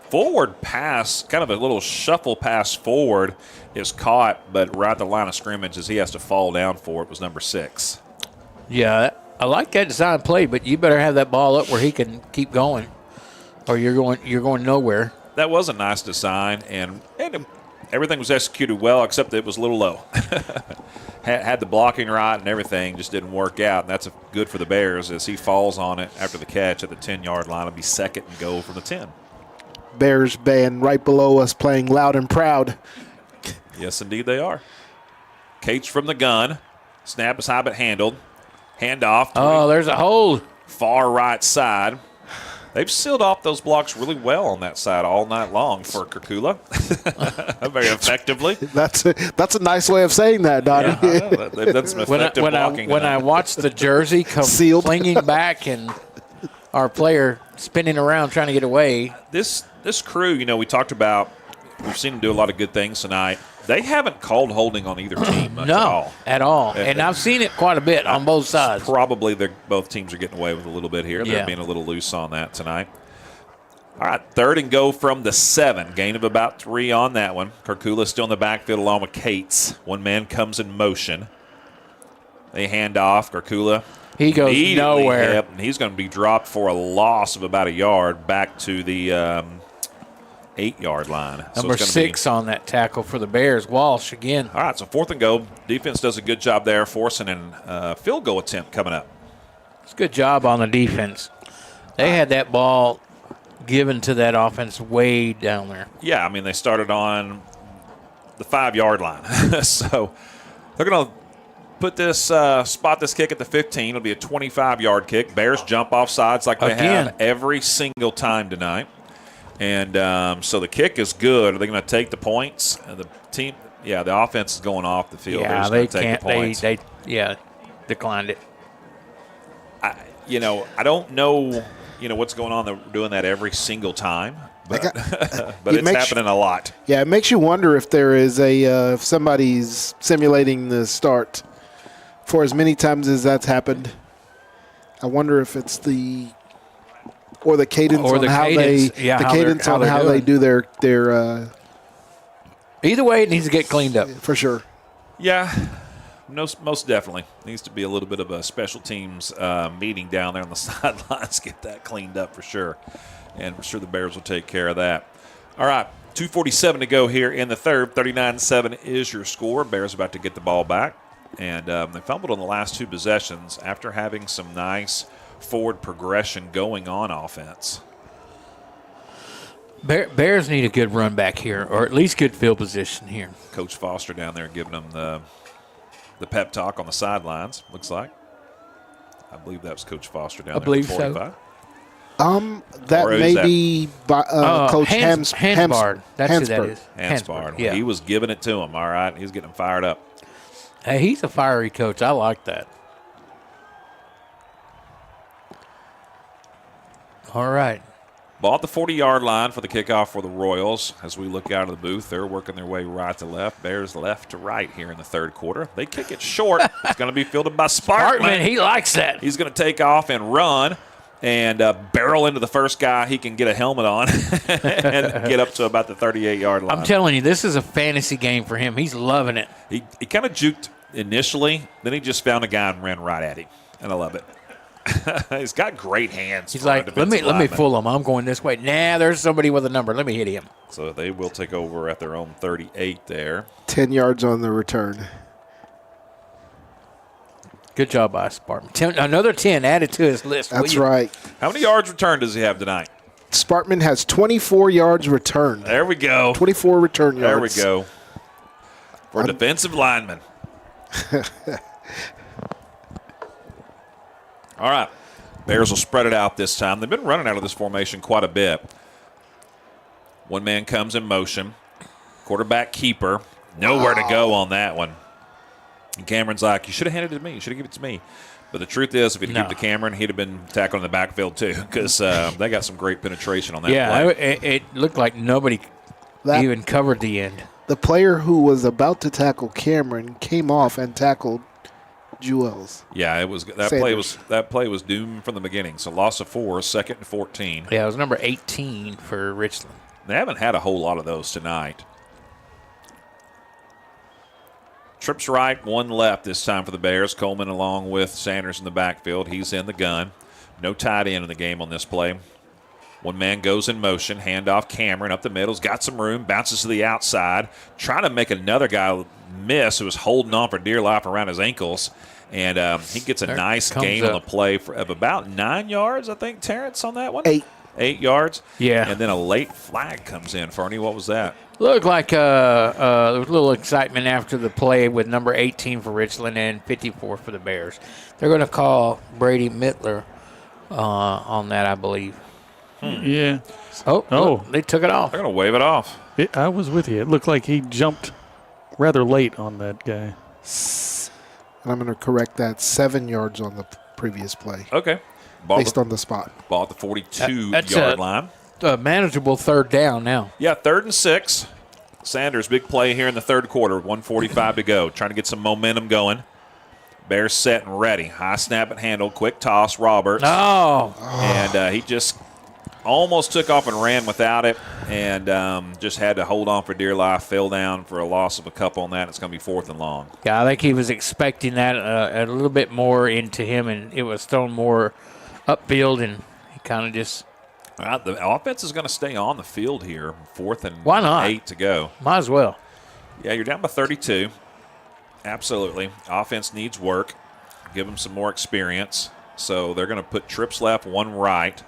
Forward pass, kind of a little shuffle pass forward, is caught, but right at the line of scrimmage as he has to fall down for it was number 6. Yeah, I like that design play, but you better have that ball up where he can keep going, or you're going nowhere. That was a nice design, and everything was executed well, except that it was a little low. Had the blocking right and everything, just didn't work out. And that's good for the Bears as he falls on it after the catch at the 10-yard line. It'll be second and goal from the 10. Bears band right below us playing loud and proud. Yes, indeed they are. Cates from the gun. Snap is high but handled. Handoff. Oh, there's a hold. Far right side. They've sealed off those blocks really well on that side all night long for Kurkula. Very effectively. That's a nice way of saying that, Donnie. Yeah, they've done some effective blocking. When I watched the jersey come flinging back and our player spinning around trying to get away. This crew, we talked about, we've seen them do a lot of good things tonight. They haven't called holding on either team much at all. And I've seen it quite a bit on both sides. Probably both teams are getting away with a little bit here. They're Yeah. being a little loose on that tonight. All right, third and go from the 7. Gain of about 3 on that one. Kurkula still in the backfield along with Cates. One man comes in motion. They hand off. Kurkula. He goes nowhere. Hit, and he's going to be dropped for a loss of about a yard back to the 8-yard line. Number 6 on that tackle for the Bears. Walsh again. All right, so fourth and go. Defense does a good job there, forcing a field goal attempt coming up. It's a good job on the defense. They had that ball given to that offense way down there. Yeah, I mean, they started on the 5-yard line. So they're going to put this spot this kick at the 15. It'll be a 25-yard kick. Bears jump off sides like they have every single time tonight. And so the kick is good. Are they going to take the points? The offense is going off the field. Yeah, they can't. Take the points. They declined it. I don't know, what's going on. They're doing that every single time, but it's happening a lot. Yeah, it makes you wonder if there is if somebody's simulating the start for as many times as that's happened. I wonder if it's the cadence on how they do their Either way, it needs to get cleaned up for sure. Yeah. Most definitely. Needs to be a little bit of a special teams meeting down there on the sidelines. Get that cleaned up for sure. And I'm sure the Bears will take care of that. All right, 2:47 to go here in the third. 39-7 is your score. Bears about to get the ball back. And they fumbled on the last two possessions after having some nice forward progression going on offense. Bears need a good run back here, or at least good field position here. Coach Foster down there giving them the pep talk on the sidelines, looks like. I believe that was Coach Foster down there. I believe so. 45. That may be by, Coach Hansbard. That's who that is. Hansbard. Yeah. He was giving it to him, all right. He's getting them fired up. Hey, he's a fiery coach. I like that. All right. Ball at the 40-yard line for the kickoff for the Royals. As we look out of the booth, they're working their way right to left. Bears left to right here in the third quarter. They kick it short. It's going to be fielded by Sparkman. He likes that. He's going to take off and run and barrel into the first guy he can get a helmet on and get up to about the 38-yard line. I'm telling you, this is a fantasy game for him. He's loving it. He kind of juked initially. Then he just found a guy and ran right at him, and I love it. He's got great hands. He's like, let me fool him. I'm going this way. Nah, there's somebody with a number. Let me hit him. So they will take over at their own 38 there. 10 yards on the return. Good job by Sparkman. Another 10 added to his list. That's right. How many yards returned does he have tonight? Sparkman has 24 yards returned. There we go. 24 return yards. There we go. For defensive lineman. All right. Bears will spread it out this time. They've been running out of this formation quite a bit. One man comes in motion. Quarterback keeper. Nowhere to go on that one. And Cameron's like, you should have handed it to me. You should have given it to me. But the truth is, if he'd given it to Cameron, he'd have been tackled in the backfield too, because they got some great penetration on that play. Yeah, it looked like nobody even covered the end. The player who was about to tackle Cameron came off and tackled Jewels. Yeah, it was that play was doomed from the beginning. So loss of 4, 2nd and 14. Yeah, it was number 18 for Richland. They haven't had a whole lot of those tonight. Trips right, one left this time for the Bears. Coleman along with Sanders in the backfield. He's in the gun. No tight end in the game on this play. One man goes in motion. Handoff Cameron up the middle. He's got some room. Bounces to the outside. Trying to make another guy miss who was holding on for dear life around his ankles. And he gets a nice gain on the play of about 9 yards, I think, Terrence, on that one? 8 yards. Yeah. And then a late flag comes in. Fernie, what was that? Looked like there was a little excitement after the play with number 18 for Richland and 54 for the Bears. They're going to call Brady Mittler on that, I believe. Yeah. Oh, look, they took it off. They're going to wave it off. I was with you. It looked like he jumped rather late on that guy. And I'm going to correct that. 7 yards on the previous play. Okay. Based on the spot. Ball at the 42-yard line. A manageable third down now. Yeah, 3rd and 6. Sanders, big play here in the third quarter. 1:45 to go. Trying to get some momentum going. Bears set and ready. High snap and handle. Quick toss. Roberts. Oh. And he just almost took off and ran without it, and just had to hold on for dear life. Fell down for a loss of a couple on that. It's going to be 4th and long. Yeah, I think he was expecting that a little bit more into him, and it was thrown more upfield, and he kind of just. The offense is going to stay on the field here. 4th and Why not? 8 to go. Might as well. Yeah, you're down by 32. Absolutely. Offense needs work. Give them some more experience. So they're going to put trips left, one right.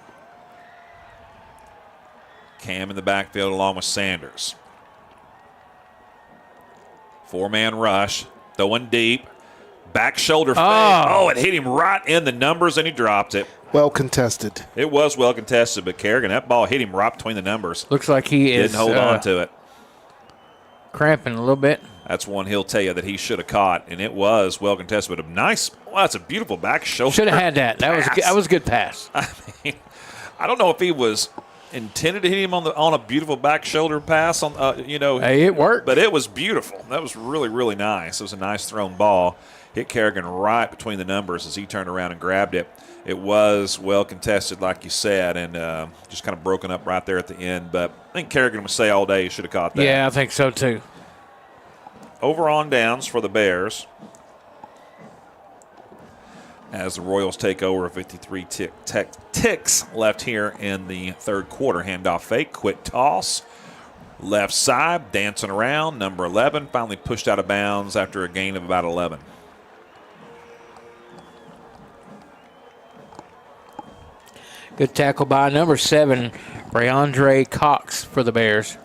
Cam in the backfield along with Sanders. 4-man rush. Throwing deep. Back shoulder fake. Oh, it hit him right in the numbers, and he dropped it. Well contested. It was well contested, but Kerrigan, that ball hit him right between the numbers. Looks like he didn't hold on to it. Cramping a little bit. That's one he'll tell you that he should have caught, and it was well contested. But a nice, that's a beautiful back shoulder. Should have had that. That was a good pass. I mean, I don't know if he was intended to hit him on a beautiful back shoulder pass on Hey, it worked. But it was beautiful. That was really, really nice. It was a nice thrown ball. Hit Kerrigan right between the numbers as he turned around and grabbed it. It was well contested, like you said, and just kind of broken up right there at the end. But I think Kerrigan would say all day he should have caught that. Yeah, I think so too. Over on downs for the Bears. as the Royals take over. 53 ticks left here in the third quarter. Handoff fake, quick toss. Left side, dancing around. Number 11 finally pushed out of bounds after a gain of about 11. Good tackle by number 7, Rayondre Cox for the Bears.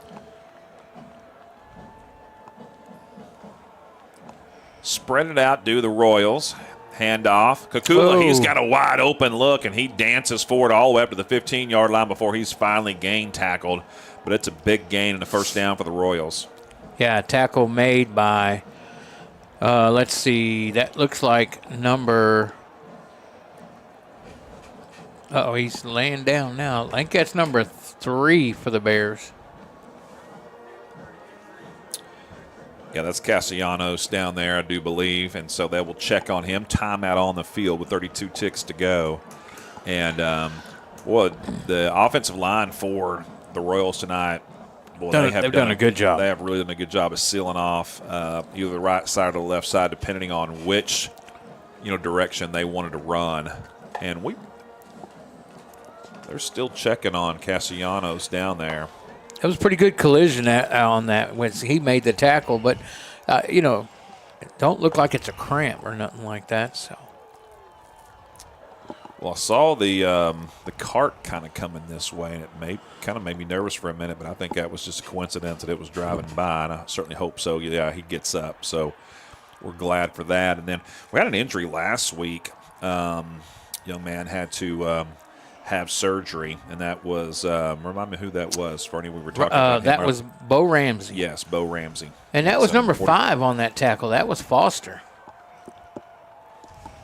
Spread it out, do the Royals. Handoff. Kukula, he's Oh. got a wide open look, and he dances forward all the way up to the 15-yard line before he's finally gain tackled. But it's a big gain and a first down for the Royals. Yeah, tackle made by, let's see, that looks like number, he's laying down now. I think that's number 3 for the Bears. Yeah, that's Castellanos down there, I do believe, and so they will check on him. Timeout on the field with 32 ticks to go. And, the offensive line for the Royals tonight, They've done a good job. They have really done a good job of sealing off either the right side or the left side, depending on which, direction they wanted to run. And they're still checking on Castellanos down there. It was a pretty good collision on that when he made the tackle, but, it don't look like it's a cramp or nothing like that. So. Well, I saw the cart kind of coming this way, and it kind of made me nervous for a minute, but I think that was just a coincidence that it was driving by, and I certainly hope so. Yeah, he gets up, so we're glad for that. And then we had an injury last week. Young man had to have surgery, and that was remind me who that was, Fernie. We were talking about him. That was Bo Ramsey. Yes, Bo Ramsey. And that was number 5 on that tackle. That was Foster.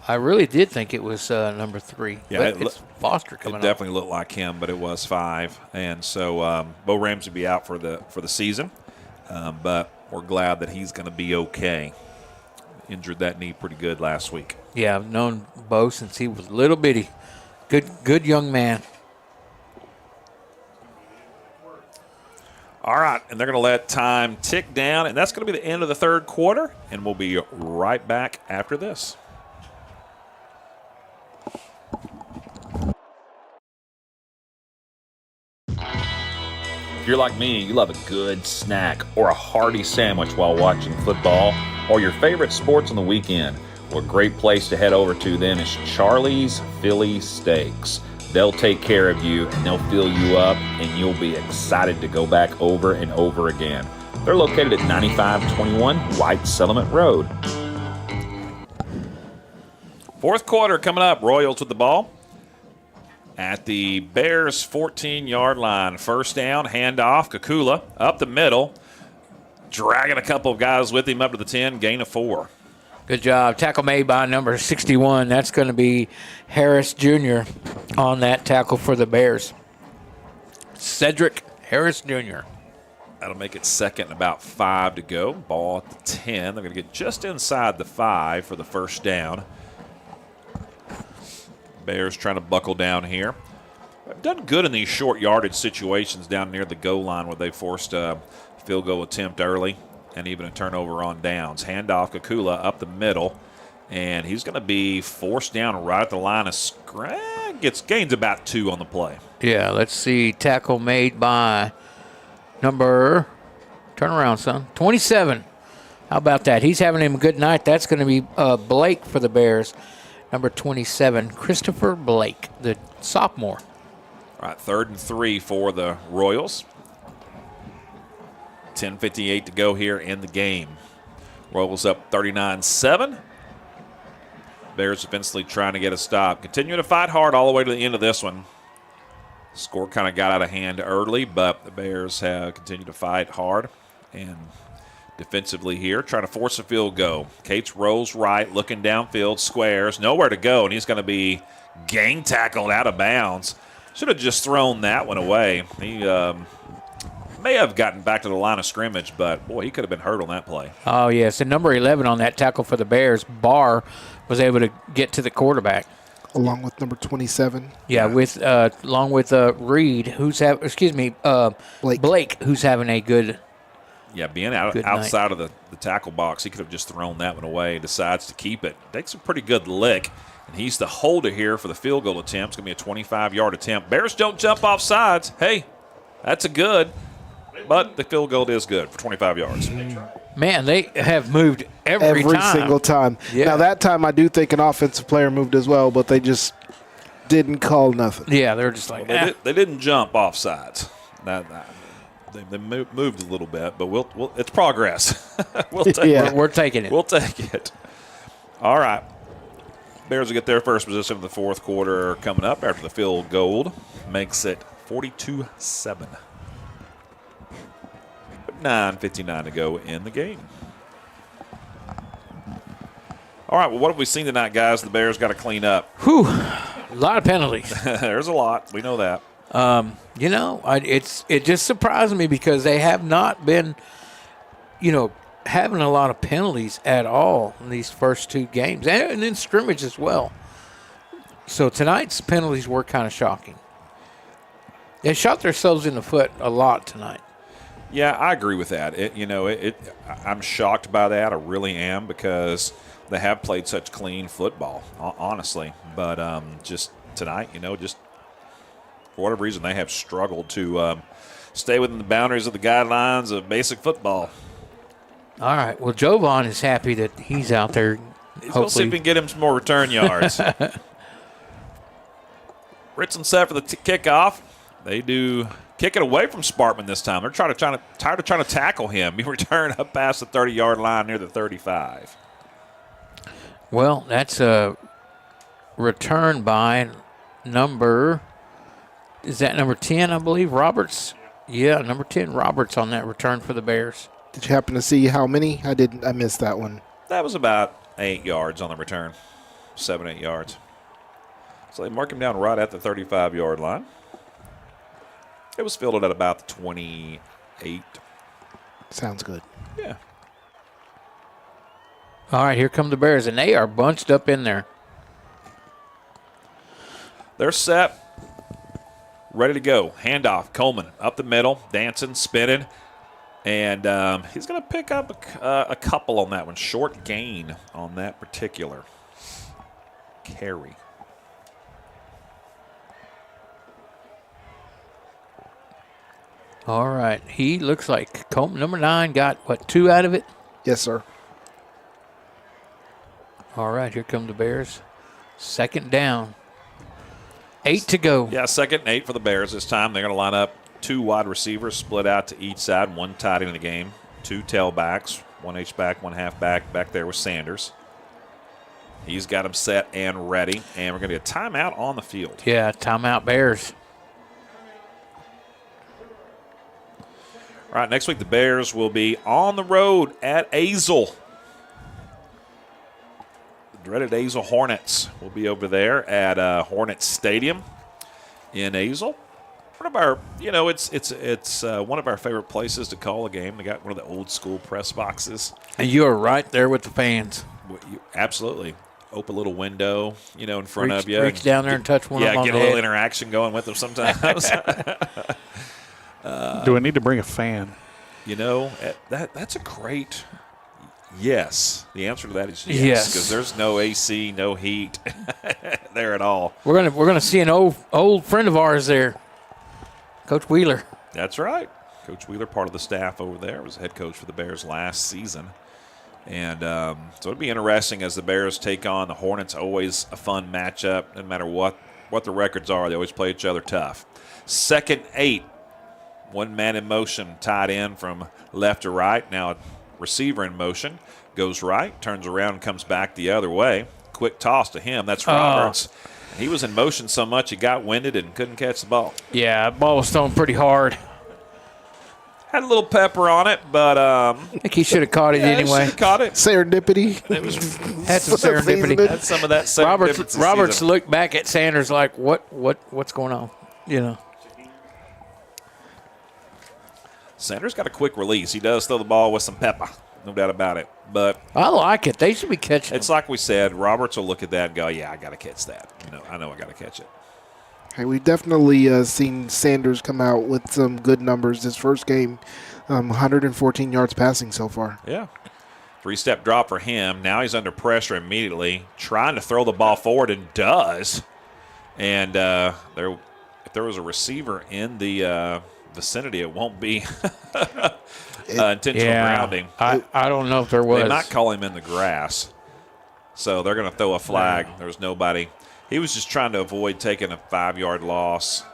I really did think it was number 3. Yeah, but it's Foster coming up. It definitely looked like him, but it was 5. And so Bo Ramsey will be out for the season, but we're glad that he's going to be okay. Injured that knee pretty good last week. Yeah, I've known Bo since he was little bitty. Good young man. All right, and they're going to let time tick down, and that's going to be the end of the third quarter, and we'll be right back after this. If you're like me, you love a good snack or a hearty sandwich while watching football or your favorite sports on the weekend. Well, a great place to head over to then is Charlie's Philly Steaks. They'll take care of you and they'll fill you up and you'll be excited to go back over and over again. They're located at 9521 White Settlement Road. Fourth quarter coming up. Royals with the ball at the Bears' 14-yard line. First down, handoff. Kukula up the middle, dragging a couple of guys with him up to the 10, gain of 4. Good job. Tackle made by number 61. That's going to be Harris Jr. on that tackle for the Bears. Cedric Harris Jr. That'll make it second and about 5 to go. Ball at the 10. They're going to get just inside the 5 for the first down. Bears trying to buckle down here. They've done good in these short yardage situations down near the goal line where they forced a field goal attempt early and even a turnover on downs. Handoff Kukula up the middle, and he's going to be forced down right at the line of gains about 2 on the play. Yeah, let's see. Tackle made by number, turn around, son, 27. How about that? He's having him a good night. That's going to be Blake for the Bears. Number 27, Christopher Blake, the sophomore. All right, 3rd and 3 for the Royals. 10:58 to go here in the game. Royals up 39-7. Bears defensively trying to get a stop. Continuing to fight hard all the way to the end of this one. Score kind of got out of hand early, but the Bears have continued to fight hard and defensively here, trying to force a field goal. Cates rolls right, looking downfield, squares, nowhere to go, and he's going to be gang tackled out of bounds. Should have just thrown that one away. He may have gotten back to the line of scrimmage, but, boy, he could have been hurt on that play. Oh, yes, and number 11 on that tackle for the Bears, Barr, was able to get to the quarterback. Along with number 27. Yeah, along with Reed, Blake, who's having a good. Yeah, being outside of the tackle box, he could have just thrown that one away. Decides to keep it. Takes a pretty good lick And he's the holder here for the field goal attempt. It's going to be a 25-yard attempt. Bears don't jump off sides. Hey, that's a good. But the field goal is good for 25 yards. Man, they have moved every time. Single time. Yeah. Now, that time I do think an offensive player moved as well, but they just didn't call nothing. Yeah, they're just like, They didn't jump off sides. They moved a little bit, but it's progress. We'll take it. We're taking it. We'll take it. All right. Bears will get their first position of the fourth quarter coming up after the field goal makes it 42-7. 9:59 to go in the game. All right, well, what have we seen tonight, guys? The Bears got to clean up. Whew, a lot of penalties. There's a lot. We know that. It just surprised me because they have not been, having a lot of penalties at all in these first two games, and in scrimmage as well. So tonight's penalties were kind of shocking. They shot themselves in the foot a lot tonight. Yeah, I agree with that. I'm shocked by that. I really am, because they have played such clean football, honestly. But just tonight, just for whatever reason, they have struggled to stay within the boundaries of the guidelines of basic football. All right. Well, Jovan is happy that he's out there. He's going to see if we can get him some more return yards. Richland set for the kickoff. They do kick it away from Sparkman this time. They're tired of trying to tackle him. He returned up past the 30-yard line near the 35. Well, that's a return by number 10, I believe, Roberts? Yeah, number 10, Roberts on that return for the Bears. Did you happen to see how many? I missed that one. That was about 8 yards on the return. 7-8 yards. So they mark him down right at the 35-yard line. It was fielded at about the 28. Sounds good. Yeah. All right, here come the Bears, and they are bunched up in there. They're set. Ready to go. Handoff. Coleman up the middle, dancing, spinning. And he's going to pick up a couple on that one. Short gain on that particular carry. All right. He looks like Coleman, number 9, got, 2 out of it? Yes, sir. All right, here come the Bears. Second down. 8 to go. Yeah, 2nd and 8 for the Bears this time. They're going to line up 2 wide receivers split out to each side, 1 tight end in the game, 2 tailbacks, 1 H-back, 1 halfback. Back there with Sanders. He's got him set and ready, and we're going to get a timeout on the field. Yeah, timeout Bears. All right, next week the Bears will be on the road at Azle. The dreaded Azle Hornets will be over there at Hornets Stadium in Azle. One of our, it's one of our favorite places to call a game. They got one of the old school press boxes. And you are right there with the fans. Absolutely. Open little window, in front of you. Reach down there and touch one of them on the get a little head. interaction going with them sometimes. Do I need to bring a fan? That's a great yes. The answer to that is Yes. because there's no AC, no heat there at all. We're gonna see an old friend of ours there, Coach Wheeler. That's right. Coach Wheeler, part of the staff over there, was head coach for the Bears last season. And so it'll be interesting as the Bears take on the Hornets. Always a fun matchup. No matter what the records are, they always play each other tough. 2nd 8. 1 man in motion, tied in from left to right. Now a receiver in motion, goes right, turns around, and comes back the other way. Quick toss to him. That's Roberts. He was in motion so much he got winded and couldn't catch the ball. Yeah, that ball was thrown pretty hard. Had a little pepper on it, but I think he should have caught it anyway. He should have caught it. Serendipity. It was had some serendipity. Had some of that serendipity. Roberts looked back at Sanders like, what's going on? Sanders got a quick release. He does throw the ball with some pepper, no doubt about it. But I like it. They should be catching It's like we said, Roberts will look at that and go, yeah, I got to catch that. I know I got to catch it. Hey, we've definitely seen Sanders come out with some good numbers this first game. 114 yards passing so far. Yeah. Three-step drop for him. Now he's under pressure immediately, trying to throw the ball forward, and does. And if there was a receiver in the vicinity, it won't be intentional grounding. I don't know if there was. They might call him in the grass. So they're going to throw a flag. There was nobody. He was just trying to avoid taking a 5-yard loss.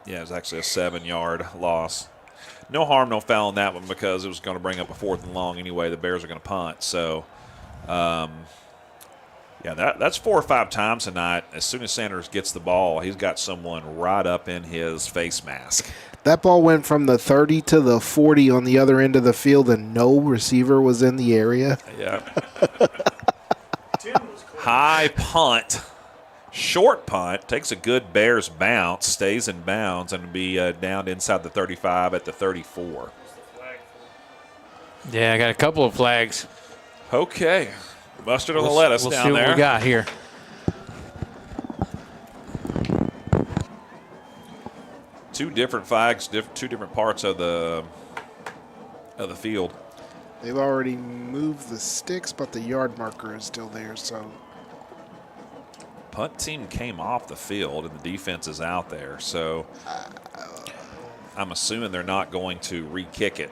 Yeah, it was actually a 7-yard loss. No harm, no foul in that one because it was going to bring up a 4th and long anyway. The Bears are going to punt. So, that's 4 or 5 times tonight. As soon as Sanders gets the ball, he's got someone right up in his face mask. That ball went from the 30 to the 40 on the other end of the field, and no receiver was in the area. Yeah. High punt. Short punt, takes a good Bears bounce, stays in bounds, and will be down inside the 35 at the 34. Yeah, I got a couple of flags. Okay. Mustard on the lettuce we'll down see there. What we got here. Two different flags, two different parts of the field. They've already moved the sticks, but the yard marker is still there, so... Punt team came off the field, and the defense is out there. So I'm assuming they're not going to re-kick it.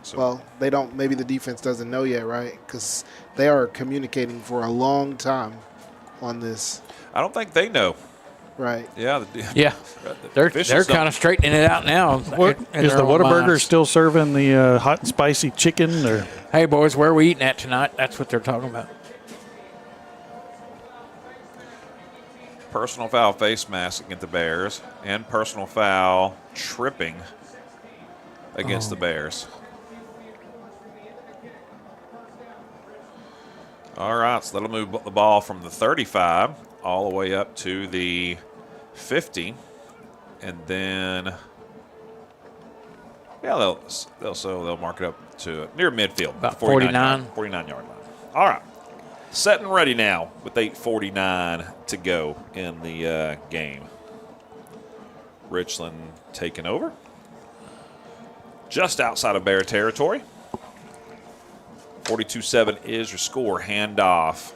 So, well, they don't. Maybe the defense doesn't know yet, right? Because they are communicating for a long time on this. I don't think they know. Right. Yeah. They're kind of straightening it out now. Is the Whataburger still serving the hot and spicy chicken? Or? Hey, boys, where are we eating at tonight? That's what they're talking about. Personal foul face mask against the Bears, and personal foul tripping against the Bears. All right, so that'll move the ball from the 35 all the way up to the 50, and then they'll mark it up to near midfield, about 49 yard line. All right. Set and ready now with 8:49 to go in the game. Richland taking over. Just outside of Bear territory. 42-7 is your score. Handoff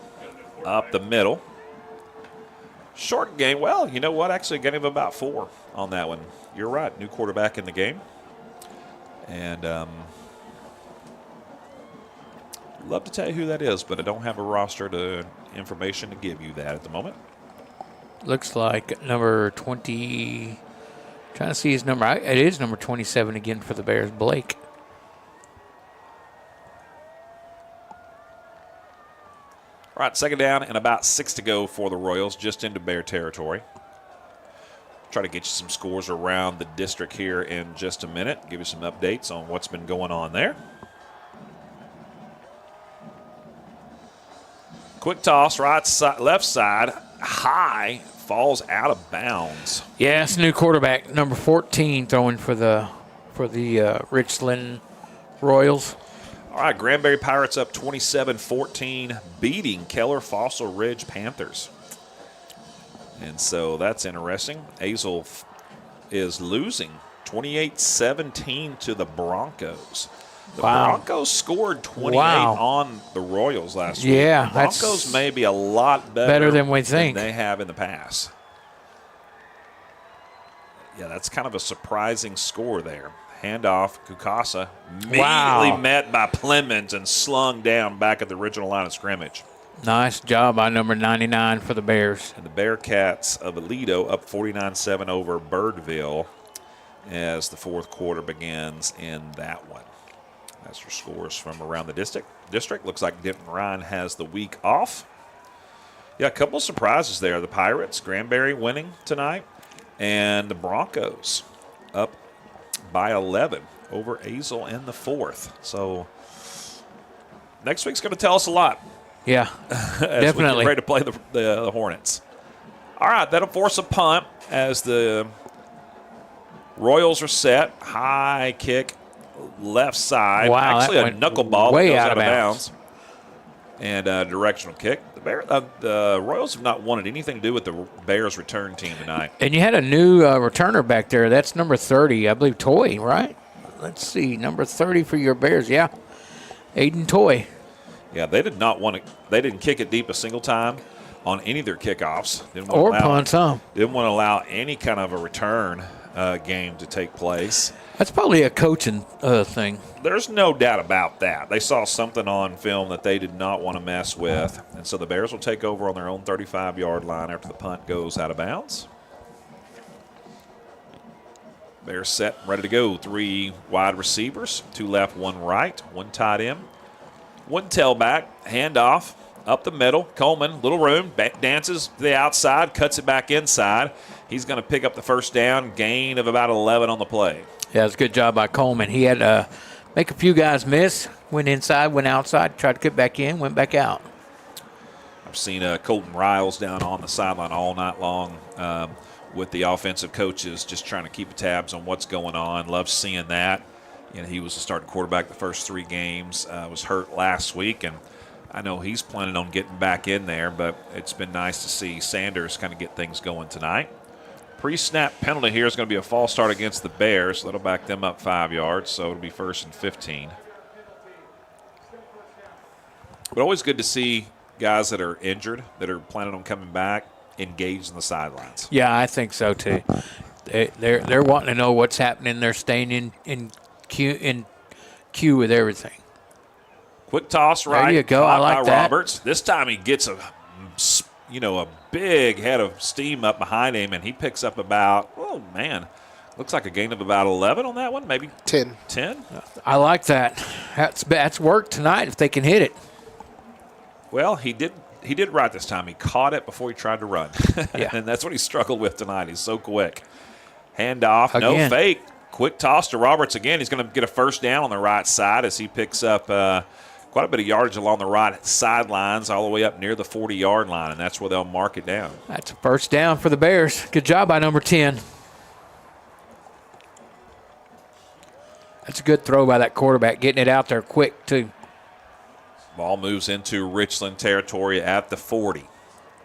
up the middle. Short game. Well, you know what? Actually, a gain of about 4 on that one. You're right. New quarterback in the game. And love to tell you who that is, but I don't have a roster information to give you that at the moment. Looks like number 20. Trying to see his number. It is number 27 again for the Bears, Blake. All right, second down and about 6 to go for the Royals, just into Bear territory. Try to get you some scores around the district here in just a minute. Give you some updates on what's been going on there. Quick toss, right side, left side, high, falls out of bounds. Yeah, it's a new quarterback, number 14, throwing for the Richland Royals. All right, Granbury Pirates up 27-14, beating Keller Fossil Ridge Panthers. And so that's interesting. Azle is losing 28-17 to the Broncos. The Broncos scored 28 on the Royals last week. Yeah, the Broncos may be a lot better than we think they have in the past. Yeah, that's kind of a surprising score there. Handoff, Kukasa immediately met by Clemens and slung down back at the original line of scrimmage. Nice job by number 99 for the Bears. And the Bearcats of Aledo up 49-7 over Birdville as the fourth quarter begins in that one. That's your scores from around the district. Looks like Denton Ryan has the week off. Yeah, a couple of surprises there. The Pirates, Granbury winning tonight, and the Broncos up by 11 over Azle in the fourth. So next week's going to tell us a lot. Yeah, as definitely. we get ready to play the Hornets. All right, that'll force a punt as the Royals are set. High kick, left side. Wow, actually a knuckleball way that goes out out of of bounds. And a directional kick. The The Royals have not wanted anything to do with the Bears return team tonight. And you had a new returner back there. That's number 30, I believe, Toy, right? Let's see, number 30 for your Bears. Yeah, Aiden Toy. Yeah, they did not want to. They didn't kick it deep a single time on any of their kickoffs. Or punts, huh? Didn't want to allow any kind of a return game to take place. That's probably a coaching thing. There's no doubt about that. They saw something on film that they did not want to mess with, and so the Bears will take over on their own 35-yard line after the punt goes out of bounds. Bears set, ready to go. 3 wide receivers, 2 left, 1 right, 1 tight end, 1 tailback, handoff, up the middle. Coleman, little room, dances to the outside, cuts it back inside. He's going to pick up the first down, gain of about 11 on the play. Yeah, it's a good job by Coleman. He had to make a few guys miss, went inside, went outside, tried to get back in, went back out. I've seen Colton Riles down on the sideline all night long with the offensive coaches just trying to keep tabs on what's going on. Love seeing that. He was the starting quarterback the first 3 games, was hurt last week, and I know he's planning on getting back in there, but it's been nice to see Sanders kind of get things going tonight. Pre-snap penalty here is going to be a false start against the Bears. So that'll back them up 5 yards, so it'll be 1st and 15. But always good to see guys that are injured, that are planning on coming back, engaged in the sidelines. Yeah, I think so too. They're wanting to know what's happening. They're staying in queue with everything. Quick toss right. There you go. I like by that. Roberts. This time he gets a big head of steam up behind him, and he picks up about, looks like a gain of about 11 on that one, maybe 10. 10? I like that. That's work tonight if they can hit it. Well, he did right this time. He caught it before he tried to run. Yeah. And that's what he struggled with tonight. He's so quick. Handoff, Again. no fake. Quick toss to Roberts again. He's going to get a first down on the right side as he picks up quite a bit of yardage along the right sidelines all the way up near the 40-yard line, and that's where they'll mark it down. That's a first down for the Bears. Good job by number 10. That's a good throw by that quarterback, getting it out there quick, too. Ball moves into Richland territory at the 40.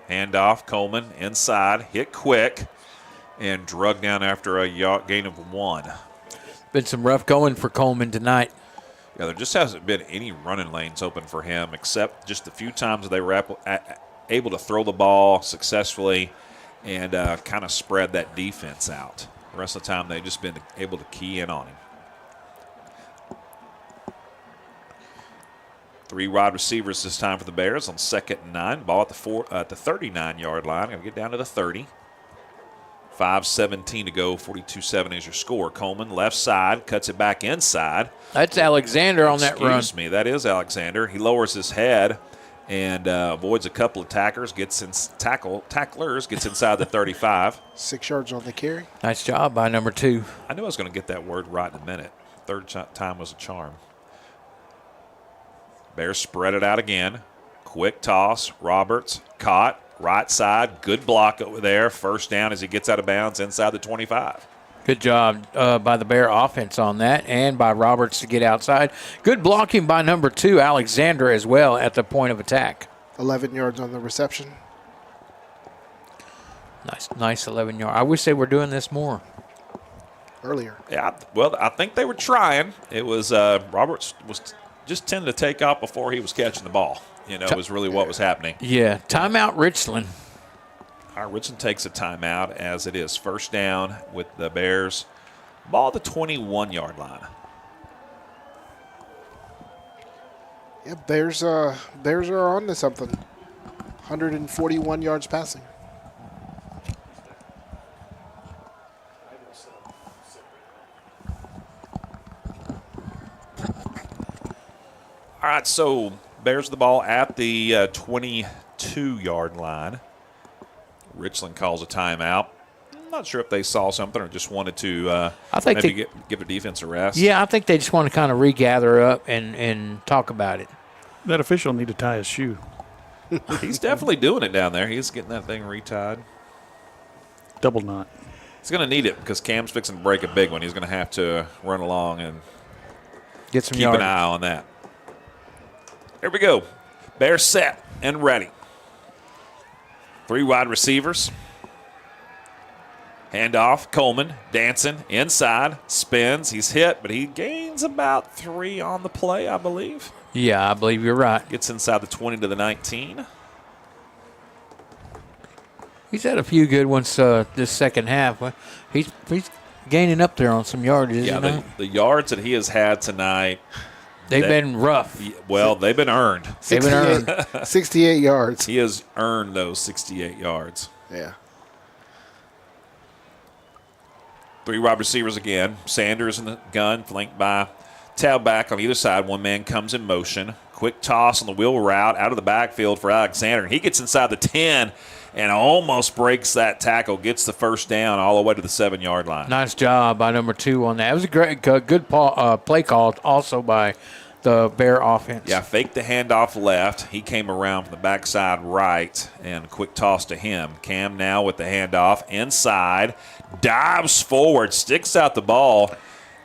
Handoff, Coleman inside, hit quick, and drug down after a gain of 1. Been some rough going for Coleman tonight. Yeah, there just hasn't been any running lanes open for him except just a few times that they were able to throw the ball successfully and kind of spread that defense out. The rest of the time they've just been able to key in on him. 3 wide receivers this time for the Bears on 2nd and 9. Ball at the 39-yard line. Going to get down to the 30. 5:17 to go, 42-7 is your score. Coleman, left side, cuts it back inside. That's Alexander on that run. Excuse me, that is Alexander. He lowers his head and avoids a couple of tacklers, gets inside the 35. 6 yards on the carry. Nice job by number 2. I knew I was going to get that word right in a minute. Third time was a charm. Bears spread it out again. Quick toss, Roberts, caught. Right side, good block over there. First down as he gets out of bounds inside the 25. Good job by the Bear offense on that and by Roberts to get outside. Good blocking by number 2, Alexander, as well at the point of attack. 11 yards on the reception. Nice 11 yards. I wish they were doing this more. Earlier. Yeah, well, I think they were trying. It was Roberts was just tending to take off before he was catching the ball. Was really what was happening. Yeah, timeout Richland. All right, Richland takes a timeout as it is first down with the Bears. Ball at the 21-yard line. Yeah, Bears are on to something. 141 yards passing. All right, so Bears the ball at the 22-yard line. Richland calls a timeout. I'm not sure if they saw something or just wanted to give the defense a rest. Yeah, I think they just want to kind of regather up and talk about it. That official need to tie his shoe. He's definitely doing it down there. He's getting that thing retied. Double knot. He's going to need it because Cam's fixing to break a big one. He's going to have to run along and get some keep an eye on that. Here we go. Bears set and ready. Three wide receivers. Handoff, Coleman dancing inside, spins. He's hit, but he gains about 3 on the play, I believe. Yeah, I believe you're right. Gets inside the 20 to the 19. He's had a few good ones this second half. He's gaining up there on some yardages. Yeah, the yards that he has had tonight. They've been rough. Well, they've been earned. They've been earned. 68 yards. He has earned those 68 yards. Yeah. Three wide receivers again. Sanders in the gun, flanked by tailback on either side. One man comes in motion. Quick toss on the wheel route out of the backfield for Alexander. He gets inside the 10 and almost breaks that tackle, gets the first down all the way to the 7-yard line. Nice job by number 2 on that. It was a great, good play call also by the Bear offense. Yeah, faked the handoff left. He came around from the backside right, and quick toss to him. Cam now with the handoff inside, dives forward, sticks out the ball,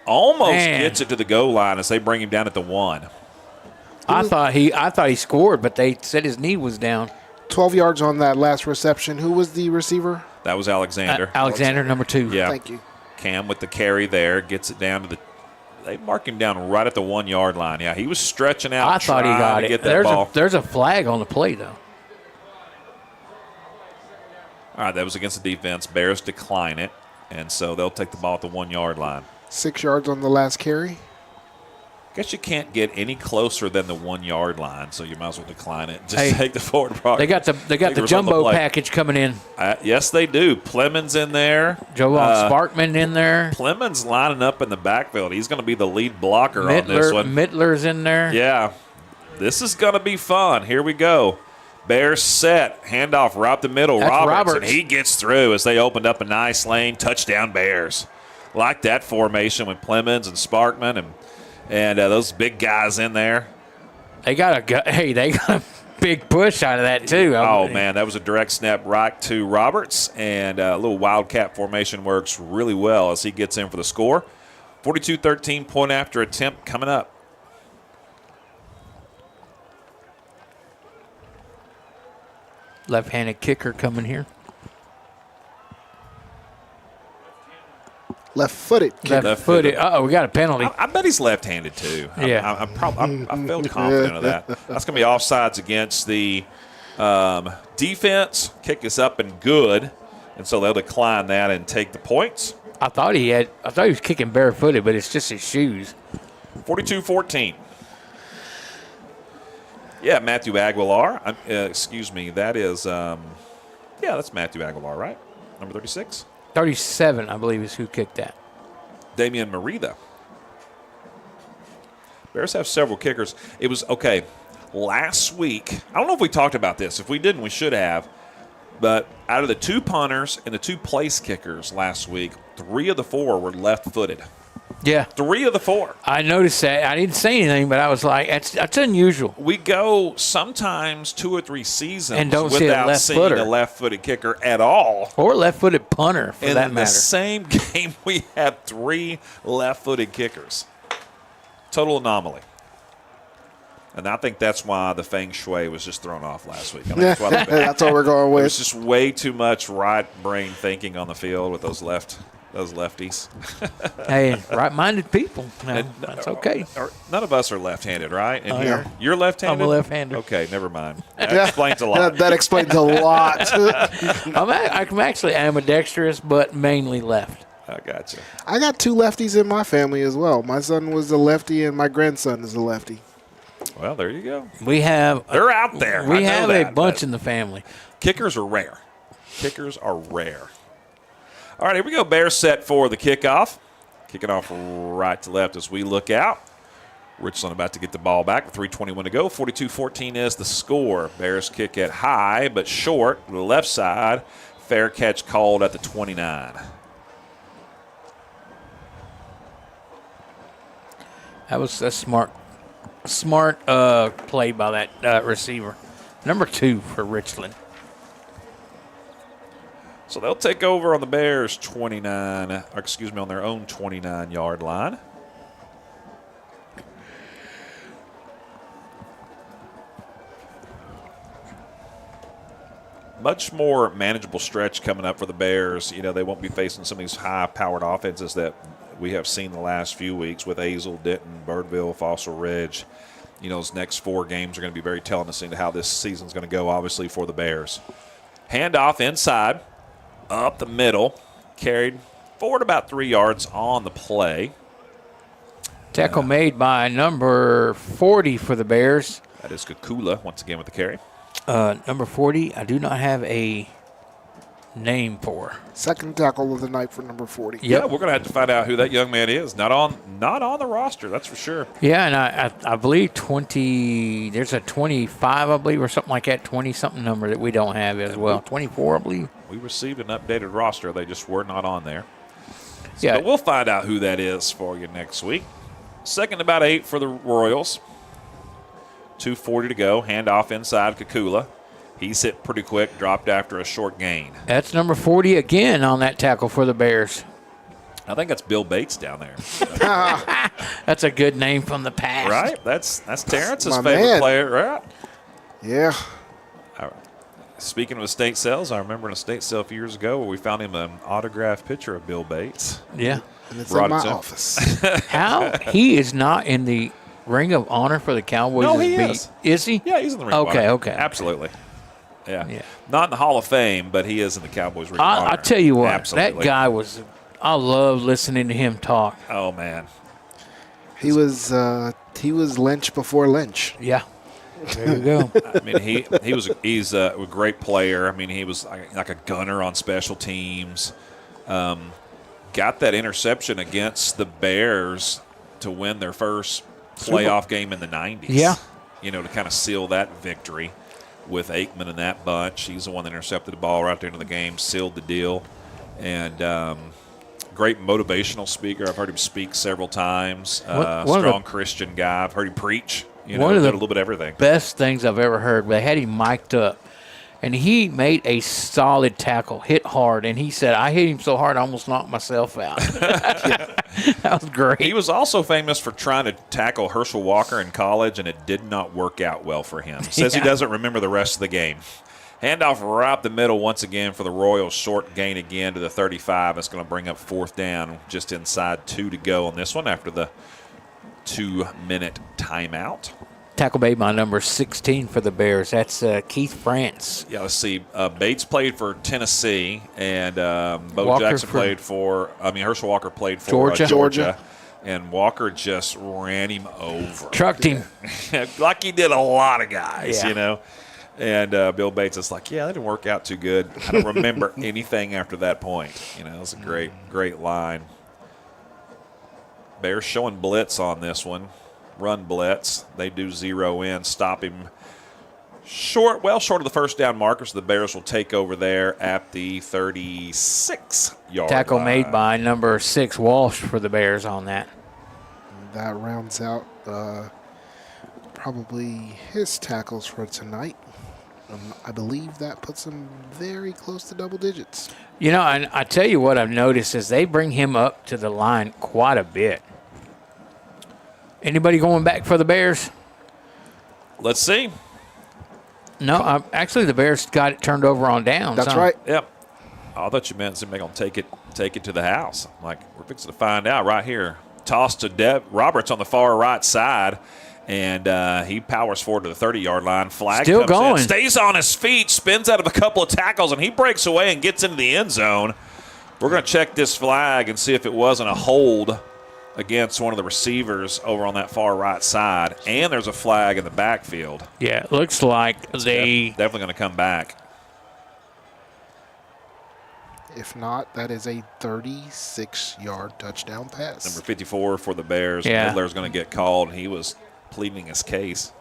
almost gets it to the goal line as they bring him down at the 1. I thought he scored, but they said his knee was down. 12 yards on that last reception. Who was the receiver? That was Alexander. Alexander, number 2. Yeah. Thank you. Cam with the carry there, gets it down to the. They mark him down right at the 1-yard line. Yeah, he was stretching out. I thought he got to it. Get that ball. There's a flag on the play, though. All right, that was against the defense. Bears decline it, and so they'll take the ball at the 1-yard line. 6 yards on the last carry. Guess you can't get any closer than the 1-yard line, so you might as well decline it. Just take the forward progress. They got the jumbo package coming in. Yes, they do. Plemons in there. Joe Sparkman in there. Plemons lining up in the backfield. He's going to be the lead blocker on this one. Mittler's in there. Yeah. This is going to be fun. Here we go. Bears set. Handoff right up the middle. That's Roberts. And he gets through as they opened up a nice lane. Touchdown Bears. Like that formation with Plemons and Sparkman and those big guys in there. They got a big push out of that, too. Oh, man, that was a direct snap right to Roberts, and a little wildcat formation works really well as he gets in for the score. 42-13 point after attempt coming up. Left-handed kicker coming here. Left-footed. Left-footed. Uh-oh, we got a penalty. I bet he's left-handed, too. Yeah. I felt confident of that. That's going to be offsides against the defense. Kick is up and good, and so they'll decline that and take the points. I thought he was kicking barefooted, but it's just his shoes. 42-14. Yeah, Matthew Aguilar. Excuse me. That is, that's Matthew Aguilar, right? Number 36? 37, I believe, is who kicked that. Damian Merida. Bears have several kickers. It was, okay, last week, I don't know if we talked about this. If we didn't, we should have. But out of the 2 punters and the 2 place kickers last week, 3 of the 4 were left-footed. Yeah. 3 of the 4. I noticed that. I didn't say anything, but I was like, that's unusual. We go sometimes 2 or 3 seasons and don't without seeing a left-footed kicker at all. Or left-footed punter, for that matter. In the same game, we had 3 left-footed kickers. Total anomaly. And I think that's why the feng shui was just thrown off last week. I think that's what we're going with. There's just way too much right brain thinking on the field with those lefties. Hey, right-minded people. No, that's okay. None of us are left-handed, right? And you're left-handed? I'm a left-hander. Okay, never mind. That explains a lot. That explains a lot. I'm actually ambidextrous, but mainly left. I got you. I got 2 lefties in my family as well. My son was a lefty, and my grandson is a lefty. Well, there you go. They're out there. We have a bunch in the family. Kickers are rare. All right, here we go. Bears set for the kickoff. Kicking off right to left as we look out. Richland about to get the ball back with 3:21 to go. 42-14 is the score. Bears kick it high but short to the left side. Fair catch called at the 29. That was a smart play by that receiver. Number 2 for Richland. So they'll take over on the Bears' on their own 29-yard line. much more manageable stretch coming up for the Bears. You know, they won't be facing some of these high-powered offenses that we have seen the last few weeks with Azle, Denton, Birdville, Fossil Ridge. You know, those next 4 games are going to be very telling to see how this season's going to go, obviously, for the Bears. Handoff inside, up the middle, carried forward about 3 yards on the play. Tackle made by number 40 for the Bears. That is Kakula, once again with the carry. Number 40, I do not have a name for. Second tackle of the night for number 40. Yeah, we're going to have to find out who that young man is. Not on the roster, that's for sure. Yeah, and I believe 20, there's a 25, I believe, or something like that, 20-something number that we don't have as well. 24, I believe. We received an updated roster. They just were not on there. Yeah. But we'll find out who that is for you next week. Second about 8 for the Royals. 2:40 to go. Handoff inside Kakula. He's hit pretty quick, dropped after a short gain. That's number 40 again on that tackle for the Bears. I think that's Bill Bates down there. That's a good name from the past. Right? That's Terrence's My favorite man. player, right? Yeah. Speaking of estate sales, I remember an estate sale a few years ago where we found him an autographed picture of Bill Bates. Yeah. And it's Brought in it my to him. office. How? He is not in the Ring of Honor for the Cowboys? No, he is. Is he? Yeah, he's in the Ring of Okay, Honor. okay. Absolutely. Yeah. Not in the Hall of Fame, but he is in the Cowboys Ring of Honor. I tell you what, Absolutely. that guy was, I love listening to him talk. Oh, man. He was Lynch before Lynch. Yeah. There you go. I mean, he's a great player. I mean, he was like a gunner on special teams. Got that interception against the Bears to win their first playoff game in the 90s. Yeah. You know, to kind of seal that victory with Aikman and that bunch. He's the one that intercepted the ball right at the end of the game, sealed the deal. And great motivational speaker. I've heard him speak several times. Strong Christian guy. I've heard him preach. You know, One of did the a little bit of everything. best things I've ever heard. They had him mic'd up, and he made a solid tackle, hit hard, and he said, I hit him so hard I almost knocked myself out. That was great. He was also famous for trying to tackle Herschel Walker in college, and it did not work out well for him. Says he doesn't remember the rest of the game. Handoff right up the middle once again for the Royals. Short gain again to the 35. It's going to bring up 4th down, just inside 2 to go on this one after the 2-minute timeout. Tackle made by number 16 for the Bears. That's Keith France. Yeah, let's see. Bates played for Tennessee, and Bo Jackson played Herschel Walker played for Georgia. And Walker just ran him over. Trucked him. Like he did a lot of guys, Yeah. you know. And Bill Bates is like, yeah, that didn't work out too good. I don't remember anything after that point. You know, it was a great line. Bears showing blitz on this one. Run blitz. They do zero in, stop him short of the first down marker, so the Bears will take over there at the 36-yard Tackle line. made by number 6 Walsh for the Bears on that. That rounds out probably his tackles for tonight. I believe that puts him very close to double digits. You know, and I tell you what I've noticed is they bring him up to the line quite a bit. Anybody going back for the Bears? Let's see. No, actually the Bears got it turned over on downs. That's right. Yep. I thought you meant somebody going to take it to the house. I'm like, we're fixing to find out right here. Toss to Roberts on the far right side, and he powers forward to the 30-yard line. Flag Still comes going. in, stays on his feet, spins out of a couple of tackles, and he breaks away and gets into the end zone. We're going to check this flag and see if it wasn't a hold against one of the receivers over on that far right side. And there's a flag in the backfield. Yeah, it looks like definitely going to come back. If not, that is a 36-yard touchdown pass. Number 54 for the Bears. Yeah. Midler's going to get called. He was pleading his case.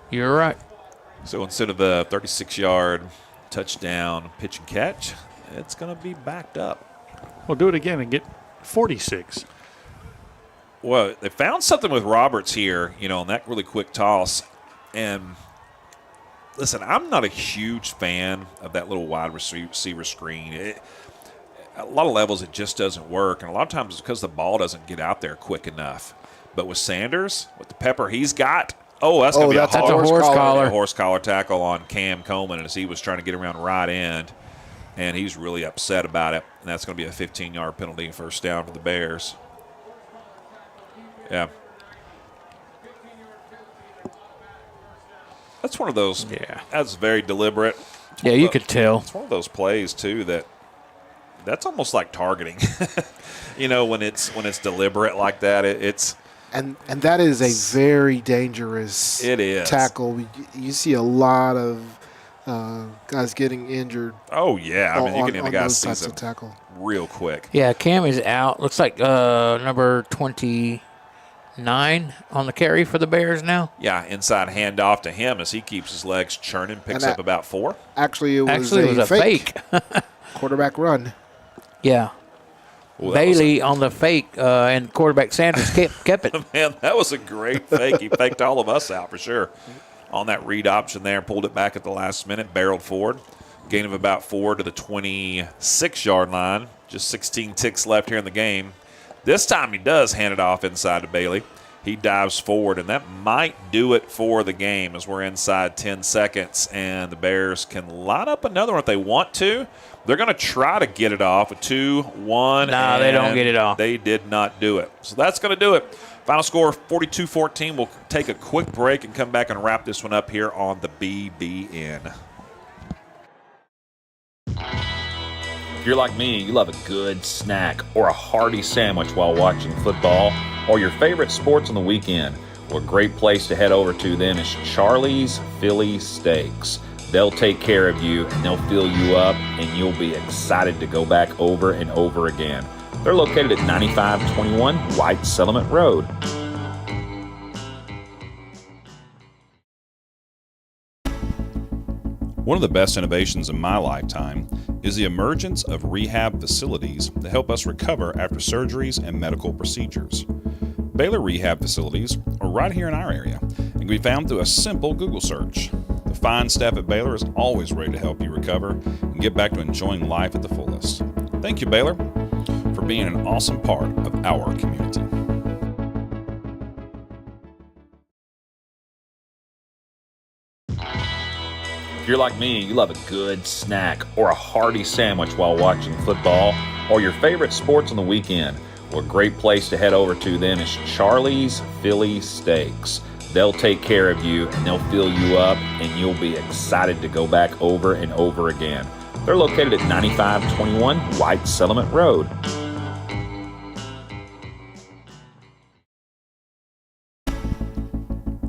You're right. So instead of a 36-yard touchdown pitch and catch, it's going to be backed up. Well, do it again and get 46. Well, they found something with Roberts here, you know, on that really quick toss. And listen, I'm not a huge fan of that little wide receiver screen. At a lot of levels, it just doesn't work. And a lot of times it's because the ball doesn't get out there quick enough. But with Sanders, with the pepper he's got, that's going to be a horse collar tackle on Cam Coleman as he was trying to get around right end, and he's really upset about it. And that's going to be a 15-yard penalty, first down for the Bears. Yeah. That's one of those. Yeah. That's very deliberate. Yeah, you could tell. It's one of those plays too that's almost like targeting. When it's deliberate like that, it's. And that is a very dangerous tackle. You see a lot of guys getting injured. Oh yeah, I mean you can end the guy's season season tackle real quick. Yeah, Cam is out. Looks like number 29 on the carry for the Bears now. Yeah, inside handoff to him as he keeps his legs churning, picks up about 4. Actually, it was a fake. Quarterback run. Yeah. Well, Bailey on the fake, and quarterback Sanders kept it. Man, that was a great fake. He faked all of us out for sure. On that read option there, pulled it back at the last minute, barreled forward. Gain of about 4 to the 26-yard line. Just 16 ticks left here in the game. This time he does hand it off inside to Bailey. He dives forward, and that might do it for the game as we're inside 10 seconds, and the Bears can line up another one if they want to. They're going to try to get it off with 2-1. No, they don't get it off. They did not do it. So that's going to do it. Final score, 42-14. We'll take a quick break and come back and wrap this one up here on the BBN. If you're like me, you love a good snack or a hearty sandwich while watching football or your favorite sports on the weekend. Well, a great place to head over to then is Charlie's Philly Steaks. They'll take care of you and they'll fill you up and you'll be excited to go back over and over again. They're located at 9521 White Settlement Road. One of the best innovations in my lifetime is the emergence of rehab facilities that help us recover after surgeries and medical procedures. Baylor Rehab Facilities are right here in our area and can be found through a simple Google search. The fine staff at Baylor is always ready to help you recover and get back to enjoying life at the fullest. Thank you, Baylor, for being an awesome part of our community. If you're like me, you love a good snack or a hearty sandwich while watching football or your favorite sports on the weekend. Well, a great place to head over to then is Charlie's Philly Steaks. They'll take care of you and they'll fill you up and you'll be excited to go back over and over again. They're located at 9521 White Settlement Road.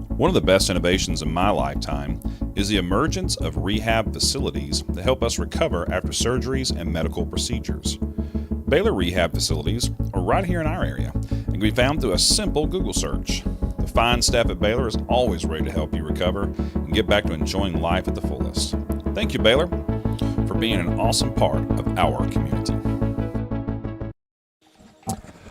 One of the best innovations in my lifetime is the emergence of rehab facilities that help us recover after surgeries and medical procedures. Baylor Rehab Facilities are right here in our area and can be found through a simple Google search. The fine staff at Baylor is always ready to help you recover and get back to enjoying life at the fullest. Thank you, Baylor, for being an awesome part of our community.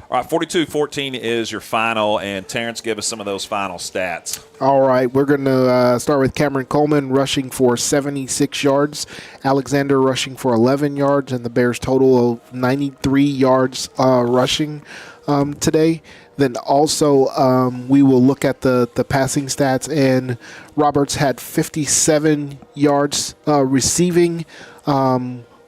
All right, 42-14 is your final, and Terrence, give us some of those final stats. All right, we're going to start with Cameron Coleman rushing for 76 yards, Alexander rushing for 11 yards, and the Bears total of 93 yards rushing today. Then also we will look at the passing stats, and Roberts had 57 yards receiving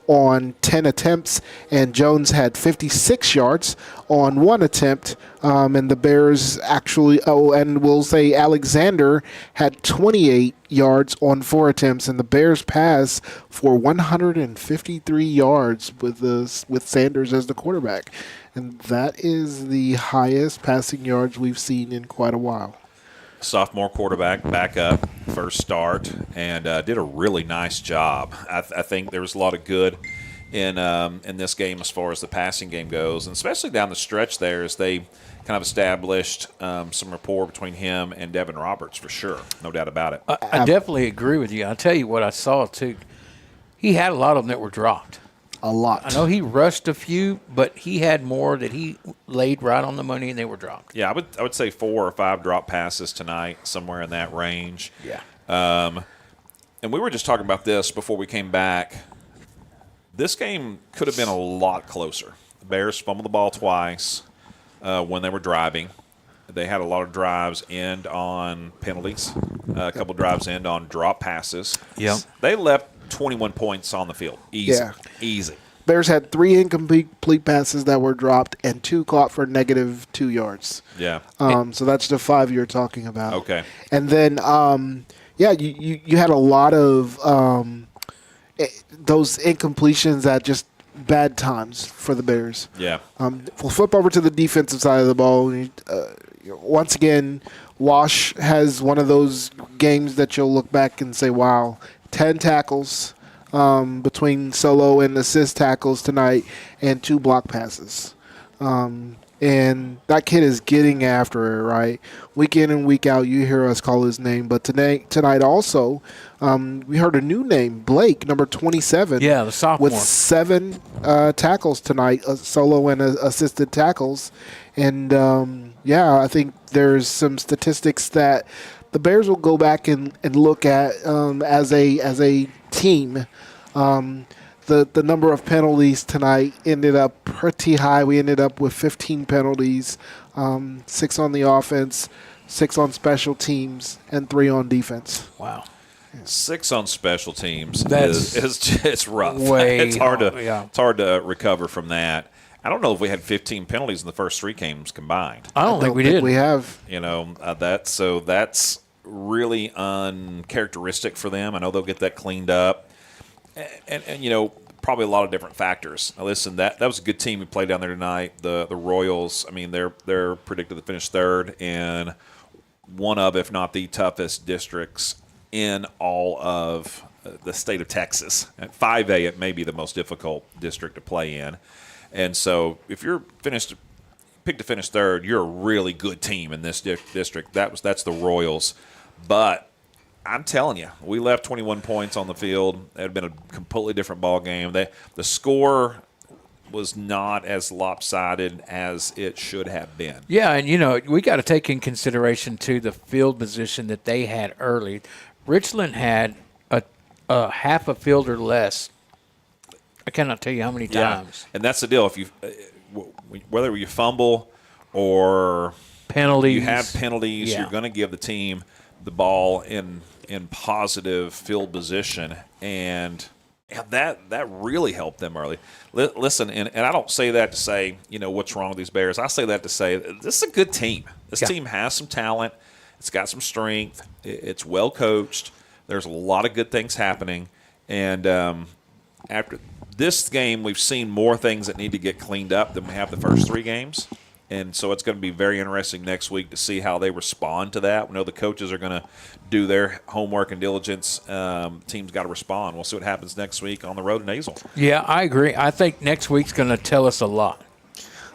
on 10 attempts, and Jones had 56 yards on 1 attempt, and the Bears actually, and we'll say Alexander had 28 yards on 4 attempts, and the Bears pass for 153 yards with Sanders as the quarterback, and that is the highest passing yards we've seen in quite a while. Sophomore quarterback, back up, first start, and did a really nice job. I think there was a lot of good in this game as far as the passing game goes, and especially down the stretch there as they kind of established some rapport between him and Devin Roberts for sure, no doubt about it. I definitely agree with you. I'll tell you what I saw, too. He had a lot of them that were dropped. A lot. I know he rushed a few, but he had more that he laid right on the money and they were dropped. Yeah, I would say 4 or 5 drop passes tonight, somewhere in that range. Yeah. And we were just talking about this before we came back. This game could have been a lot closer. The Bears fumbled the ball twice when they were driving. They had a lot of drives end on penalties, a couple drives end on drop passes. Yep. They left 21 points on the field. Easy. Bears had 3 incomplete passes that were dropped and 2 caught for negative 2 yards. Yeah. So that's the 5 you're talking about. Okay. And then, you had a lot of those incompletions at just bad times for the Bears. Yeah. We'll flip over to the defensive side of the ball. Once again, Wash has one of those games that you'll look back and say, wow, 10 tackles between solo and assist tackles tonight and 2 block passes. And that kid is getting after it, right? Week in and week out, you hear us call his name. But tonight also, we heard a new name, Blake, number 27. Yeah, the sophomore. With 7 tackles tonight, solo and assisted tackles. And, I think there's some statistics that the Bears will go back and look at as a team. The number of penalties tonight ended up pretty high. We ended up with 15 penalties, 6 on the offense, 6 on special teams, and 3 on defense. Wow. 6 on special teams That's it's rough. It's hard to recover from that. I don't know if we had 15 penalties in the first 3 games combined. I don't think we did. We have. That's really uncharacteristic for them. I know they'll get that cleaned up. And probably a lot of different factors. Now, listen, that was a good team we played down there tonight. The Royals, I mean, they're predicted to finish 3rd in one of, if not the toughest districts in all of the state of Texas. At 5A, it may be the most difficult district to play in. And so if you're picked to finish 3rd, you're a really good team in this district. That's the Royals. But I'm telling you, we left 21 points on the field. It had been a completely different ball game. The score was not as lopsided as it should have been. Yeah, and, we got to take in consideration, too, the field position that they had early. Richland had a half a field or less. I cannot tell you how many times. And that's the deal. If you, whether you fumble or penalties, you have penalties, you're going to give the team the ball in positive field position, and that really helped them early. Listen, and I don't say that to say, what's wrong with these Bears. I say that to say this is a good team. This team has some talent. It's got some strength. It's well coached. There's a lot of good things happening, and after this game, we've seen more things that need to get cleaned up than we have the first 3 games. And so it's going to be very interesting next week to see how they respond to that. We know the coaches are going to do their homework and diligence. Team's got to respond. We'll see what happens next week on the road in Azle. Yeah, I agree. I think next week's going to tell us a lot.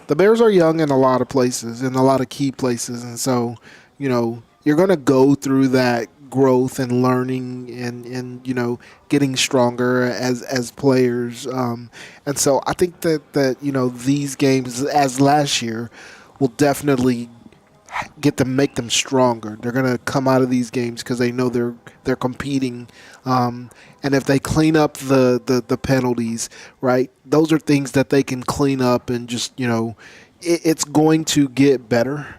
The Bears are young in a lot of places, in a lot of key places. And so, you're going to go through that growth and learning and getting stronger as players, and so I think that these games, as last year, will definitely make them stronger. They're going to come out of these games because they know they're competing, and if they clean up the penalties, right, those are things that they can clean up, and just it's going to get better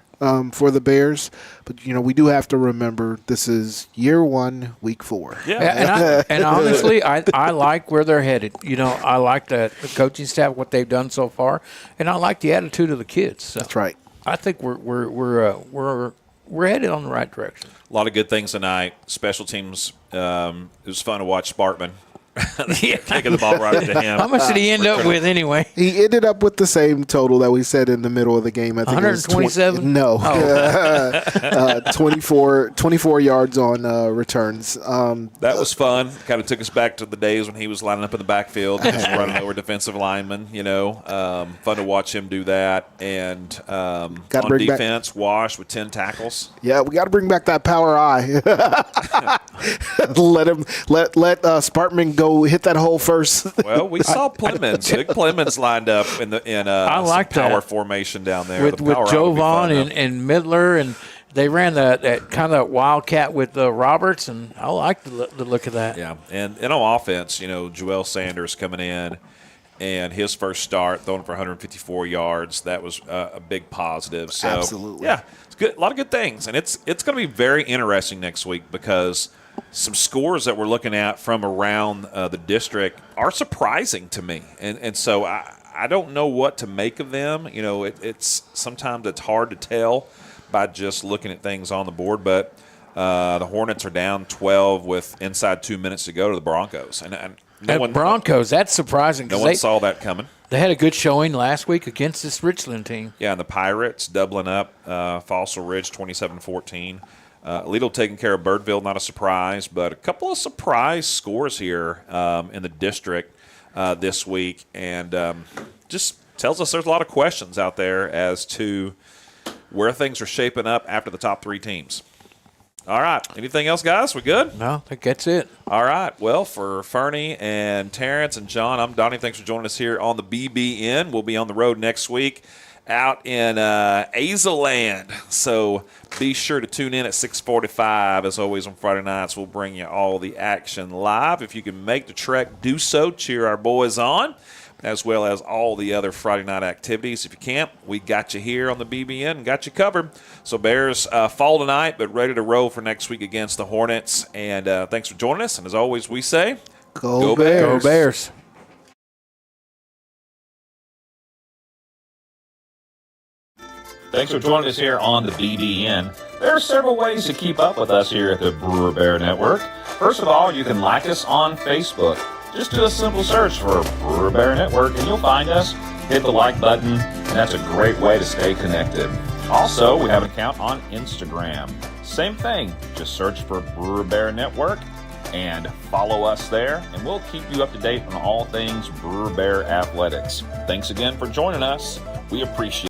for the Bears. But, we do have to remember this is year 1, week 4. Yeah, and honestly, I like where they're headed. I like the coaching staff, what they've done so far, and I like the attitude of the kids. So that's right. I think we're headed on the right direction. A lot of good things tonight. Special teams. It was fun to watch Sparkman. Taking the ball right to him. How much did he end up with anyway? He ended up with the same total that we said in the middle of the game. I think 127? No. 24 yards on returns. That was fun. Kind of took us back to the days when he was lining up in the backfield, just running over defensive linemen, Fun to watch him do that. And on defense, Wash with 10 tackles. Yeah, we got to bring back that power eye. let Spartman go hit that hole first. Well, we saw Plemons. Big Plemons lined up in I like power that. formation down there. With Jovan and Midler, and they ran that kind of wildcat with Roberts, and I like the look of that. Yeah, and on offense, Joel Sanders coming in. and his first start, throwing for 154 yards. That was a big positive. So, Absolutely. Yeah, it's good. A lot of good things. And it's going to be very interesting next week because some scores that we're looking at from around the district are surprising to me. And so I don't know what to make of them. You know, it's sometimes it's hard to tell by just looking at things on the board. But the Hornets are down 12 with inside 2 minutes to go to the Broncos. And Broncos, that's surprising. No one saw that coming. They had a good showing last week against this Richland team. Yeah, and the Pirates doubling up Fossil Ridge 27-14. Lidl taking care of Birdville, not a surprise, but a couple of surprise scores here in the district this week. And just tells us there's a lot of questions out there as to where things are shaping up after the top three teams. All right. Anything else, guys? We good? No, I think that's it. All right. Well, for Fernie and Terrence and John, I'm Donnie. Thanks for joining us here on the BBN. We'll be on the road next week out in Azaland. So be sure to tune in at 6:45. As always on Friday nights, we'll bring you all the action live. If you can make the trek, do so. Cheer our boys on, as well as all the other Friday night activities. If you can't, we got you here on the BBN and got you covered. So Bears fall tonight, but ready to roll for next week against the Hornets. And thanks for joining us. And as always, we say, Go Bears. Go Bears. Thanks for joining us here on the BDN. There are several ways to keep up with us here at the Brewer Bear Network. First of all, you can like us on Facebook. Just do a simple search for Brewer Bear Network and you'll find us. Hit the like button, and that's a great way to stay connected. Also, we have an account on Instagram. Same thing, just search for Brewer Bear Network and follow us there, and we'll keep you up to date on all things Brewer Bear Athletics. Thanks again for joining us. We appreciate it.